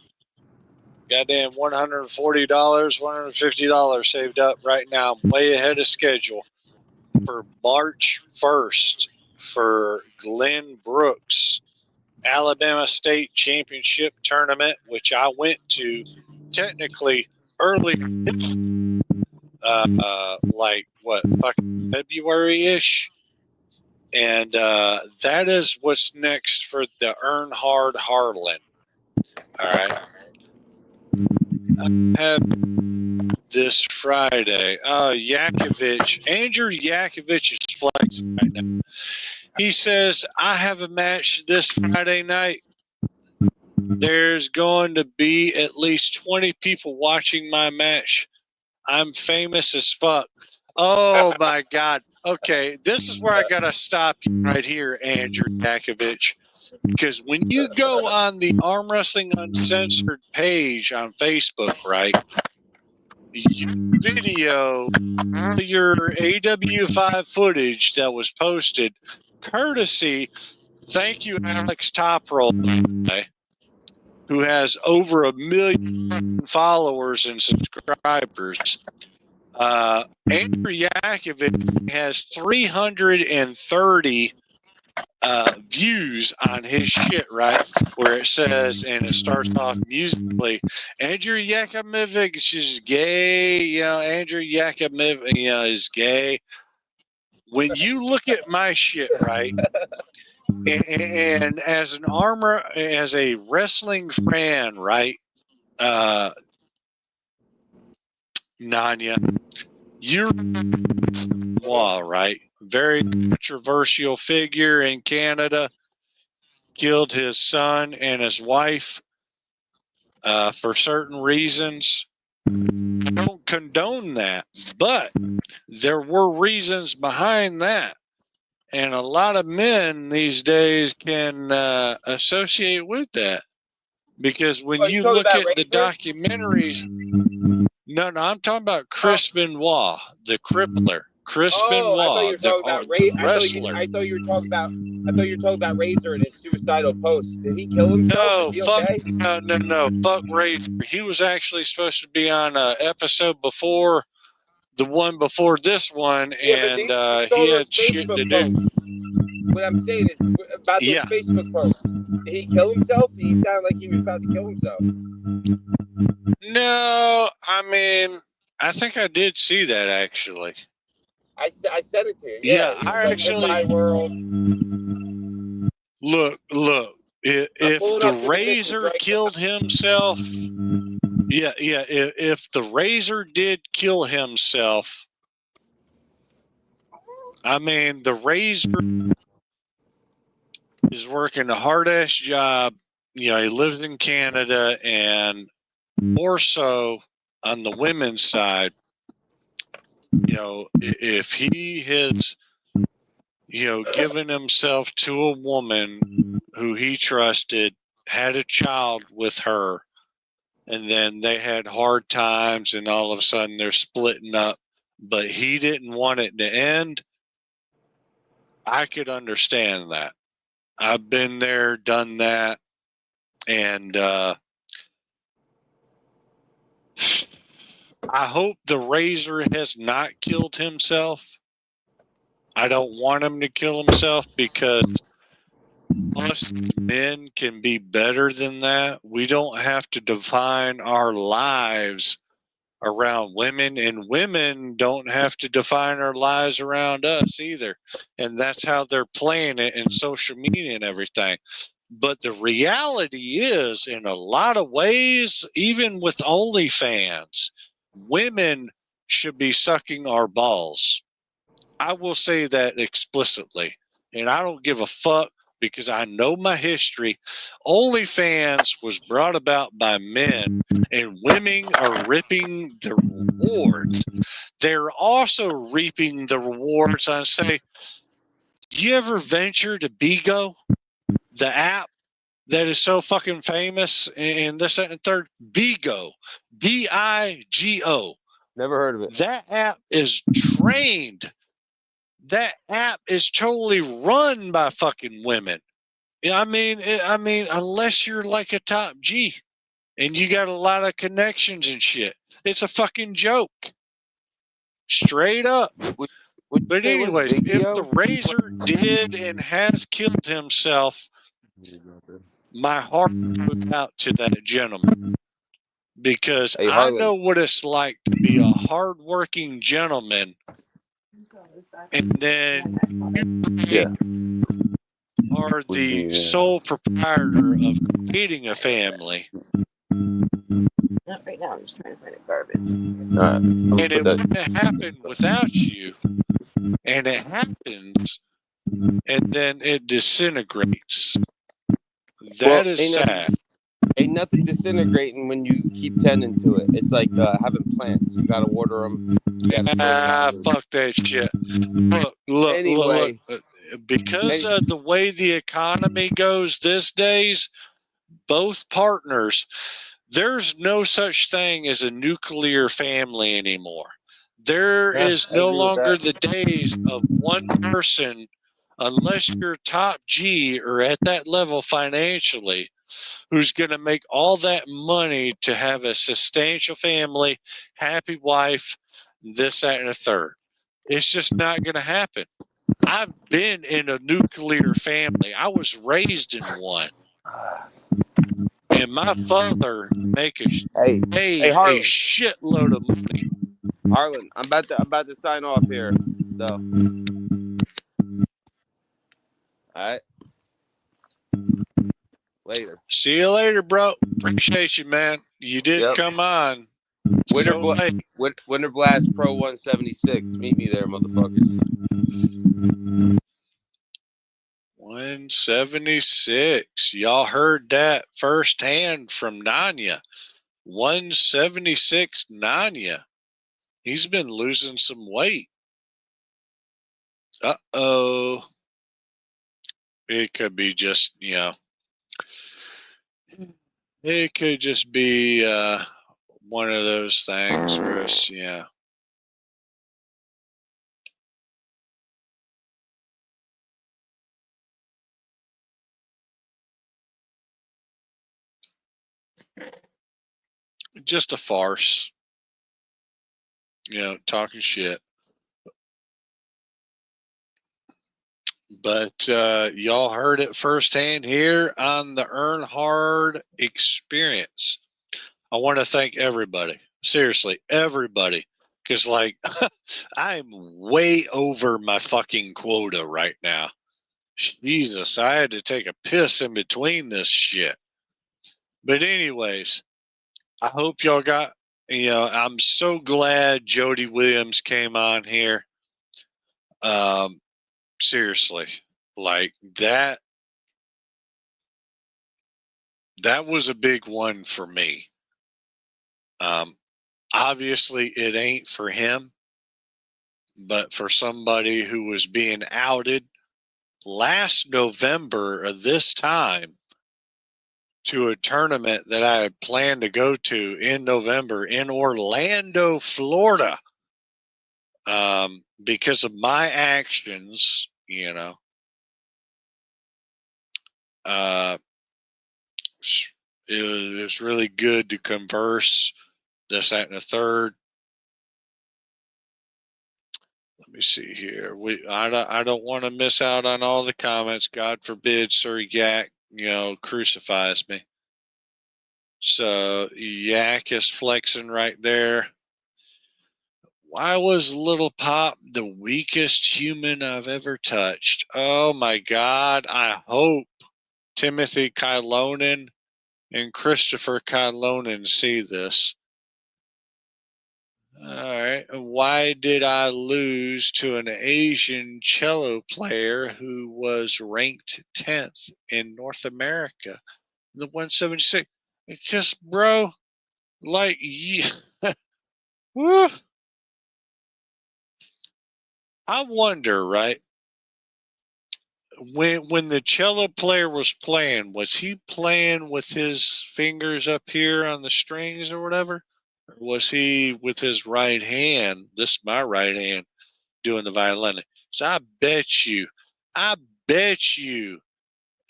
goddamn $140, $150 saved up right now. I'm way ahead of schedule for March 1st for Glenn Brooks Alabama State Championship Tournament, which I went to technically early, fucking February-ish. And that is what's next for the Earnhardt Harlan. All right. I have this Friday. Yakovich. Andrew Yakovich is flexing right now. He says, I have a match this Friday night. There's going to be at least 20 people watching my match. I'm famous as fuck. Oh, my God. Okay, this is where I got to stop you right here, Andrew Yakovich. Because when you go on the Arm Wrestling Uncensored page on Facebook, right, your video, your AW5 footage that was posted, courtesy, thank you, Alex Toproll, who has over 1 million followers and subscribers. Andrew Yakovich has 330 views on his shit, right? Where it says, and it starts off musically, Andrew Yakovich is gay, Andrew Yakovich, is gay. When you look at my shit, right, and as a wrestling fan, right, Nanya, you're right? Very controversial figure in Canada. Killed his son and his wife for certain reasons. I don't condone that, but there were reasons behind that. And a lot of men these days can associate with that. Because when you look at the documentaries, no, I'm talking about Chris Benoit, the crippler. Chris Benoit, the wrestler. I thought you were talking about Razor and his suicidal post. Did he kill himself? No. Fuck Razor. He was actually supposed to be on an episode before the one before this one, and he had shit to do. What I'm saying is about those Facebook posts. Did he kill himself? He sounded like he was about to kill himself. No, I mean, I think I did see that actually. I sent it to you. Yeah, I actually. Look. If the Razor killed himself, if the Razor did kill himself, I mean, the Razor is working a hard-ass job you know, he lives in Canada, and more so on the women's side, you know, if he has, you know, given himself to a woman who he trusted, had a child with her, and then they had hard times, and all of a sudden they're splitting up, but he didn't want it to end, I could understand that. I've been there, done that, and I hope the Razor has not killed himself. I don't want him to kill himself because us men can be better than that. We don't have to define our lives around women, and women don't have to define our lives around us either. And that's how they're playing it in social media and everything. But the reality is, in a lot of ways, even with OnlyFans, women should be sucking our balls. I will say that explicitly. And I don't give a fuck because I know my history. OnlyFans was brought about by men, and women are ripping the rewards. They're also reaping the rewards on, say, you ever venture to Bigo, the app that is so fucking famous and this, that, and third? Bigo, Bigo. Never heard of it. That app is trained. That app is totally run by fucking women. Yeah, I mean, unless you're like a top G and you got a lot of connections and shit, it's a fucking joke. Straight up. But anyways, if the Razor did and has killed himself, my heart goes out to that gentleman, because Hey, I Harlan. know what it's like to be a hardworking gentleman, and then Yeah. are the sole proprietor of creating a family. Not right now. I'm just trying to find a garbage. All right. And it wouldn't happen without you. And it happens, and then it disintegrates. That is sad. Ain't nothing disintegrating when you keep tending to it. It's like having plants. You got to water them. Fuck that shit. Look. Because of the way the economy goes these days, both partners, there's no such thing as a nuclear family anymore. There is no longer the days of one person, unless you're top G or at that level financially, who's going to make all that money to have a substantial family, happy wife, this, that, and a third. It's just not going to happen. I've been in a nuclear family. I was raised in one. And my father make a shitload of money. Harlan, I'm about to sign off here, though. All right. Later. See you later, bro. Appreciate you, man. You did come on. Winter Blast Pro 176. Meet me there, motherfuckers. 176. Y'all heard that firsthand from Nanya. 176 Nanya. He's been losing some weight. Uh-oh. It could be just, it could just be one of those things for us, just a farce. Talking shit. But y'all heard it firsthand here on the Earnhardt Experience. I want to thank everybody. Seriously, everybody. Because, I'm way over my fucking quota right now. Jesus, I had to take a piss in between this shit. But anyways, I hope y'all got, I'm so glad Jody Williams came on here. Seriously, like that that was a big one for me. Obviously, it ain't for him, but for somebody who was being outed last November of this time to a tournament that I had planned to go to in November in Orlando, Florida, because of my actions, you know, it was really good to converse this, that, and the third. Let me see here. I don't want to miss out on all the comments. God forbid Sir Yak, crucifies me. So Yak is flexing right there. Why was Little Pop the weakest human I've ever touched? Oh my God. I hope Timothy Kylonen and Christopher Kylonen see this. All right. Why did I lose to an Asian cello player who was ranked 10th in North America, the 176? Because, bro, like, yeah, woo. I wonder, right? When the cello player was he playing with his fingers up here on the strings or whatever? Or was he with his right hand? This is my right hand doing the violin. So I bet you,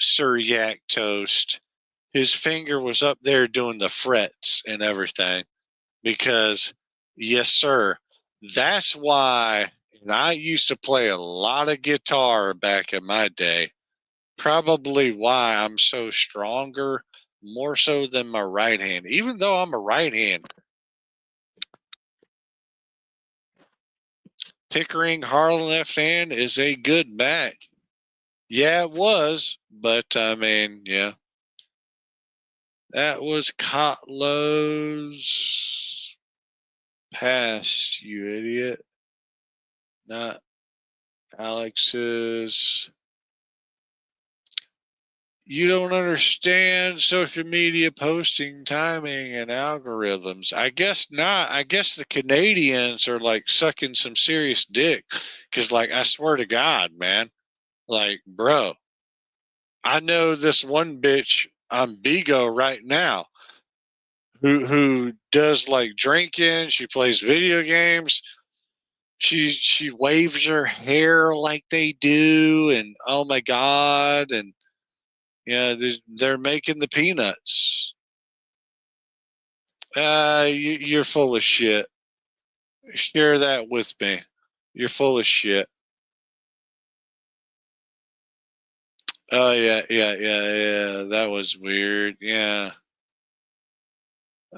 Sir Yak Toast, his finger was up there doing the frets and everything. Because, yes, sir, that's why, and I used to play a lot of guitar back in my day, probably why I'm so stronger, more so than my right hand, even though I'm a right hander. Pickering Harlan left hand is a good match. Yeah, it was, but I mean, yeah. That was Kotlow's past, you idiot. Not Alex's. You don't understand social media posting timing and algorithms. I guess not. I guess the Canadians are like sucking some serious dick. Cause like, I swear to God, man, like, bro, I know this one bitch on Bigo right now who does like drinking. She plays video games. She waves her hair like they do. And oh my God. And yeah, they're making the peanuts. You're full of shit. Share that with me. You're full of shit. Oh yeah. That was weird. Yeah.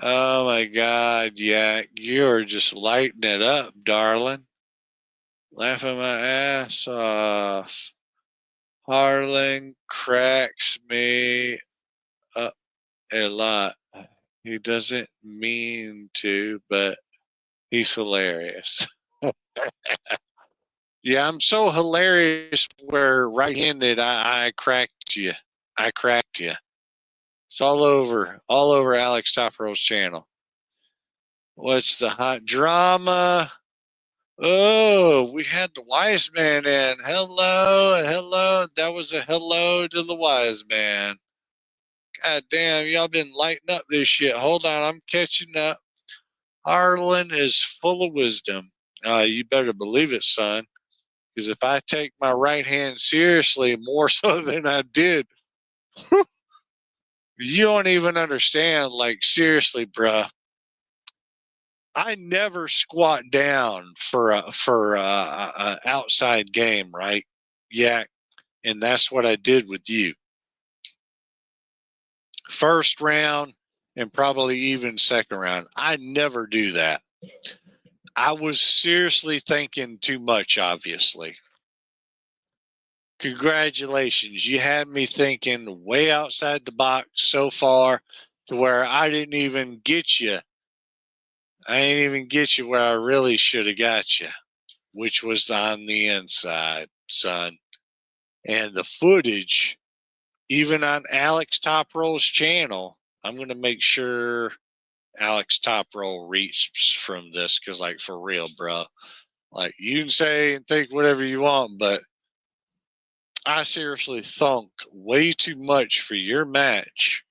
Oh my God, yeah, you're just lighting it up, darling. Laughing my ass off. Harlan cracks me up a lot. He doesn't mean to, but he's hilarious. Yeah, I'm so hilarious where right-handed I cracked you. I cracked you. It's all over Alex Top Roll's channel. What's the hot drama? Oh, we had the wise man in. Hello. That was a hello to the wise man. God damn, y'all been lighting up this shit. Hold on, I'm catching up. Harlan is full of wisdom. You better believe it, son. Because if I take my right hand seriously more so than I did, you don't even understand. Like, seriously, bruh. I never squat down for a outside game, right? Yeah, and that's what I did with you. First round and probably even second round. I never do that. I was seriously thinking too much, obviously. Congratulations. You had me thinking way outside the box so far to where I didn't even get you. I didn't even get you where I really should have got you, which was on the inside, son. And the footage even on Alex Top Roll's channel, I'm going to make sure Alex Top Roll reaps from this because, like, for real, bro. Like, you can say and think whatever you want, but I seriously thunk way too much for your match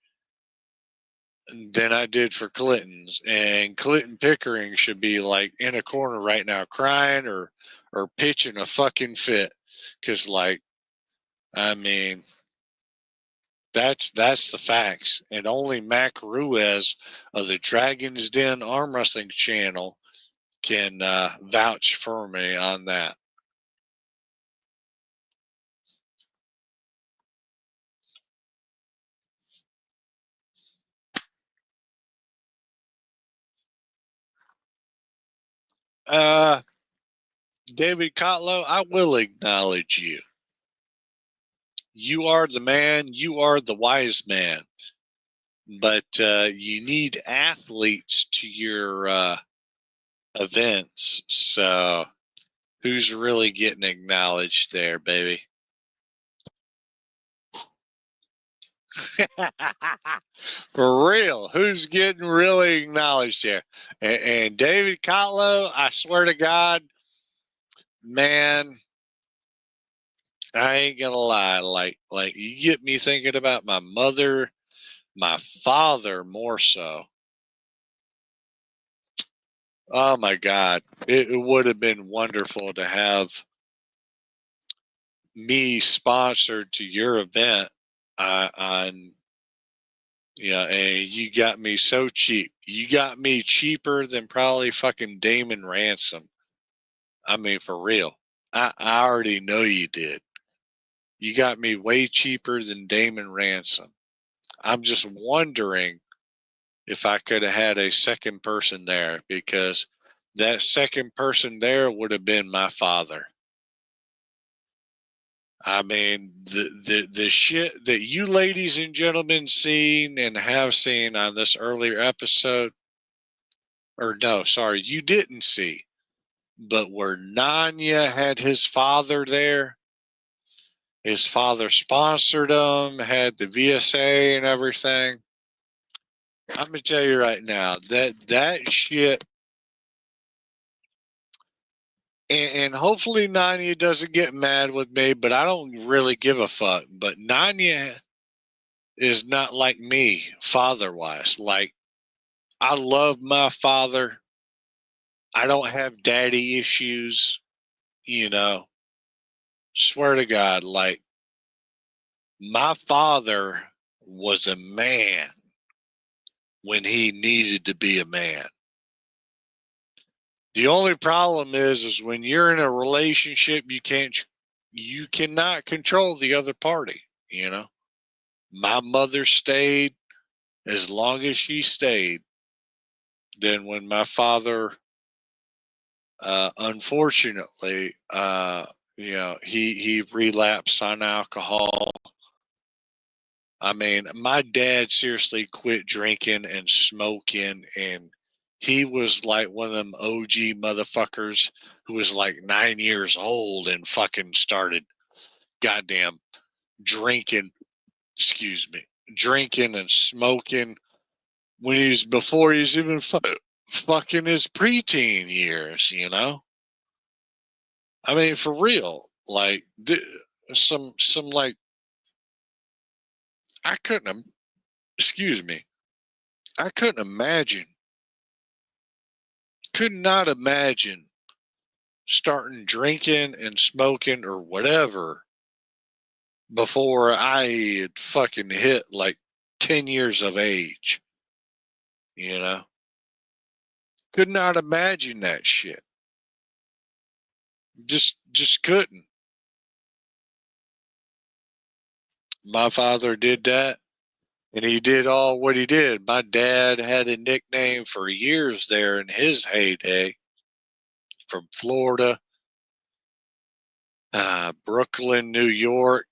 than I did for Clinton's. And Clinton Pickering should be, like, in a corner right now crying or pitching a fucking fit. Because, like, I mean, that's the facts. And only Mac Ruiz of the Dragon's Den Arm Wrestling channel can vouch for me on that. David Kotlow, I will acknowledge you. You are the man. You are the wise man. But you need athletes to your events. So who's really getting acknowledged there, baby? For real, who's getting really acknowledged there? And David Kotlow, I swear to God, man, I ain't gonna lie. Like you get me thinking about my mother, my father more so. Oh my God, it would have been wonderful to have me sponsored to your event on. Yeah, and you got me so cheap. You got me cheaper than probably fucking Damon Ransom. I mean, for real. I already know you did. You got me way cheaper than Damon Ransom. I'm just wondering if I could have had a second person there, because that second person there would have been my father. I mean, the shit that you ladies and gentlemen seen and have seen on this earlier episode, or no, sorry, you didn't see, but where Nanya had his father there, his father sponsored him, had the VSA and everything. I'm gonna tell you right now that shit. And hopefully Nanya doesn't get mad with me, but I don't really give a fuck. But Nanya is not like me, father-wise. Like, I love my father. I don't have daddy issues, you know. Swear to God, like, my father was a man when he needed to be a man. The only problem is when you're in a relationship, you cannot control the other party, you know. My mother stayed as long as she stayed. Then when my father, unfortunately, you know, he relapsed on alcohol. I mean, my dad seriously quit drinking and smoking, and he was like one of them OG motherfuckers who was like 9 years old and fucking started goddamn drinking, excuse me, drinking and smoking when he's before he's even fucking his preteen years, you know? I mean, for real, like some like I couldn't, excuse me, I couldn't imagine, could not imagine starting drinking and smoking or whatever before I had fucking hit like 10 years of age, you know? Could not imagine that shit. Just couldn't. My father did that, and he did all what he did. My dad had a nickname for years there in his heyday, from Florida, Brooklyn, New York,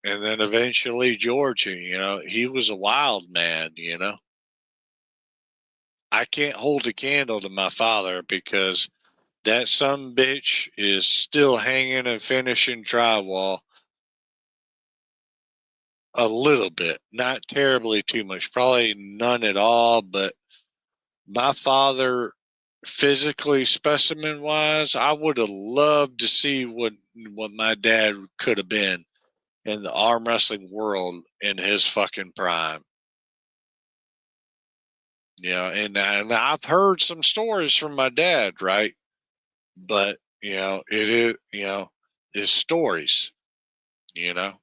and then eventually Georgia. You know, he was a wild man, you know. I can't hold a candle to my father because that son bitch is still hanging and finishing drywall a little bit, not terribly too much, probably none at all. But my father, physically, specimen wise, I would have loved to see what my dad could have been in the arm wrestling world in his fucking prime. And I've heard some stories from my dad, right? But it is, it's stories, it's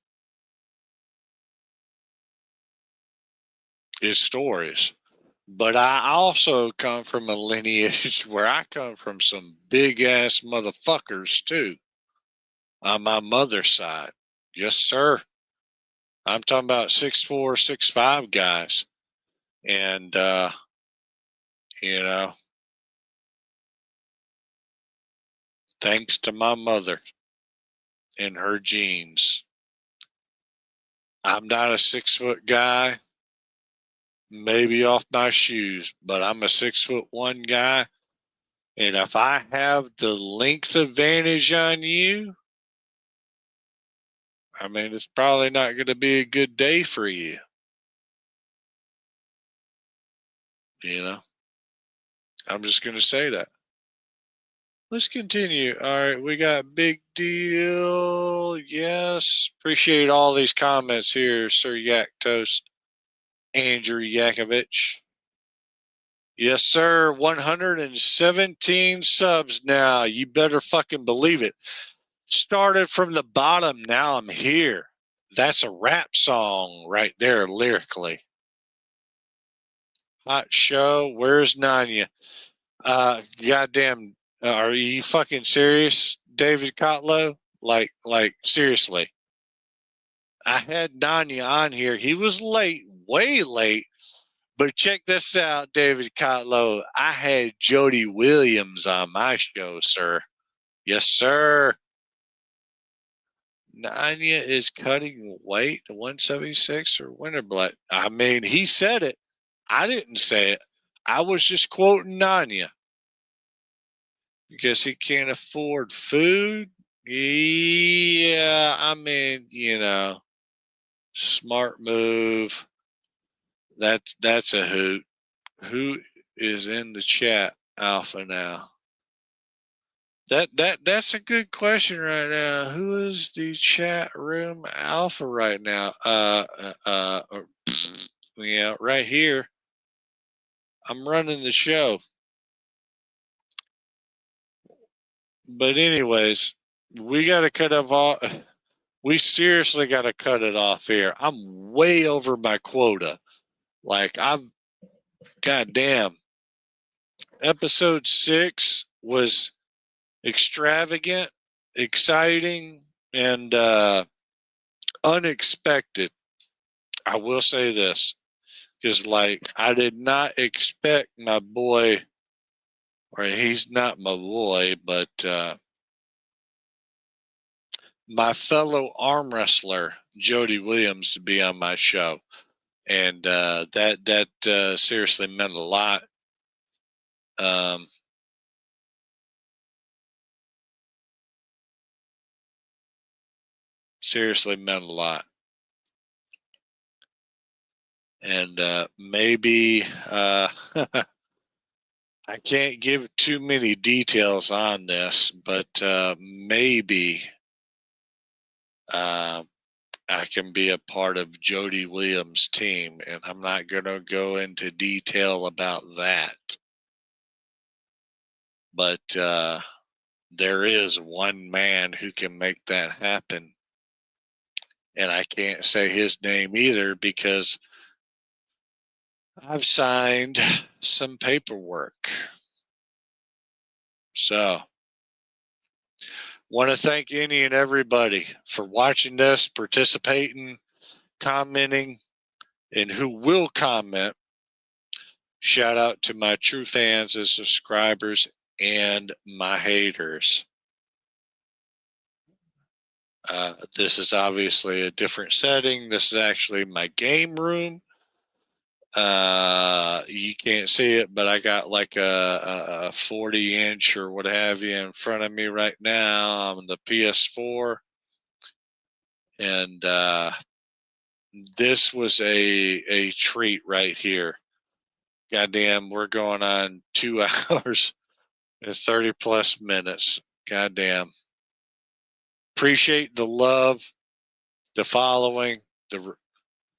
stories. But I also come from a lineage where I come from some big ass motherfuckers too, on my mother's side. Yes, sir. I'm talking about 6'4", 6'5" guys. And, thanks to my mother and her genes, I'm not a 6-foot guy, maybe off my shoes, but I'm a 6'1" guy. And if I have the length advantage on you, I mean, it's probably not going to be a good day for you. I'm just going to say that. Let's continue. All right, we got Big Deal. Yes. Appreciate all these comments here, Sir Yak Toast. Andrew Yakovich. Yes, sir. 117 subs now. You better fucking believe it. Started from the bottom. Now I'm here. That's a rap song right there, lyrically. Hot show. Where's Nanya? Goddamn. Are you fucking serious, David Kotlow? Like, seriously. I had Nanya on here. He was late, way late. But check this out, David Kotlow. I had Jody Williams on my show, sir. Yes, sir. Nanya is cutting weight to 176 or Winterblatt. I mean, he said it. I didn't say it. I was just quoting Nanya. Because he can't afford food? Yeah, I mean, smart move. That's a hoot. Who is in the chat, Alpha, now? That's a good question right now. Who is the chat room Alpha right now? Yeah, right here. I'm running the show. But anyways, we got to cut off. We seriously got to cut it off here. I'm way over my quota. Like, goddamn. Episode 6 was extravagant, exciting, and unexpected. I will say this, because I did not expect my boy, or he's not my boy, but my fellow arm wrestler Jody Williams to be on my show, and that seriously meant a lot. Seriously meant a lot. And maybe I can't give too many details on this, but maybe I can be a part of Jody Williams' team, and I'm not going to go into detail about that. But there is one man who can make that happen. And I can't say his name either because I've signed some paperwork. So, want to thank any and everybody for watching this, participating, commenting, and who will comment. Shout out to my true fans and subscribers and my haters. This is obviously a different setting. This is actually my game room. You can't see it, but I got like a 40-inch or what have you in front of me right now on the PS4. And this was a treat right here. Goddamn, we're going on 2 hours and 30 plus minutes. Goddamn. Appreciate the love, the following, the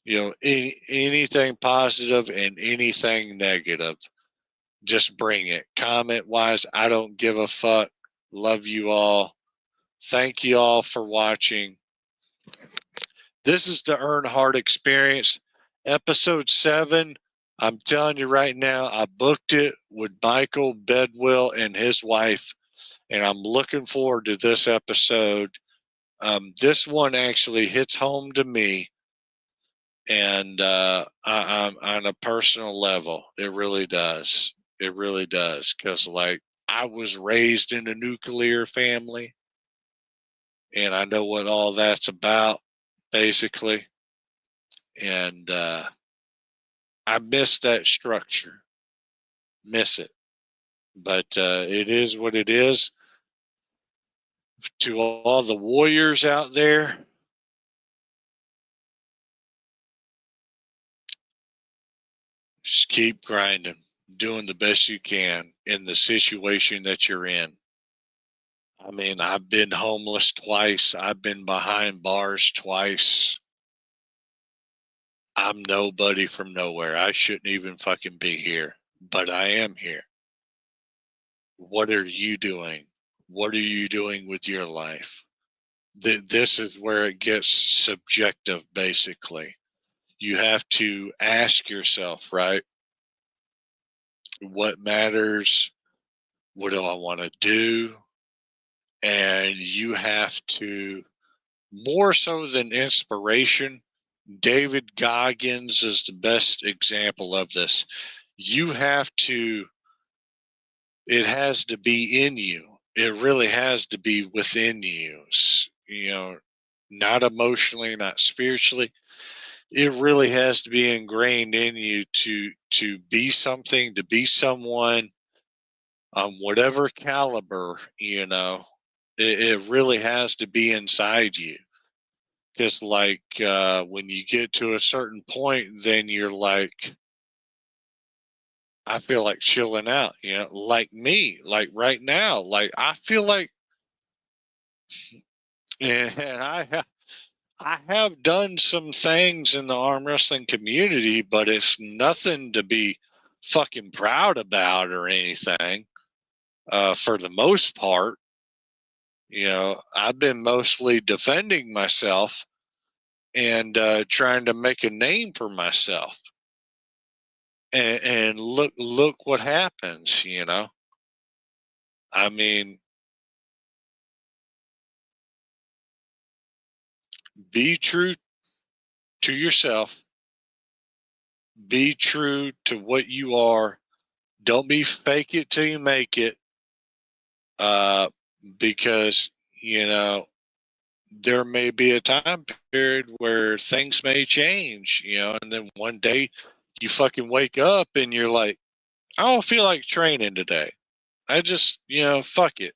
anything positive and anything negative. Just bring it. Comment wise, I don't give a fuck. Love you all. Thank you all for watching. This is the Earnhardt Experience, episode 7. I'm telling you right now, I booked it with Michael Bedwell and his wife, and I'm looking forward to this episode. This one actually hits home to me, and I'm on a personal level. It really does. It really does, because like I was raised in a nuclear family, and I know what all that's about, basically. And I miss that structure. Miss it. But it is what it is. To all the warriors out there, just keep grinding, doing the best you can in the situation that you're in. I mean, I've been homeless twice. I've been behind bars twice. I'm nobody from nowhere. I shouldn't even fucking be here, but I am here. What are you doing? What are you doing with your life? This is where it gets subjective, basically. You have to ask yourself, right? What matters? What do I want to do? And you have to, more so than inspiration, David Goggins is the best example of this. You have to, it has to be in you. It really has to be within you. You know, not emotionally, not spiritually. It really has to be ingrained in you to be something, to be someone, whatever caliber, you know. It really has to be inside you. Because like when you get to a certain point, then you're like, I feel like chilling out, you know, like me, like right now, like I feel like, and I have done some things in the arm wrestling community, but it's nothing to be fucking proud about or anything. For the most part, you know, I've been mostly defending myself and trying to make a name for myself. And look what happens, you know. I mean, be true to yourself. Be true to what you are. Don't be fake it till you make it. Because, you know, there may be a time period where things may change, you know, and then one day you fucking wake up and you're like, I don't feel like training today. I just, you know, fuck it.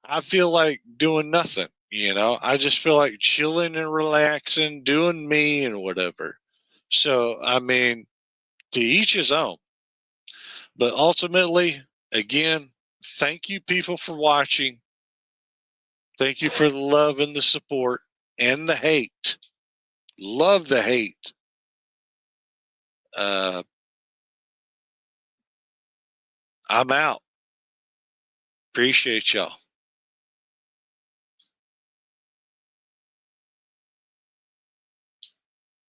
I feel like doing nothing, you know. I just feel like chilling and relaxing, doing me and whatever. So, I mean, to each his own. But ultimately, again, thank you people for watching. Thank you for the love and the support and the hate. Love the hate. I'm out. Appreciate y'all.